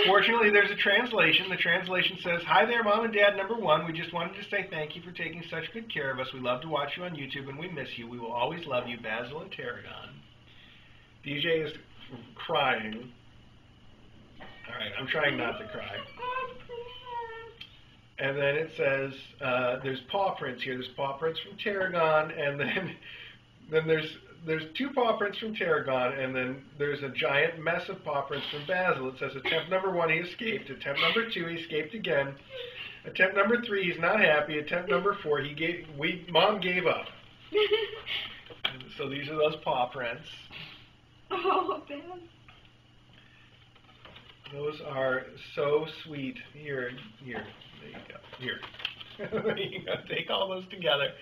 Fortunately, there's a translation. The translation says, hi there, Mom and Dad, number one. We just wanted to say thank you for taking such good care of us. We love to watch you on YouTube, and we miss you. We will always love you, Basil and Tarragon. DJ is crying. All right, I'm trying not to cry. And then it says, there's paw prints here. There's paw prints from Tarragon, and then there's two paw prints from Tarragon, and then there's a giant mess of paw prints from Basil. It says attempt number 1, he escaped. Attempt number 2, he escaped again. Attempt number 3, he's not happy. Attempt number 4, Mom gave up. So these are those paw prints. Oh, Ben. Those are so sweet. Here, there you go. Here. There you go. Take all those together.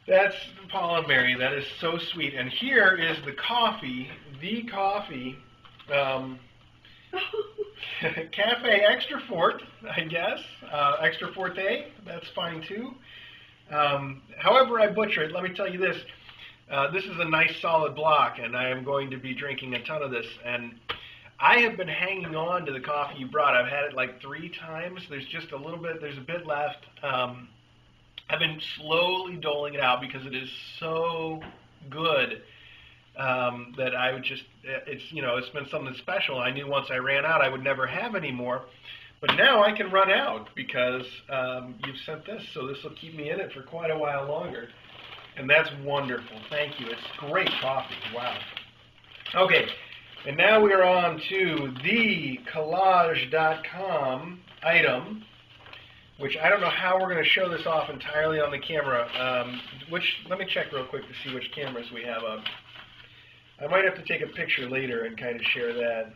That's Paul and Mary. That is so sweet. And here is the coffee. Cafe Extra Fort, I guess. Extra Forte. That's fine too. However I butcher it, let me tell you this. This is a nice solid block, and I am going to be drinking a ton of this. And I have been hanging on to the coffee you brought. I've had it like 3 times. There's just a little bit. There's a bit left. I've been slowly doling it out because it is so good that I would just, it's been something special. I knew once I ran out I would never have any more. But now I can run out because you've sent this, so this will keep me in it for quite a while longer. And that's wonderful. Thank you. It's great coffee. Wow. Okay, and now we are on to the collage.com item, which I don't know how we're going to show this off entirely on the camera. Let me check real quick to see which cameras we have up. I might have to take a picture later and kind of share that.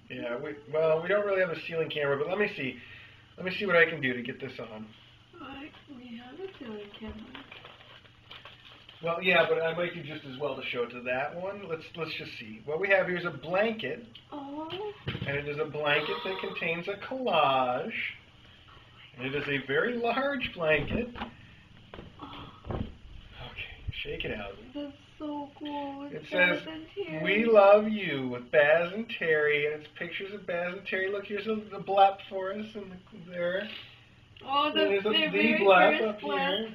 Yeah, we don't really have a ceiling camera, but let me see what I can do to get this on. We have a ceiling camera. Well, yeah, but I might do just as well to show it to that one. Let's just see. What we have here is a blanket. Oh. And it is a blanket that contains a collage. And it is a very large blanket. Okay, shake it out. That's so cool. It says, "We love you" with Baz and Terry, and it's pictures of Baz and Terry. Look, here's the blep for us, and there. Oh, there's a the blep up here.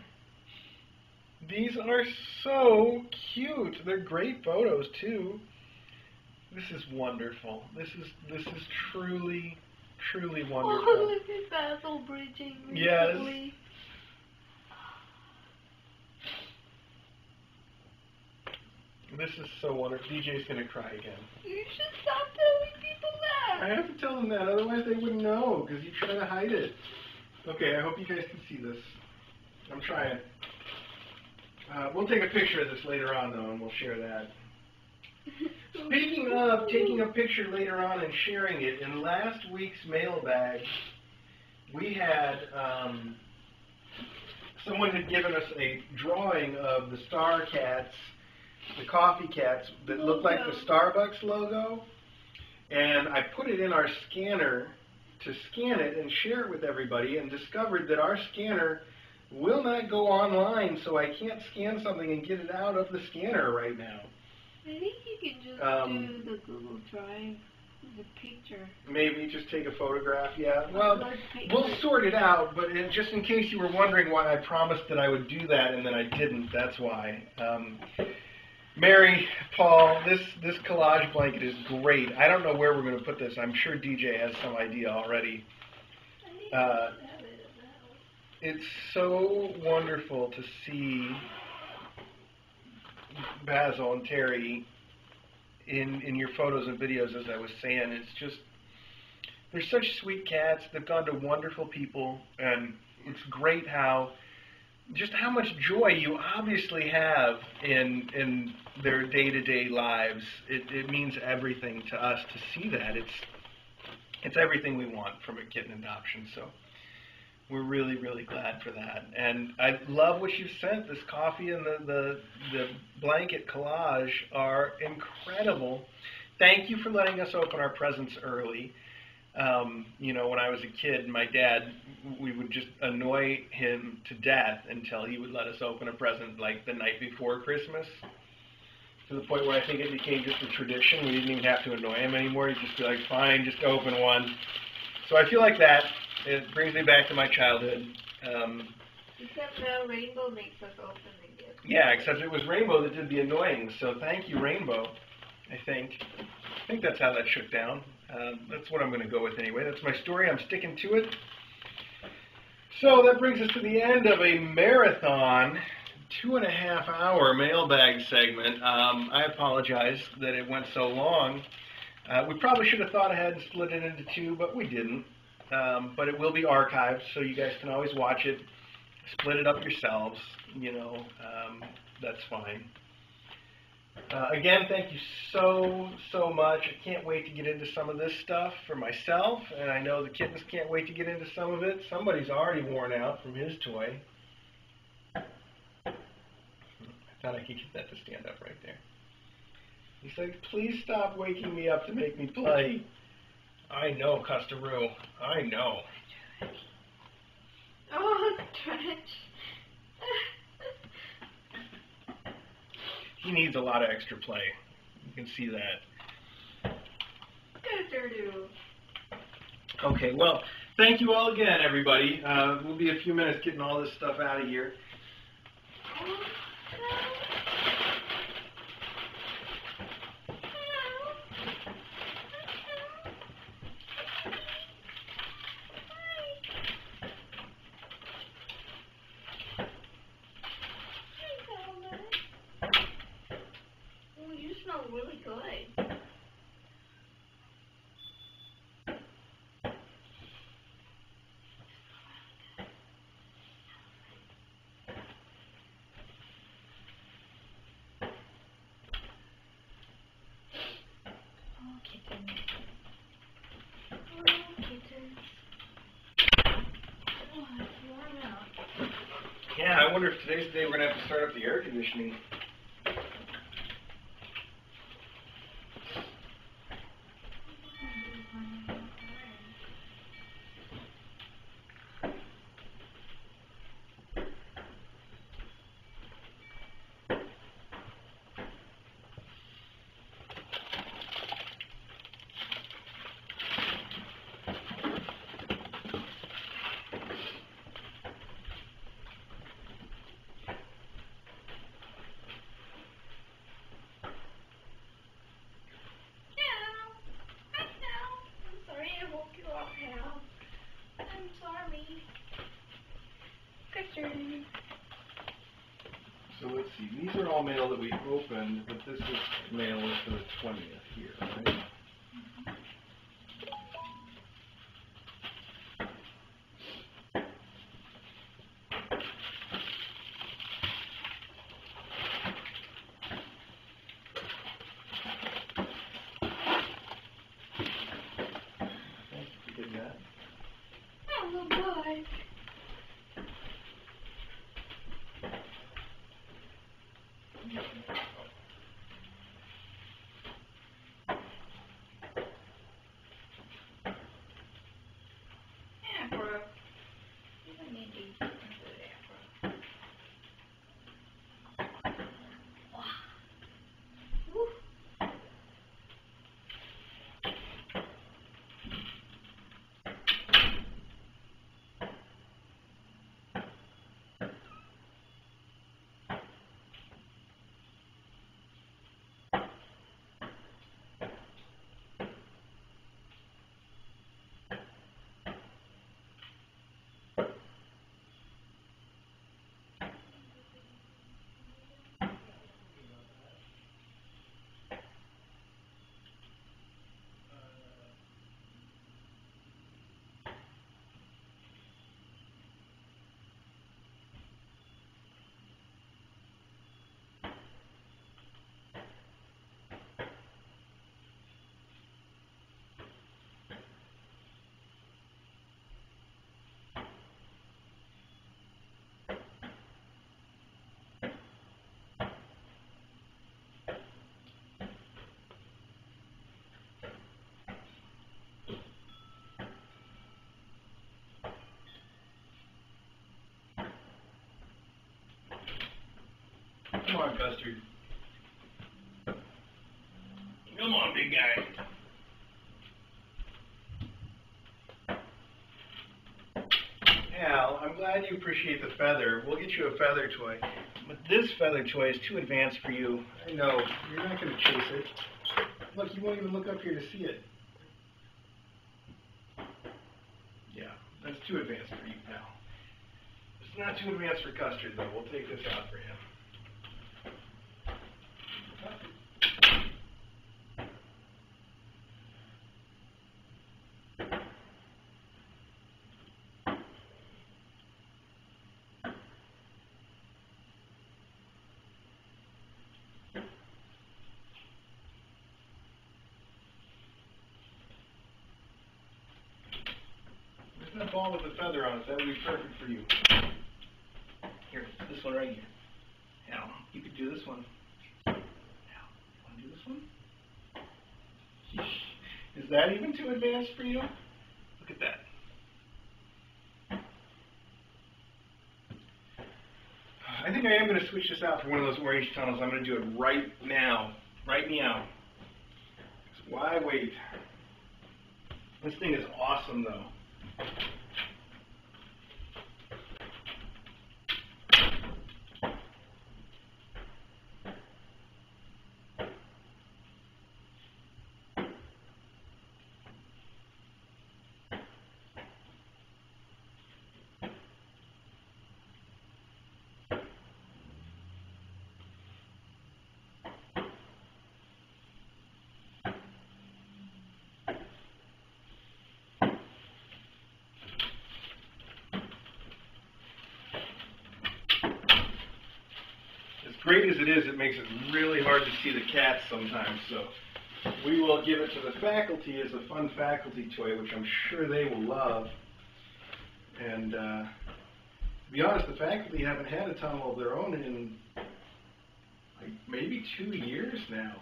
These are so cute. They're great photos too. This is wonderful. This is truly, truly wonderful. Oh, look at Basil bridging recently. Yes. This is so wonderful. DJ's gonna cry again. You should stop telling people that. I have to tell them that, otherwise they wouldn't know, because you try to hide it. Okay, I hope you guys can see this. I'm trying. We'll take a picture of this later on, though, and we'll share that. Speaking of taking a picture later on and sharing it, in last week's mailbag, we had someone had given us a drawing of the Star Cats, the coffee cats that look like the Starbucks logo, and I put it in our scanner to scan it and share it with everybody, and discovered that our scanner will not go online, so I can't scan something and get it out of the scanner right now. I think you can just do the Google Drive, the picture. Maybe just take a photograph, yeah. Well, we'll sort it out, but just in case you were wondering why I promised that I would do that and then I didn't, that's why. Mary, Paul, this collage blanket is great. I don't know where we're going to put this. I'm sure DJ has some idea already. It's so wonderful to see Basil and Terry in your photos and videos, as I was saying. It's just, they're such sweet cats. They've gone to wonderful people, and it's great how much joy you obviously have in their day-to-day lives. It means everything to us to see that. It's everything we want from a kitten adoption, so we're really, really glad for that. And I love what you've sent. This coffee and the blanket collage are incredible. Thank you for letting us open our presents early. When I was a kid, my dad, we would just annoy him to death until he would let us open a present like the night before Christmas, to the point where I think it became just a tradition. We didn't even have to annoy him anymore. He'd just be like, fine, just open one. So I feel like that. It brings me back to my childhood. Except now Rainbow makes us open the gift. Yeah, except it was Rainbow that did the annoying. So thank you, Rainbow, I think that's how that shook down. That's what I'm going to go with anyway. That's my story. I'm sticking to it. So that brings us to the end of a marathon 2.5-hour mailbag segment. I apologize that it went so long. We probably should have thought ahead and split it into two, but we didn't. But it will be archived, so you guys can always watch it, split it up yourselves. That's fine. Again, thank you so much. I can't wait to get into some of this stuff for myself, and I know the kittens can't wait to get into some of it. Somebody's already worn out from his toy. I thought I could get that to stand up right there. He's like, please stop waking me up to make me play. I know, Custaroo. I know. Oh, Trench. He needs a lot of extra play. You can see that. Custard. Okay, well, thank you all again, everybody. We'll be a few minutes getting all this stuff out of here. Oh, you smell really good. Oh, kittens. Oh, kittens. Oh, it's warm out. Yeah, I wonder if today's the day we're going to have to start up the air conditioning. So let's see, these are all mail that we opened, but this is mail for the 20th here, right? Thank you for getting that. Oh, boy. Afro. You don't need to eat something good, Afro. Woo. Come on, Custard. Come on, big guy. Al, I'm glad you appreciate the feather. We'll get you a feather toy. But this feather toy is too advanced for you. I know. You're not going to chase it. Look, you won't even look up here to see it. Yeah, that's too advanced for you, pal. It's not too advanced for Custard, though. We'll take this out for him. That ball with the feather on it, that would be perfect for you. Here, this one right here. Now, you could do this one. Now, you want to do this one? Is that even too advanced for you? Look at that. I think I am going to switch this out for one of those orange tunnels. I'm going to do it right now. Right meow. So why wait? This thing is awesome, though. Great as it is, it makes it really hard to see the cats sometimes, so we will give it to the faculty as a fun faculty toy, which I'm sure they will love. And to be honest, the faculty haven't had a tunnel of their own in like maybe 2 years now.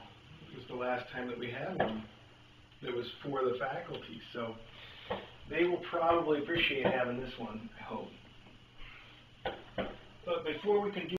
It was the last time that we had one that was for the faculty, so they will probably appreciate having this one, I hope. But before we can do